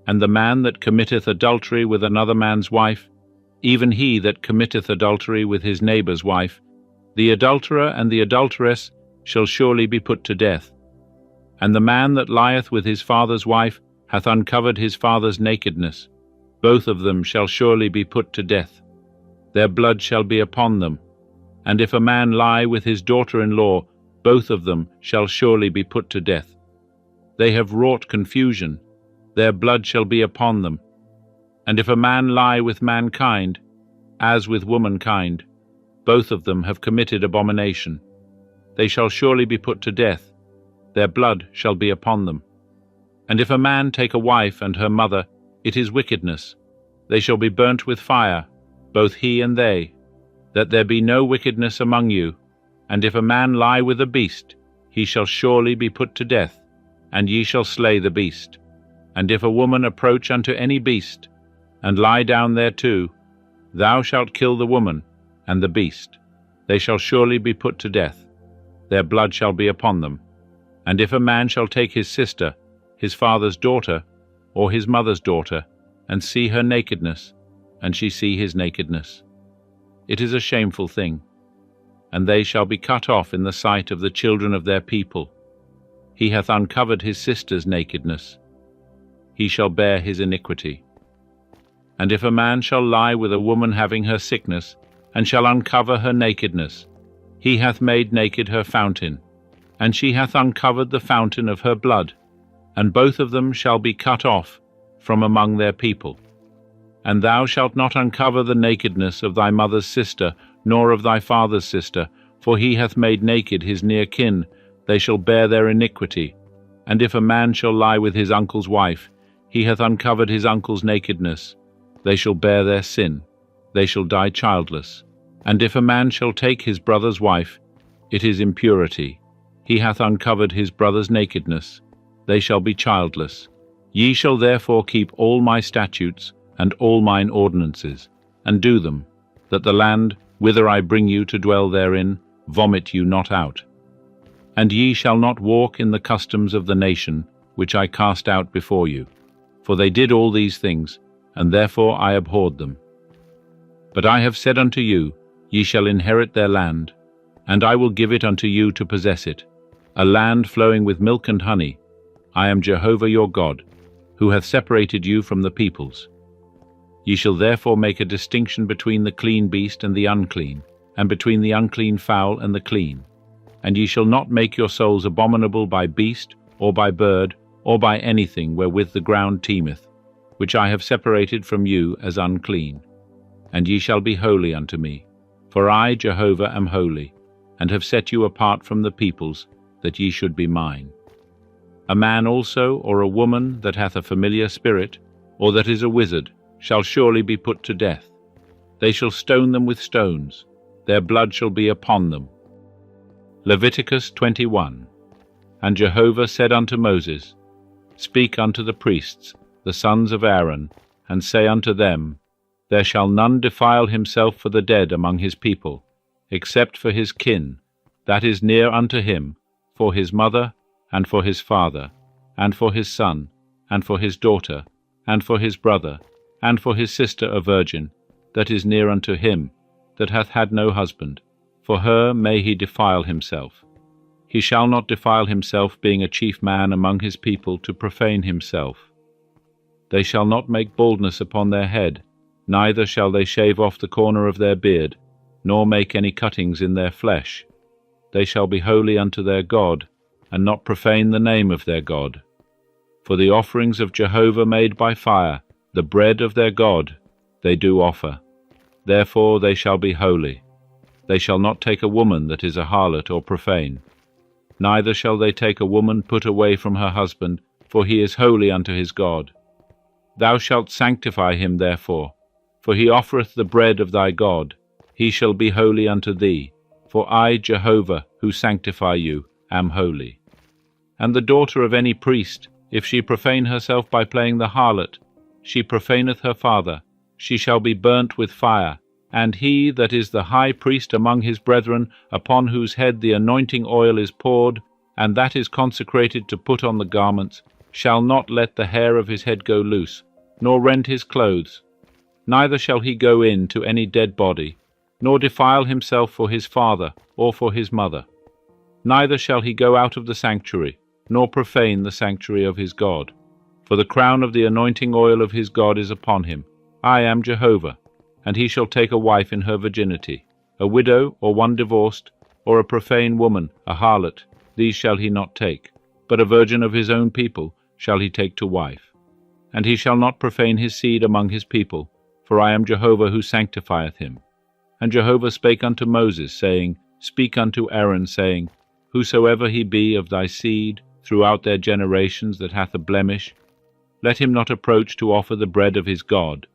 And the man that committeth adultery with another man's wife, even he that committeth adultery with his neighbour's wife, the adulterer and the adulteress shall surely be put to death. And the man that lieth with his father's wife hath uncovered his father's nakedness. Both of them shall surely be put to death. Their blood shall be upon them. And if a man lie with his daughter-in-law, both of them shall surely be put to death. They have wrought confusion. Their blood shall be upon them. And if a man lie with mankind, as with womankind, both of them have committed abomination. They shall surely be put to death. Their blood shall be upon them. And if a man take a wife and her mother, it is wickedness. They shall be burnt with fire, both he and they, that there be no wickedness among you. And if a man lie with a beast, he shall surely be put to death, and ye shall slay the beast. And if a woman approach unto any beast, and lie down thereto, thou shalt kill the woman and the beast. They shall surely be put to death. Their blood shall be upon them. And if a man shall take his sister, his father's daughter, or his mother's daughter, and see her nakedness, and she see his nakedness, it is a shameful thing. And they shall be cut off in the sight of the children of their people. He hath uncovered his sister's nakedness. He shall bear his iniquity. And if a man shall lie with a woman having her sickness, and shall uncover her nakedness, he hath made naked her fountain, and she hath uncovered the fountain of her blood, and both of them shall be cut off from among their people. And thou shalt not uncover the nakedness of thy mother's sister, nor of thy father's sister, for he hath made naked his near kin, they shall bear their iniquity. And if a man shall lie with his uncle's wife, he hath uncovered his uncle's nakedness, they shall bear their sin, they shall die childless. And if a man shall take his brother's wife, it is impurity. He hath uncovered his brother's nakedness, they shall be childless. Ye shall therefore keep all my statutes and all mine ordinances, and do them, that the land, whither I bring you to dwell therein, vomit you not out. And ye shall not walk in the customs of the nation, which I cast out before you. For they did all these things, and therefore I abhorred them. But I have said unto you, ye shall inherit their land, and I will give it unto you to possess it, a land flowing with milk and honey, I am Jehovah your God, who hath separated you from the peoples. Ye shall therefore make a distinction between the clean beast and the unclean, and between the unclean fowl and the clean. And ye shall not make your souls abominable by beast, or by bird, or by anything wherewith the ground teemeth, which I have separated from you as unclean. And ye shall be holy unto me, for I, Jehovah, am holy, and have set you apart from the peoples, that ye should be mine. A man also, or a woman that hath a familiar spirit, or that is a wizard, shall surely be put to death. They shall stone them with stones, their blood shall be upon them. Leviticus 21. And Jehovah said unto Moses, Speak unto the priests, the sons of Aaron, and say unto them, There shall none defile himself for the dead among his people, except for his kin, that is near unto him, for his mother, and for his father, and for his son, and for his daughter, and for his brother, and for his sister a virgin, that is near unto him, that hath had no husband. For her may he defile himself. He shall not defile himself, being a chief man among his people, to profane himself. They shall not make baldness upon their head, neither shall they shave off the corner of their beard, nor make any cuttings in their flesh. They shall be holy unto their God, and not profane the name of their God. For the offerings of Jehovah made by fire, the bread of their God, they do offer. Therefore they shall be holy. They shall not take a woman that is a harlot or profane. Neither shall they take a woman put away from her husband, for he is holy unto his God. Thou shalt sanctify him therefore, for he offereth the bread of thy God. He shall be holy unto thee, for I, Jehovah, who sanctify you, am holy. And the daughter of any priest, if she profane herself by playing the harlot, she profaneth her father, she shall be burnt with fire. And he that is the high priest among his brethren, upon whose head the anointing oil is poured, and that is consecrated to put on the garments, shall not let the hair of his head go loose, nor rend his clothes. Neither shall he go in to any dead body, nor defile himself for his father or for his mother. Neither shall he go out of the sanctuary, nor profane the sanctuary of his God. For the crown of the anointing oil of his God is upon him. I am Jehovah. And he shall take a wife in her virginity, a widow, or one divorced, or a profane woman, a harlot, these shall he not take, but a virgin of his own people shall he take to wife. And he shall not profane his seed among his people, for I am Jehovah who sanctifieth him. And Jehovah spake unto Moses, saying, Speak unto Aaron, saying, Whosoever he be of thy seed throughout their generations that hath a blemish, let him not approach to offer the bread of his God.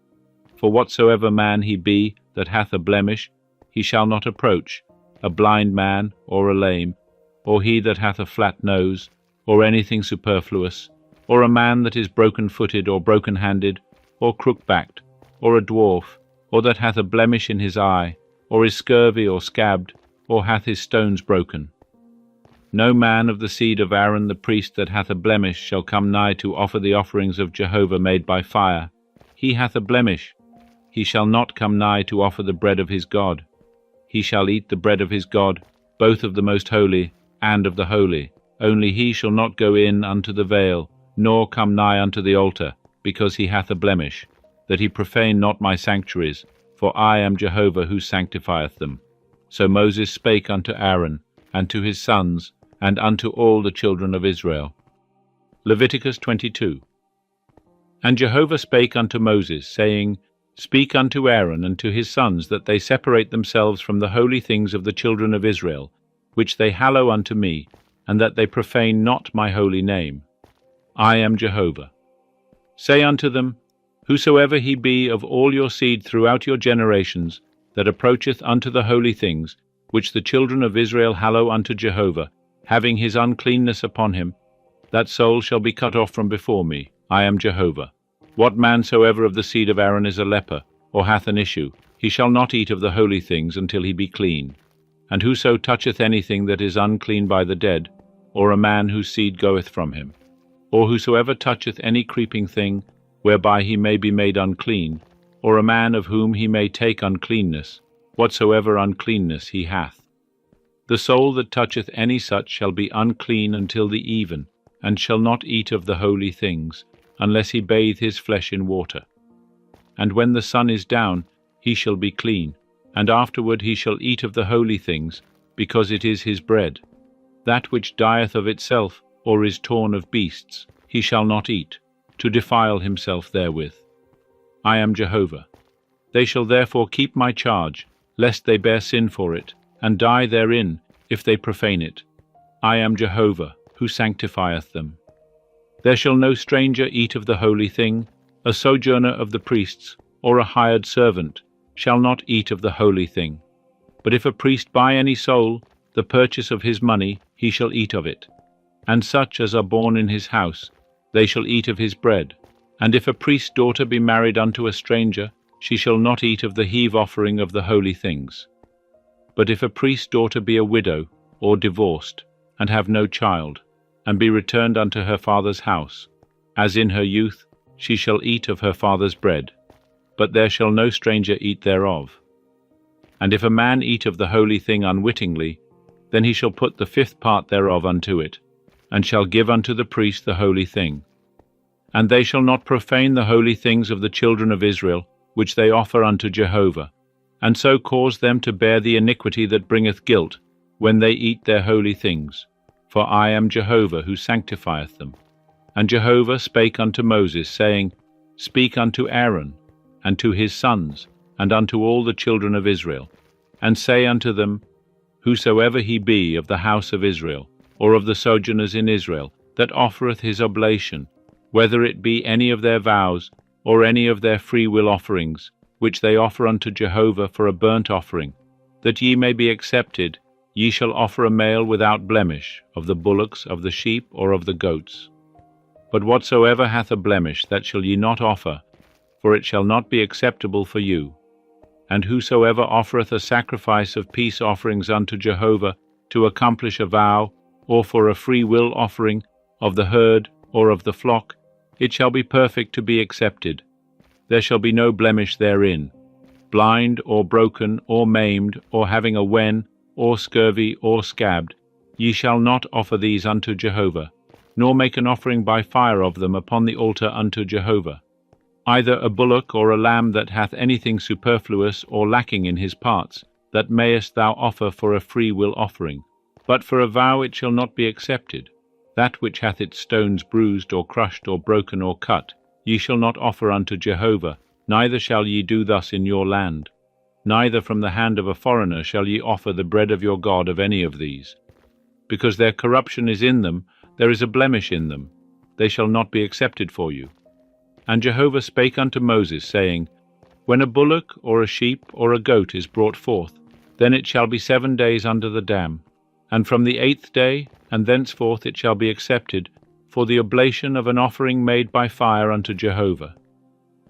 For whatsoever man he be that hath a blemish, he shall not approach, a blind man, or a lame, or he that hath a flat nose, or anything superfluous, or a man that is broken-footed, or broken-handed, or crook-backed, or a dwarf, or that hath a blemish in his eye, or is scurvy or scabbed, or hath his stones broken. No man of the seed of Aaron the priest that hath a blemish shall come nigh to offer the offerings of Jehovah made by fire. He hath a blemish. He shall not come nigh to offer the bread of his God. He shall eat the bread of his God, both of the most holy and of the holy. Only he shall not go in unto the veil, nor come nigh unto the altar, because he hath a blemish, that he profane not my sanctuaries, for I am Jehovah who sanctifieth them. So Moses spake unto Aaron, and to his sons, and unto all the children of Israel. Leviticus 22. And Jehovah spake unto Moses, saying, Speak unto Aaron and to his sons, that they separate themselves from the holy things of the children of Israel, which they hallow unto me, and that they profane not my holy name. I am Jehovah. Say unto them, Whosoever he be of all your seed throughout your generations, that approacheth unto the holy things, which the children of Israel hallow unto Jehovah, having his uncleanness upon him, that soul shall be cut off from before me. I am Jehovah. What man soever of the seed of Aaron is a leper, or hath an issue, he shall not eat of the holy things until he be clean. And whoso toucheth anything that is unclean by the dead, or a man whose seed goeth from him, or whosoever toucheth any creeping thing, whereby he may be made unclean, or a man of whom he may take uncleanness, whatsoever uncleanness he hath. The soul that toucheth any such shall be unclean until the even, and shall not eat of the holy things, unless he bathe his flesh in water. And when the sun is down, he shall be clean, and afterward he shall eat of the holy things, because it is his bread. That which dieth of itself, or is torn of beasts, he shall not eat, to defile himself therewith. I am Jehovah. They shall therefore keep my charge, lest they bear sin for it, and die therein, if they profane it. I am Jehovah, who sanctifieth them. There shall no stranger eat of the holy thing, a sojourner of the priests, or a hired servant, shall not eat of the holy thing. But if a priest buy any soul, the purchase of his money, he shall eat of it. And such as are born in his house, they shall eat of his bread. And if a priest's daughter be married unto a stranger, she shall not eat of the heave offering of the holy things. But if a priest's daughter be a widow, or divorced, and have no child, and be returned unto her father's house, as in her youth, she shall eat of her father's bread, but there shall no stranger eat thereof. And if a man eat of the holy thing unwittingly, then he shall put the fifth part thereof unto it, and shall give unto the priest the holy thing. And they shall not profane the holy things of the children of Israel, which they offer unto Jehovah, and so cause them to bear the iniquity that bringeth guilt, when they eat their holy things. For I am Jehovah, who sanctifieth them. And Jehovah spake unto Moses, saying, Speak unto Aaron, and to his sons, and unto all the children of Israel, and say unto them, Whosoever he be of the house of Israel, or of the sojourners in Israel, that offereth his oblation, whether it be any of their vows, or any of their freewill offerings, which they offer unto Jehovah for a burnt offering, that ye may be accepted, ye shall offer a male without blemish, of the bullocks, of the sheep, or of the goats. But whatsoever hath a blemish, that shall ye not offer, for it shall not be acceptable for you. And whosoever offereth a sacrifice of peace offerings unto Jehovah, to accomplish a vow, or for a free will offering, of the herd, or of the flock, it shall be perfect to be accepted. There shall be no blemish therein. Blind, or broken, or maimed, or having a wen, or scurvy, or scabbed, ye shall not offer these unto Jehovah, nor make an offering by fire of them upon the altar unto Jehovah. Either a bullock or a lamb that hath anything superfluous or lacking in his parts, that mayest thou offer for a free will offering. But for a vow it shall not be accepted. That which hath its stones bruised, or crushed, or broken, or cut, ye shall not offer unto Jehovah, neither shall ye do thus in your land. Neither from the hand of a foreigner shall ye offer the bread of your God of any of these. Because their corruption is in them, there is a blemish in them, they shall not be accepted for you. And Jehovah spake unto Moses, saying, When a bullock, or a sheep, or a goat is brought forth, then it shall be 7 days under the dam, and from the 8th day, and thenceforth it shall be accepted, for the oblation of an offering made by fire unto Jehovah.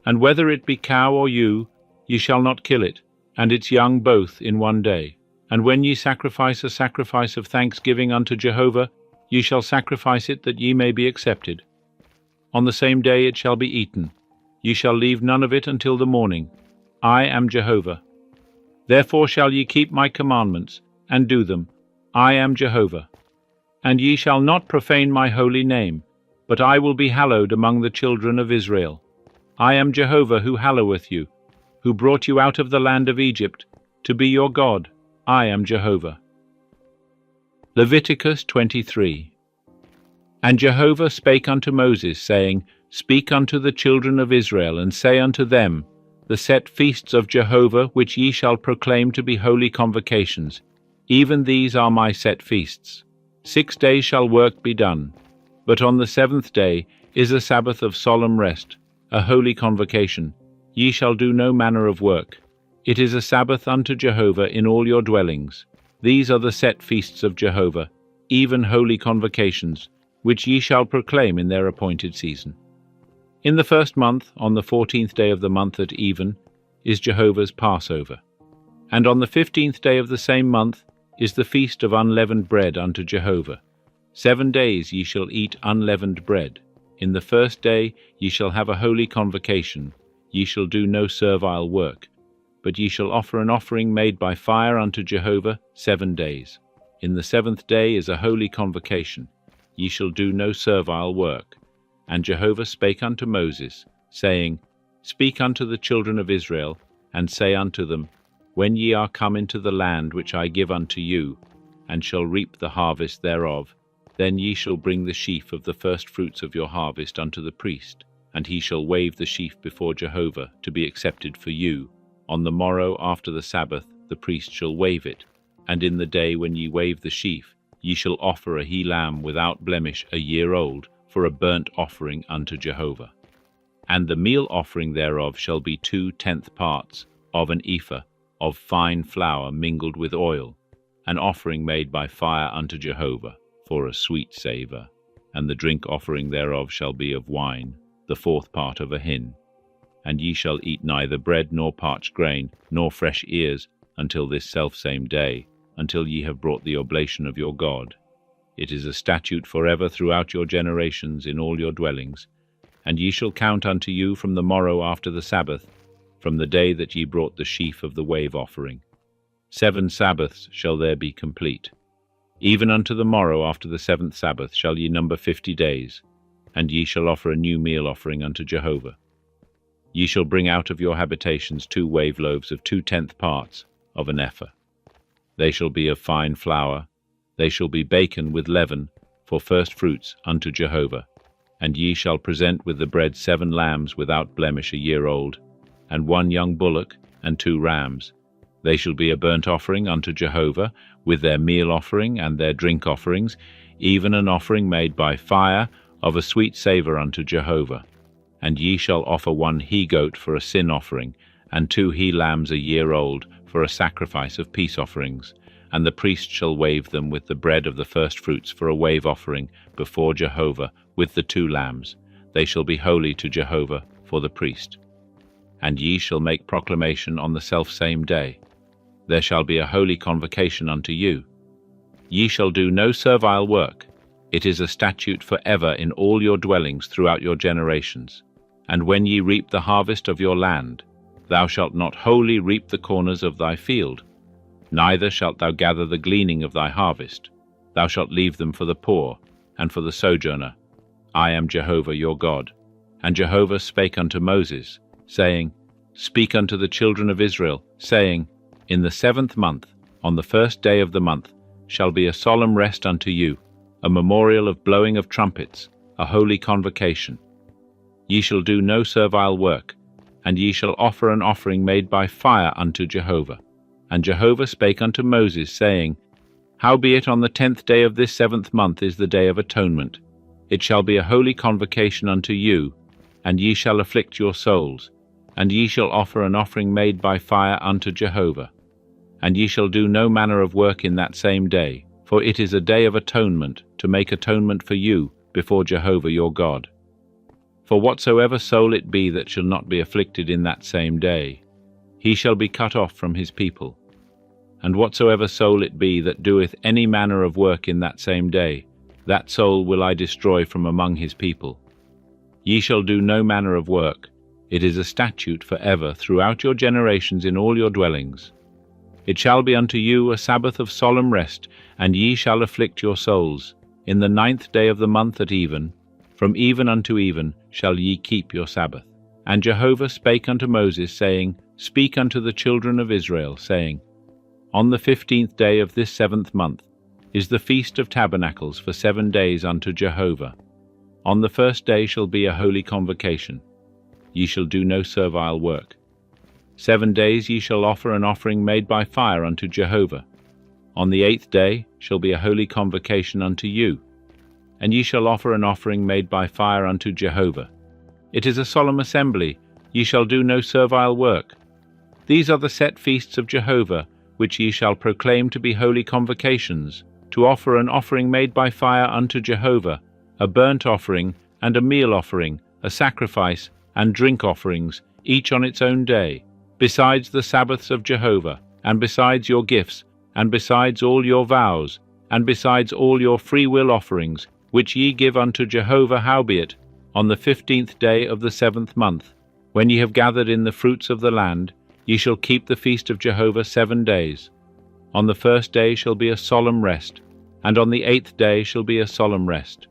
And whether it be cow or ewe, ye shall not kill it, and its young both in 1 day. And when ye sacrifice a sacrifice of thanksgiving unto Jehovah, ye shall sacrifice it that ye may be accepted. On the same day it shall be eaten. Ye shall leave none of it until the morning. I am Jehovah. Therefore shall ye keep my commandments, and do them. I am Jehovah. And ye shall not profane my holy name, but I will be hallowed among the children of Israel. I am Jehovah, who halloweth you, who brought you out of the land of Egypt, to be your God. I am Jehovah. Leviticus 23. And Jehovah spake unto Moses, saying, Speak unto the children of Israel, and say unto them, The set feasts of Jehovah, which ye shall proclaim to be holy convocations, even these are my set feasts. 6 days shall work be done, but on the 7th day is a Sabbath of solemn rest, a holy convocation. Ye shall do no manner of work. It is a Sabbath unto Jehovah in all your dwellings. These are the set feasts of Jehovah, even holy convocations, which ye shall proclaim in their appointed season. In the 1st month, on the 14th day of the month at even, is Jehovah's Passover. And on the 15th day of the same month is the feast of unleavened bread unto Jehovah. 7 days ye shall eat unleavened bread. In the 1st day ye shall have a holy convocation. Ye shall do no servile work, but ye shall offer an offering made by fire unto Jehovah 7 days. In the 7th day is a holy convocation. ye shall do no servile work. And Jehovah spake unto Moses, saying, Speak unto the children of Israel, and say unto them, When ye are come into the land which I give unto you, and shall reap the harvest thereof, then ye shall bring the sheaf of the firstfruits of your harvest unto the priest, and he shall wave the sheaf before Jehovah, to be accepted for you. On the morrow after the Sabbath the priest shall wave it, and in the day when ye wave the sheaf, ye shall offer a he-lamb without blemish 1 year old, for a burnt offering unto Jehovah. And the meal offering thereof shall be 2/10 parts of an ephah of fine flour mingled with oil, an offering made by fire unto Jehovah, for a sweet savour. And the drink offering thereof shall be of wine, the 4th part of a hin. And ye shall eat neither bread nor parched grain, nor fresh ears, until this selfsame day, until ye have brought the oblation of your God. It is a statute forever throughout your generations in all your dwellings. And ye shall count unto you from the morrow after the Sabbath, from the day that ye brought the sheaf of the wave offering. 7 Sabbaths shall there be complete. Even unto the morrow after the 7th Sabbath shall ye number 50 days, and ye shall offer a new meal offering unto Jehovah. Ye shall bring out of your habitations 2 wave loaves of 2/10 parts of an ephah. They shall be of fine flour. They shall be baken with leaven for first fruits unto Jehovah. And ye shall present with the bread 7 lambs without blemish 1 year old, and 1 young bullock, and 2 rams. They shall be a burnt offering unto Jehovah, with their meal offering and their drink offerings, even an offering made by fire of a sweet savour unto Jehovah. And ye shall offer 1 he-goat for a sin offering, and 2 he-lambs 1 year old for a sacrifice of peace offerings. And the priest shall wave them with the bread of the firstfruits for a wave offering before Jehovah, with the 2 lambs. They shall be holy to Jehovah for the priest. And ye shall make proclamation on the selfsame day. There shall be a holy convocation unto you. Ye shall do no servile work. It is a statute for ever in all your dwellings throughout your generations. And when ye reap the harvest of your land, thou shalt not wholly reap the corners of thy field, neither shalt thou gather the gleaning of thy harvest. Thou shalt leave them for the poor, and for the sojourner. I am Jehovah your God. And Jehovah spake unto Moses, saying, Speak unto the children of Israel, saying, In the 7th month, on the 1st day of the month, shall be a solemn rest unto you, a memorial of blowing of trumpets, a holy convocation. Ye shall do no servile work, and ye shall offer an offering made by fire unto Jehovah. And Jehovah spake unto Moses, saying, Howbeit on the 10th day of this 7th month is the day of atonement. It shall be a holy convocation unto you, and ye shall afflict your souls, and ye shall offer an offering made by fire unto Jehovah. And ye shall do no manner of work in that same day, for it is a day of atonement, to make atonement for you before Jehovah your God. For whatsoever soul it be that shall not be afflicted in that same day, he shall be cut off from his people. And whatsoever soul it be that doeth any manner of work in that same day, that soul will I destroy from among his people. Ye shall do no manner of work. It is a statute for ever throughout your generations in all your dwellings. It shall be unto you a Sabbath of solemn rest, and ye shall afflict your souls. In the 9th day of the month at even, from even unto even, shall ye keep your Sabbath. And Jehovah spake unto Moses, saying, Speak unto the children of Israel, saying, On the 15th day of this 7th month is the Feast of Tabernacles for 7 days unto Jehovah. On the 1st day shall be a holy convocation. Ye shall do no servile work. 7 days ye shall offer an offering made by fire unto Jehovah. On the 8th day shall be a holy convocation unto you, and ye shall offer an offering made by fire unto Jehovah. It is a solemn assembly. Ye shall do no servile work. These are the set feasts of Jehovah, which ye shall proclaim to be holy convocations, to offer an offering made by fire unto Jehovah, a burnt offering and a meal offering, a sacrifice and drink offerings, each on its own day, besides the Sabbaths of Jehovah, and besides your gifts, and besides all your vows, and besides all your freewill offerings, which ye give unto Jehovah. Howbeit, on the 15th day of the 7th month, when ye have gathered in the fruits of the land, ye shall keep the feast of Jehovah 7 days. On the 1st day shall be a solemn rest, and on the 8th day shall be a solemn rest.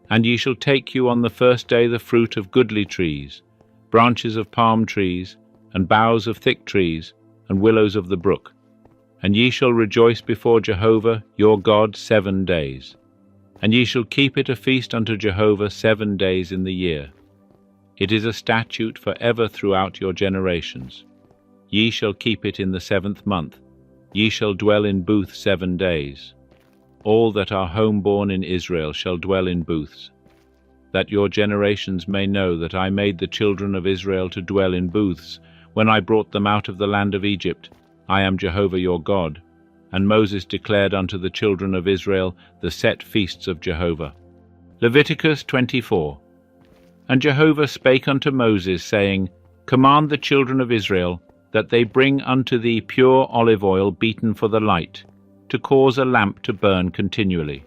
And ye shall take you on the 1st day the fruit of goodly trees, branches of palm trees, and boughs of thick trees, and willows of the brook. And ye shall rejoice before Jehovah your God 7 days. And ye shall keep it a feast unto Jehovah 7 days in the year. It is a statute for ever throughout your generations. Ye shall keep it in the 7th month. Ye shall dwell in booth 7 days. All that are homeborn in Israel shall dwell in booths, that your generations may know that I made the children of Israel to dwell in booths, when I brought them out of the land of Egypt. I am Jehovah your God. And Moses declared unto the children of Israel the set feasts of Jehovah. Leviticus 24. And Jehovah spake unto Moses, saying, Command the children of Israel, that they bring unto thee pure olive oil beaten for the light, to cause a lamp to burn continually.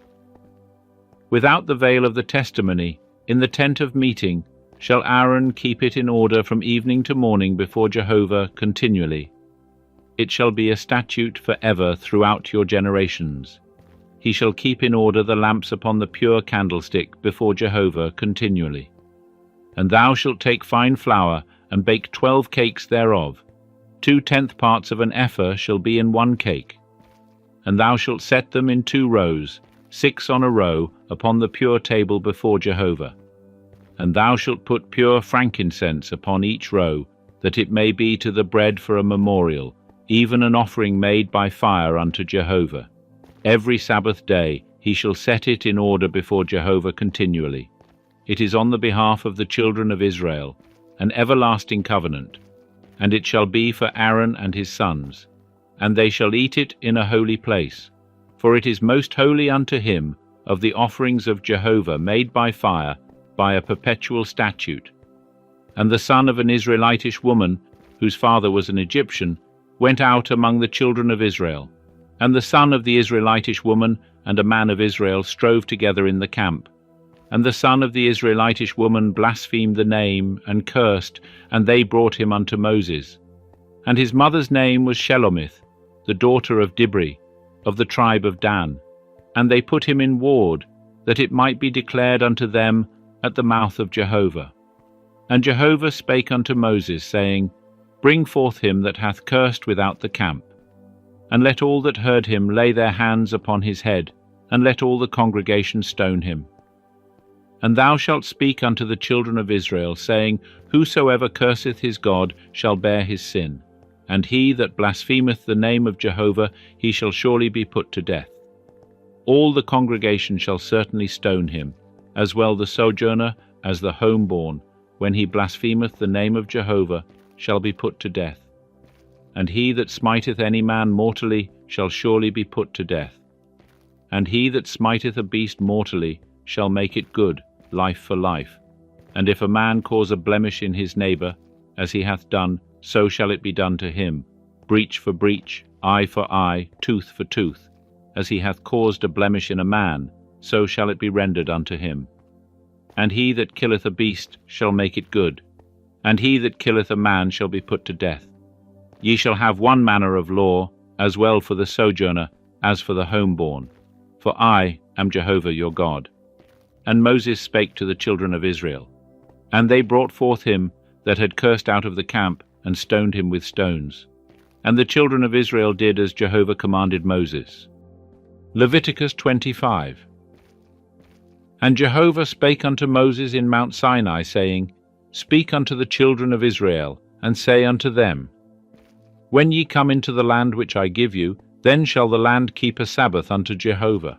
Without the veil of the testimony, in the tent of meeting, shall Aaron keep it in order from evening to morning before Jehovah continually. It shall be a statute for ever throughout your generations. He shall keep in order the lamps upon the pure candlestick before Jehovah continually. And thou shalt take fine flour, and bake 12 cakes thereof. 2/10 parts of an ephah shall be in 1 cake. And thou shalt set them in 2 rows, 6 on a row, upon the pure table before Jehovah. And thou shalt put pure frankincense upon each row, that it may be to the bread for a memorial, even an offering made by fire unto Jehovah. Every Sabbath day he shall set it in order before Jehovah continually. It is on the behalf of the children of Israel, an everlasting covenant. And it shall be for Aaron and his sons, and they shall eat it in a holy place. For it is most holy unto him of the offerings of Jehovah made by fire, by a perpetual statute. And the son of an Israelitish woman, whose father was an Egyptian, went out among the children of Israel. And the son of the Israelitish woman and a man of Israel strove together in the camp. And the son of the Israelitish woman blasphemed the name, and cursed, and they brought him unto Moses. And his mother's name was Shelomith, the daughter of Dibri, of the tribe of Dan. And they put him in ward, that it might be declared unto them at the mouth of Jehovah. And Jehovah spake unto Moses, saying, Bring forth him that hath cursed without the camp. And let all that heard him lay their hands upon his head, and let all the congregation stone him. And thou shalt speak unto the children of Israel, saying, Whosoever curseth his God shall bear his sin, and he that blasphemeth the name of Jehovah, he shall surely be put to death. All the congregation shall certainly stone him, as well the sojourner as the homeborn, when he blasphemeth the name of Jehovah, shall be put to death. And he that smiteth any man mortally shall surely be put to death. And he that smiteth a beast mortally shall make it good, life for life. And if a man cause a blemish in his neighbour, as he hath done, so shall it be done to him, breach for breach, eye for eye, tooth for tooth. As he hath caused a blemish in a man, so shall it be rendered unto him. And he that killeth a beast shall make it good, and he that killeth a man shall be put to death. Ye shall have one manner of law, as well for the sojourner as for the homeborn. For I am Jehovah your God. And Moses spake to the children of Israel. And they brought forth him that had cursed out of the camp, and stoned him with stones. And the children of Israel did as Jehovah commanded Moses. Leviticus 25. And Jehovah spake unto Moses in Mount Sinai, saying, Speak unto the children of Israel, and say unto them, When ye come into the land which I give you, then shall the land keep a Sabbath unto Jehovah.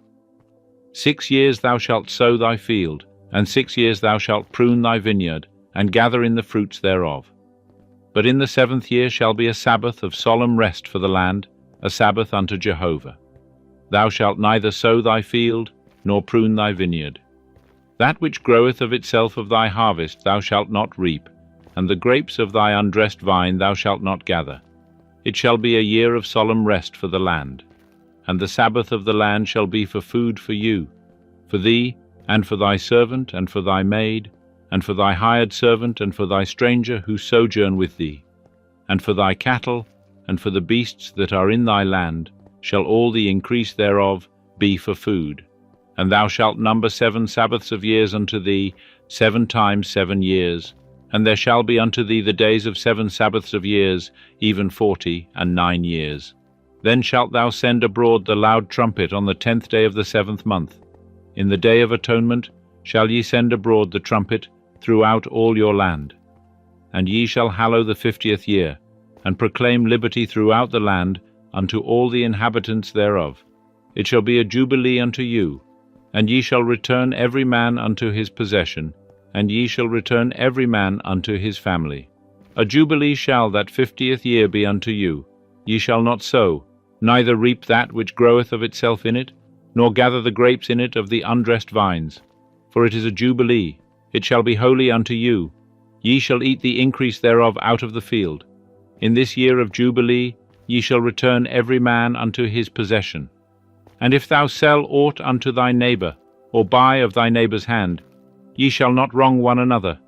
6 years thou shalt sow thy field, and 6 years thou shalt prune thy vineyard, and gather in the fruits thereof. But in the 7th year shall be a Sabbath of solemn rest for the land, a Sabbath unto Jehovah. Thou shalt neither sow thy field, nor prune thy vineyard. That which groweth of itself of thy harvest thou shalt not reap, and the grapes of thy undressed vine thou shalt not gather. It shall be a year of solemn rest for the land. And the Sabbath of the land shall be for food for you, for thee, and for thy servant, and for thy maid, and for thy hired servant, and for thy stranger who sojourn with thee, and for thy cattle, and for the beasts that are in thy land, shall all the increase thereof be for food. And thou shalt number 7 Sabbaths of years unto thee, 7 times 7 years. And there shall be unto thee the days of 7 Sabbaths of years, even 49 years. Then shalt thou send abroad the loud trumpet on the 10th day of the 7th month. In the day of atonement shall ye send abroad the trumpet throughout all your land. And ye shall hallow the 50th year, and proclaim liberty throughout the land unto all the inhabitants thereof. It shall be a jubilee unto you, and ye shall return every man unto his possession, and ye shall return every man unto his family. A jubilee shall that 50th year be unto you. Ye shall not sow, neither reap that which groweth of itself in it, nor gather the grapes in it of the undressed vines. For it is a jubilee, it shall be holy unto you. Ye shall eat the increase thereof out of the field. In this year of jubilee ye shall return every man unto his possession. And if thou sell aught unto thy neighbour, or buy of thy neighbour's hand, ye shall not wrong one another.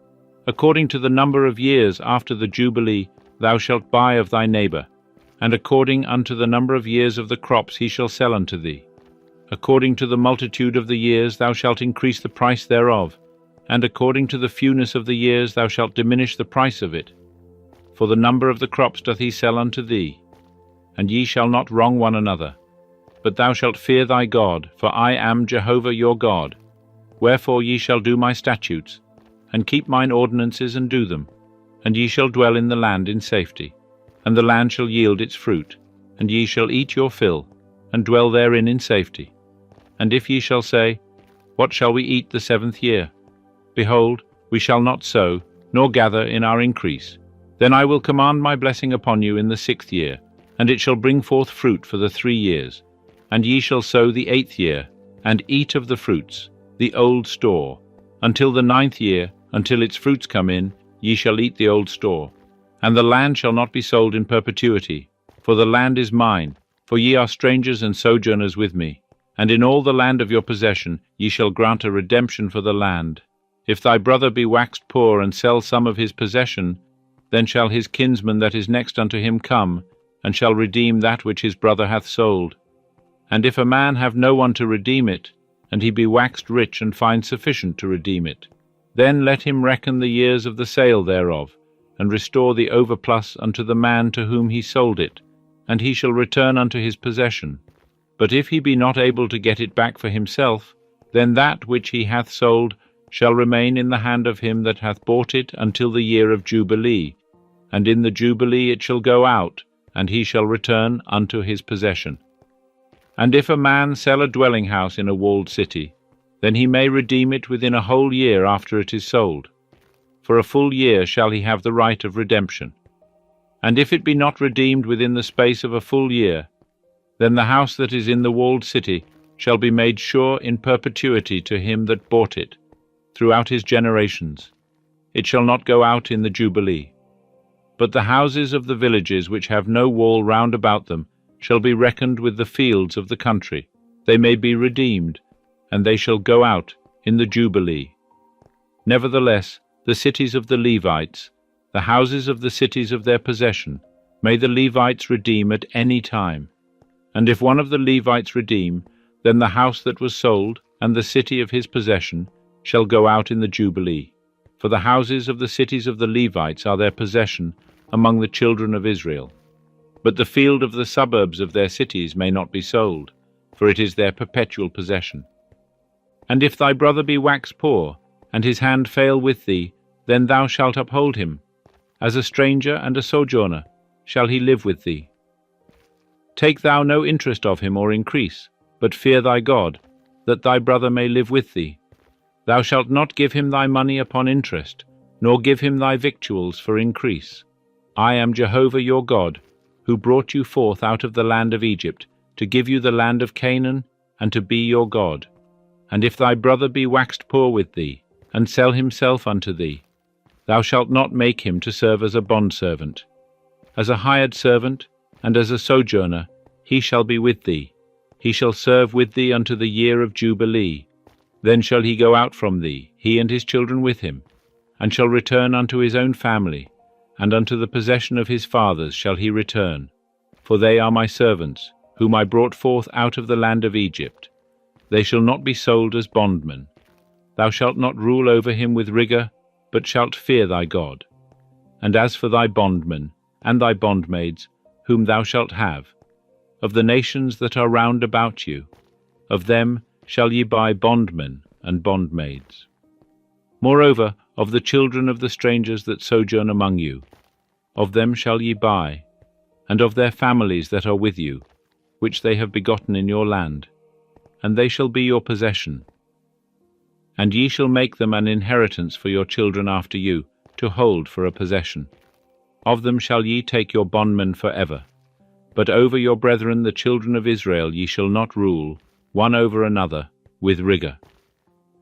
According to the number of years after the jubilee thou shalt buy of thy neighbour, and according unto the number of years of the crops he shall sell unto thee. According to the multitude of the years thou shalt increase the price thereof, and according to the fewness of the years thou shalt diminish the price of it. For the number of the crops doth he sell unto thee. And ye shall not wrong one another, but thou shalt fear thy God, for I am Jehovah your God. Wherefore ye shall do my statutes, and keep mine ordinances, and do them. And ye shall dwell in the land in safety, and the land shall yield its fruit, and ye shall eat your fill, and dwell therein in safety. And if ye shall say, What shall we eat the 7th year? Behold, we shall not sow, nor gather in our increase. Then I will command my blessing upon you in the 6th year, and it shall bring forth fruit for the 3 years. And ye shall sow the 8th year, and eat of the fruits, the old store. Until the 9th year, until its fruits come in, ye shall eat the old store. And the land shall not be sold in perpetuity, for the land is mine, for ye are strangers and sojourners with me. And in all the land of your possession ye shall grant a redemption for the land. If thy brother be waxed poor and sell some of his possession, then shall his kinsman that is next unto him come, and shall redeem that which his brother hath sold. And if a man have no one to redeem it, and he be waxed rich and find sufficient to redeem it, then let him reckon the years of the sale thereof, and restore the overplus unto the man to whom he sold it, and he shall return unto his possession. But if he be not able to get it back for himself, then that which he hath sold shall remain in the hand of him that hath bought it until the year of Jubilee, and in the Jubilee it shall go out, and he shall return unto his possession. And if a man sell a dwelling house in a walled city, then he may redeem it within a whole year after it is sold. For a full year shall he have the right of redemption. And if it be not redeemed within the space of a full year, then the house that is in the walled city shall be made sure in perpetuity to him that bought it, throughout his generations. It shall not go out in the Jubilee. But the houses of the villages which have no wall round about them shall be reckoned with the fields of the country. They may be redeemed, and they shall go out in the Jubilee. Nevertheless, the cities of the Levites, the houses of the cities of their possession, may the Levites redeem at any time. And if one of the Levites redeem, then the house that was sold, and the city of his possession, shall go out in the Jubilee. For the houses of the cities of the Levites are their possession among the children of Israel. But the field of the suburbs of their cities may not be sold, for it is their perpetual possession. And if thy brother be waxed poor, and his hand fail with thee, then thou shalt uphold him. As a stranger and a sojourner shall he live with thee. Take thou no interest of him or increase, but fear thy God, that thy brother may live with thee. Thou shalt not give him thy money upon interest, nor give him thy victuals for increase. I am Jehovah your God, who brought you forth out of the land of Egypt, to give you the land of Canaan, and to be your God. And if thy brother be waxed poor with thee, and sell himself unto thee, thou shalt not make him to serve as a bondservant. As a hired servant, and as a sojourner, he shall be with thee. He shall serve with thee unto the year of Jubilee. Then shall he go out from thee, he and his children with him, and shall return unto his own family, and unto the possession of his fathers shall he return. For they are my servants, whom I brought forth out of the land of Egypt. They shall not be sold as bondmen. Thou shalt not rule over him with rigor, but shalt fear thy God. And as for thy bondmen and thy bondmaids, whom thou shalt have, of the nations that are round about you, of them shall ye buy bondmen and bondmaids. Moreover, of the children of the strangers that sojourn among you, of them shall ye buy, and of their families that are with you, which they have begotten in your land, and they shall be your possession. And ye shall make them an inheritance for your children after you, to hold for a possession. Of them shall ye take your bondmen forever. But over your brethren the children of Israel ye shall not rule, one over another, with rigor.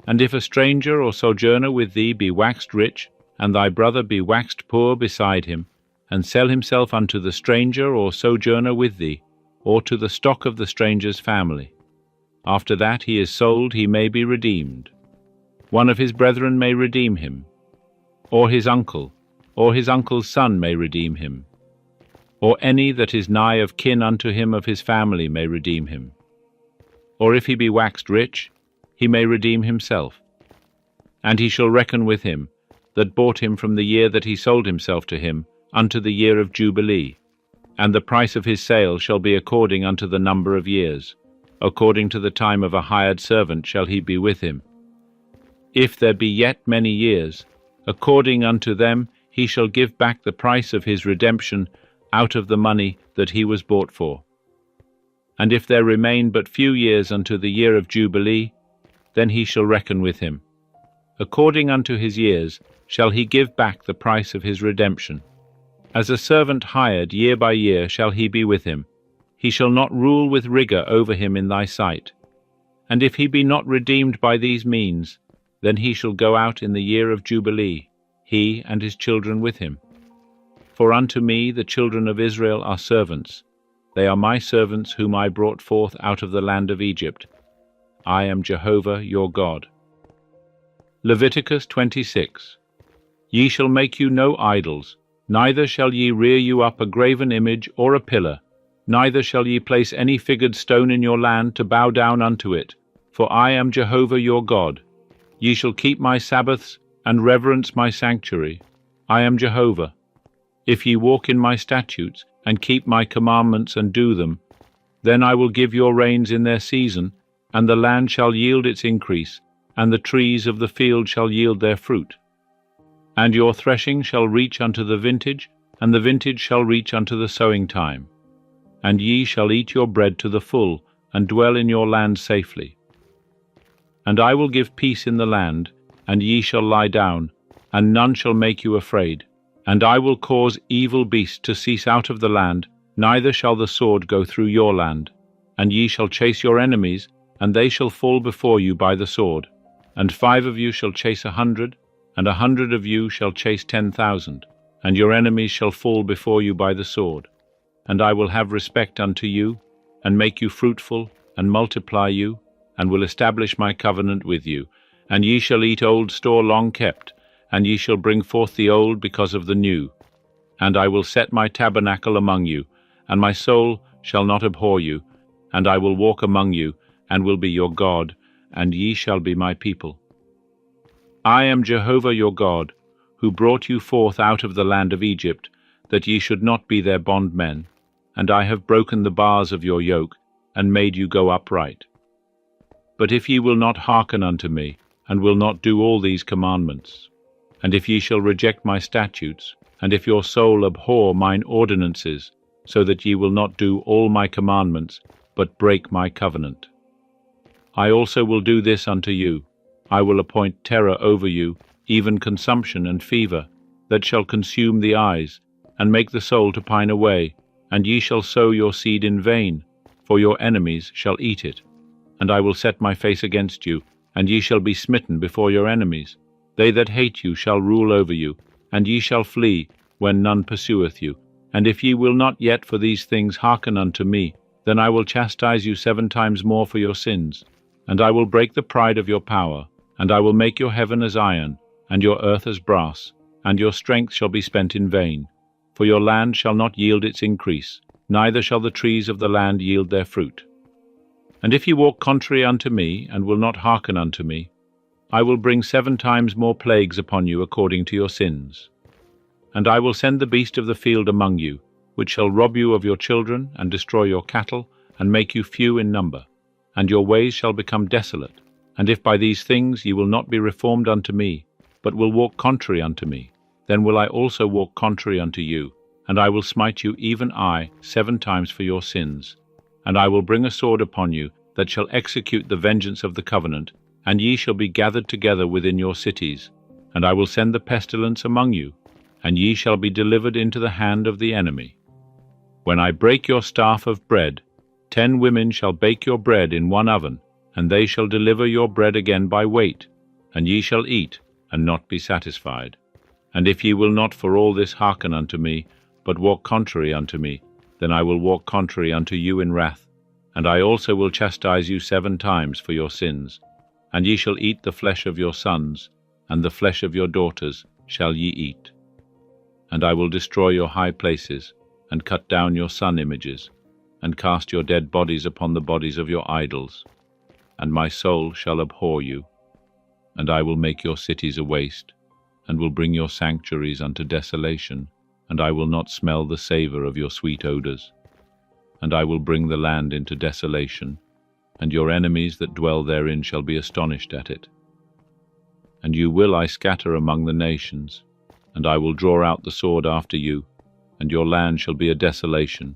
And if a stranger or sojourner with thee be waxed rich, and thy brother be waxed poor beside him, and sell himself unto the stranger or sojourner with thee, or to the stock of the stranger's family, after that he is sold he may be redeemed. One of his brethren may redeem him, or his uncle, or his uncle's son may redeem him, or any that is nigh of kin unto him of his family may redeem him. Or if he be waxed rich, he may redeem himself. And he shall reckon with him that bought him from the year that he sold himself to him unto the year of Jubilee, and the price of his sale shall be according unto the number of years. According to the time of a hired servant shall he be with him. If there be yet many years, according unto them he shall give back the price of his redemption out of the money that he was bought for. And if there remain but few years unto the year of Jubilee, then he shall reckon with him. According unto his years shall he give back the price of his redemption. As a servant hired year by year shall he be with him. He shall not rule with rigor over him in thy sight. And if he be not redeemed by these means, then he shall go out in the year of Jubilee, he and his children with him. For unto me the children of Israel are servants. They are my servants whom I brought forth out of the land of Egypt. I am Jehovah your God. Leviticus 26. Ye shall make you no idols, neither shall ye rear you up a graven image or a pillar, neither shall ye place any figured stone in your land to bow down unto it, for I am Jehovah your God. Ye shall keep my Sabbaths and reverence my sanctuary. I am Jehovah. If ye walk in my statutes, and keep my commandments and do them, then I will give your rains in their season, and the land shall yield its increase, and the trees of the field shall yield their fruit. And your threshing shall reach unto the vintage, and the vintage shall reach unto the sowing time. And ye shall eat your bread to the full, and dwell in your land safely. And I will give peace in the land, and ye shall lie down, and none shall make you afraid. And I will cause evil beasts to cease out of the land, neither shall the sword go through your land. And ye shall chase your enemies, and they shall fall before you by the sword. And 5 of you shall chase 100, and 100 of you shall chase 10,000, and your enemies shall fall before you by the sword. And I will have respect unto you, and make you fruitful, and multiply you, and will establish my covenant with you. And ye shall eat old store long kept, and ye shall bring forth the old because of the new. And I will set my tabernacle among you, and my soul shall not abhor you, and I will walk among you, and will be your God, and ye shall be my people. I am Jehovah your God, who brought you forth out of the land of Egypt, that ye should not be their bondmen, and I have broken the bars of your yoke, and made you go upright. But if ye will not hearken unto me, and will not do all these commandments, and if ye shall reject my statutes, and if your soul abhor mine ordinances, so that ye will not do all my commandments, but break my covenant, I also will do this unto you. I will appoint terror over you, even consumption and fever, that shall consume the eyes, and make the soul to pine away, and ye shall sow your seed in vain, for your enemies shall eat it. And I will set my face against you, and ye shall be smitten before your enemies. They that hate you shall rule over you, and ye shall flee, when none pursueth you. And if ye will not yet for these things hearken unto me, then I will chastise you 7 times more for your sins. And I will break the pride of your power, and I will make your heaven as iron, and your earth as brass, and your strength shall be spent in vain. For your land shall not yield its increase, neither shall the trees of the land yield their fruit. And if ye walk contrary unto me, and will not hearken unto me, I will bring 7 times more plagues upon you according to your sins. And I will send the beast of the field among you, which shall rob you of your children, and destroy your cattle, and make you few in number. And your ways shall become desolate. And if by these things ye will not be reformed unto me, but will walk contrary unto me, then will I also walk contrary unto you, and I will smite you, even I, 7 times for your sins. And I will bring a sword upon you, that shall execute the vengeance of the covenant, and ye shall be gathered together within your cities. And I will send the pestilence among you, and ye shall be delivered into the hand of the enemy. When I break your staff of bread, 10 women shall bake your bread in one oven, and they shall deliver your bread again by weight, and ye shall eat, and not be satisfied. And if ye will not for all this hearken unto me, but walk contrary unto me, then I will walk contrary unto you in wrath, and I also will chastise you 7 times for your sins. And ye shall eat the flesh of your sons, and the flesh of your daughters shall ye eat. And I will destroy your high places, and cut down your sun images, and cast your dead bodies upon the bodies of your idols. And my soul shall abhor you. And I will make your cities a waste, and will bring your sanctuaries unto desolation, and I will not smell the savour of your sweet odours. And I will bring the land into desolation, and your enemies that dwell therein shall be astonished at it. And you will I scatter among the nations, and I will draw out the sword after you, and your land shall be a desolation,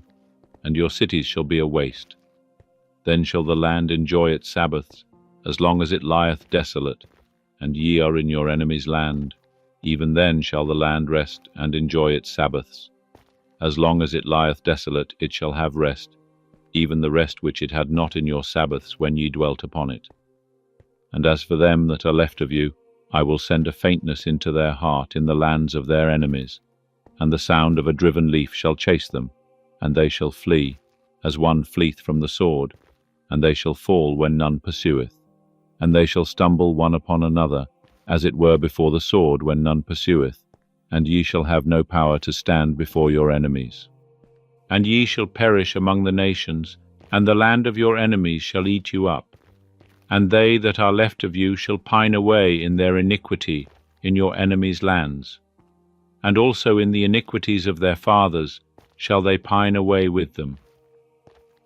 and your cities shall be a waste. Then shall the land enjoy its Sabbaths, as long as it lieth desolate, and ye are in your enemy's land. Even then shall the land rest and enjoy its Sabbaths. As long as it lieth desolate, it shall have rest, even the rest which it had not in your Sabbaths when ye dwelt upon it. And as for them that are left of you, I will send a faintness into their heart in the lands of their enemies, and the sound of a driven leaf shall chase them, and they shall flee, as one fleeth from the sword, and they shall fall when none pursueth. And they shall stumble one upon another, as it were before the sword when none pursueth, and ye shall have no power to stand before your enemies. And ye shall perish among the nations, and the land of your enemies shall eat you up. And they that are left of you shall pine away in their iniquity in your enemies' lands. And also in the iniquities of their fathers shall they pine away with them.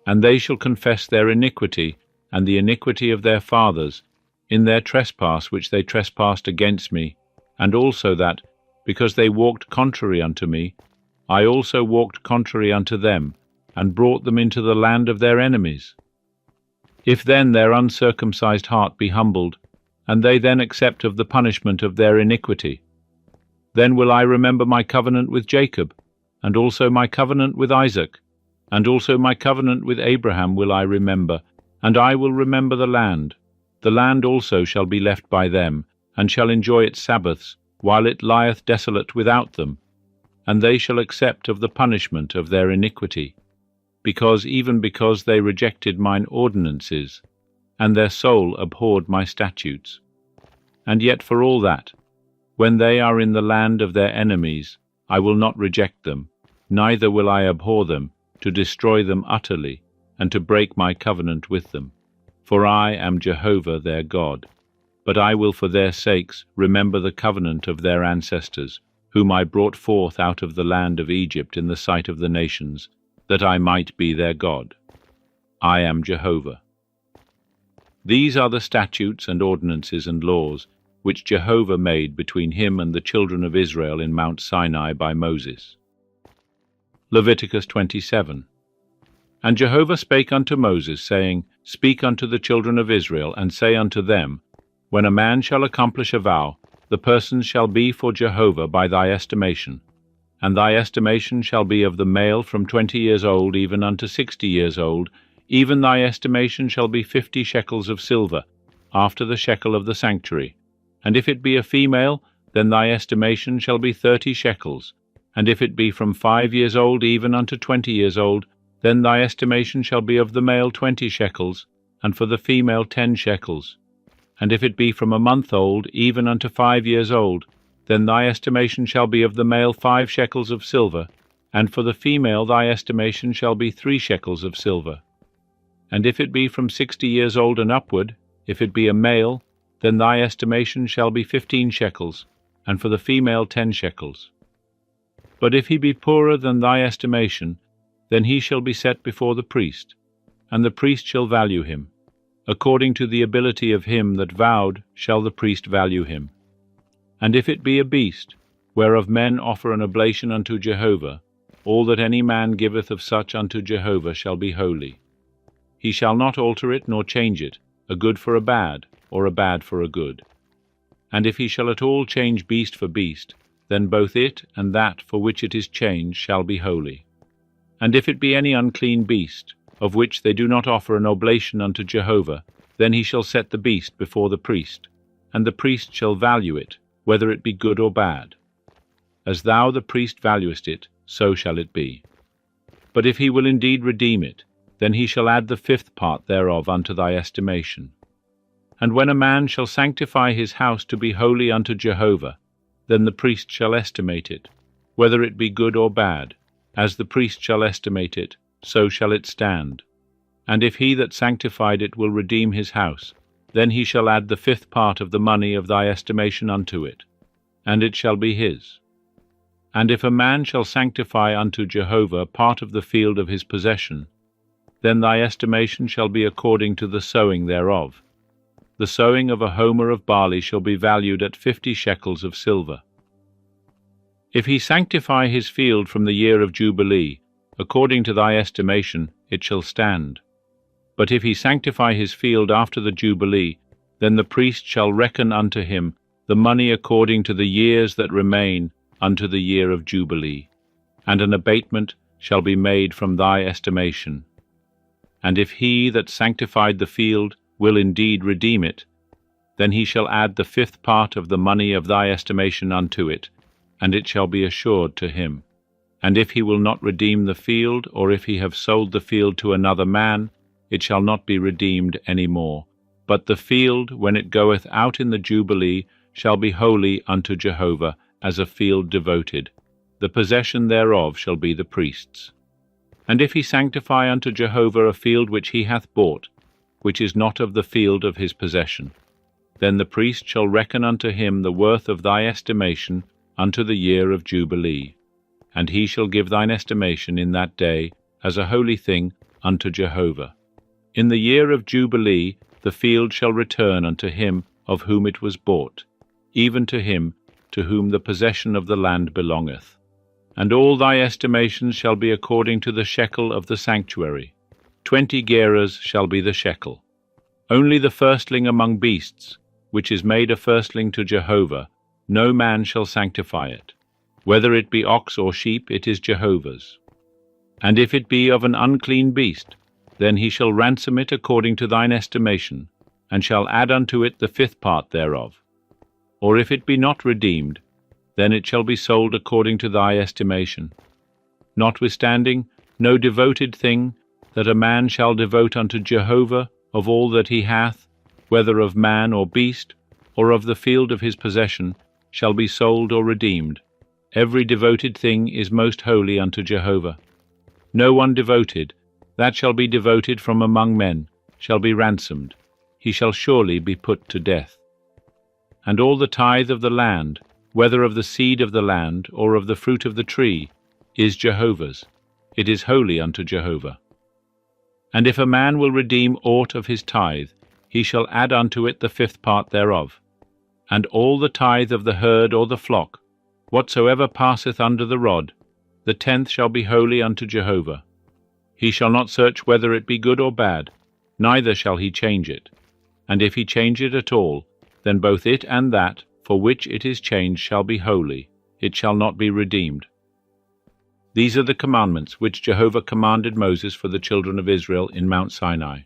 And they shall confess their iniquity, and the iniquity of their fathers, in their trespass which they trespassed against me, and also that, because they walked contrary unto me, I also walked contrary unto them, and brought them into the land of their enemies. If then their uncircumcised heart be humbled, and they then accept of the punishment of their iniquity, then will I remember my covenant with Jacob, and also my covenant with Isaac, and also my covenant with Abraham will I remember, and I will remember the land. The land also shall be left by them, and shall enjoy its Sabbaths, while it lieth desolate without them, and they shall accept of the punishment of their iniquity, because they rejected mine ordinances, and their soul abhorred my statutes. And yet for all that, when they are in the land of their enemies, I will not reject them, neither will I abhor them, to destroy them utterly, and to break my covenant with them. For I am Jehovah their God. But I will for their sakes remember the covenant of their ancestors, whom I brought forth out of the land of Egypt in the sight of the nations, that I might be their God. I am Jehovah. These are the statutes and ordinances and laws which Jehovah made between him and the children of Israel in Mount Sinai by Moses. Leviticus 27. And Jehovah spake unto Moses, saying, Speak unto the children of Israel, and say unto them, When a man shall accomplish a vow, the person shall be for Jehovah by thy estimation, and thy estimation shall be of the male from 20 years old even unto 60 years old, even thy estimation shall be 50 shekels of silver, after the shekel of the sanctuary. And if it be a female, then thy estimation shall be 30 shekels, and if it be from 5 years old even unto 20 years old, then thy estimation shall be of the male 20 shekels, and for the female 10 shekels. And if it be from a month old even unto 5 years old, then thy estimation shall be of the male 5 shekels of silver, and for the female thy estimation shall be 3 shekels of silver. And if it be from 60 years old and upward, if it be a male, then thy estimation shall be 15 shekels, and for the female 10 shekels. But if he be poorer than thy estimation, then he shall be set before the priest, and the priest shall value him. According to the ability of him that vowed shall the priest value him. And if it be a beast, whereof men offer an oblation unto Jehovah, all that any man giveth of such unto Jehovah shall be holy. He shall not alter it nor change it, a good for a bad, or a bad for a good. And if he shall at all change beast for beast, then both it and that for which it is changed shall be holy. And if it be any unclean beast, of which they do not offer an oblation unto Jehovah, then he shall set the beast before the priest, and the priest shall value it, whether it be good or bad. As thou the priest valuest it, so shall it be. But if he will indeed redeem it, then he shall add the 5th part thereof unto thy estimation. And when a man shall sanctify his house to be holy unto Jehovah, then the priest shall estimate it, whether it be good or bad. As the priest shall estimate it, so shall it stand. And if he that sanctified it will redeem his house, then he shall add the 5th part of the money of thy estimation unto it, and it shall be his. And if a man shall sanctify unto Jehovah part of the field of his possession, then thy estimation shall be according to the sowing thereof. The sowing of a homer of barley shall be valued at 50 shekels of silver. If he sanctify his field from the year of Jubilee, according to thy estimation, it shall stand. But if he sanctify his field after the Jubilee, then the priest shall reckon unto him the money according to the years that remain unto the year of Jubilee, and an abatement shall be made from thy estimation. And if he that sanctified the field will indeed redeem it, then he shall add the 5th part of the money of thy estimation unto it, and it shall be assured to him. And if he will not redeem the field, or if he have sold the field to another man, it shall not be redeemed any more. But the field, when it goeth out in the Jubilee, shall be holy unto Jehovah, as a field devoted. The possession thereof shall be the priest's. And if he sanctify unto Jehovah a field which he hath bought, which is not of the field of his possession, then the priest shall reckon unto him the worth of thy estimation unto the year of Jubilee. And he shall give thine estimation in that day as a holy thing unto Jehovah. In the year of Jubilee the field shall return unto him of whom it was bought, even to him to whom the possession of the land belongeth. And all thy estimations shall be according to the shekel of the sanctuary. 20 gerahs shall be the shekel. Only the firstling among beasts, which is made a firstling to Jehovah, no man shall sanctify it. Whether it be ox or sheep, it is Jehovah's. And if it be of an unclean beast, then he shall ransom it according to thine estimation, and shall add unto it the 5th part thereof. Or if it be not redeemed, then it shall be sold according to thy estimation. Notwithstanding, no devoted thing that a man shall devote unto Jehovah of all that he hath, whether of man or beast, or of the field of his possession, shall be sold or redeemed. Every devoted thing is most holy unto Jehovah. No one devoted, that shall be devoted from among men, shall be ransomed. He shall surely be put to death. And all the tithe of the land, whether of the seed of the land or of the fruit of the tree, is Jehovah's. It is holy unto Jehovah. And if a man will redeem aught of his tithe, he shall add unto it the 5th part thereof. And all the tithe of the herd or the flock, whatsoever passeth under the rod, the 10th shall be holy unto Jehovah. He shall not search whether it be good or bad, neither shall he change it. And if he change it at all, then both it and that for which it is changed shall be holy, it shall not be redeemed. These are the commandments which Jehovah commanded Moses for the children of Israel in Mount Sinai.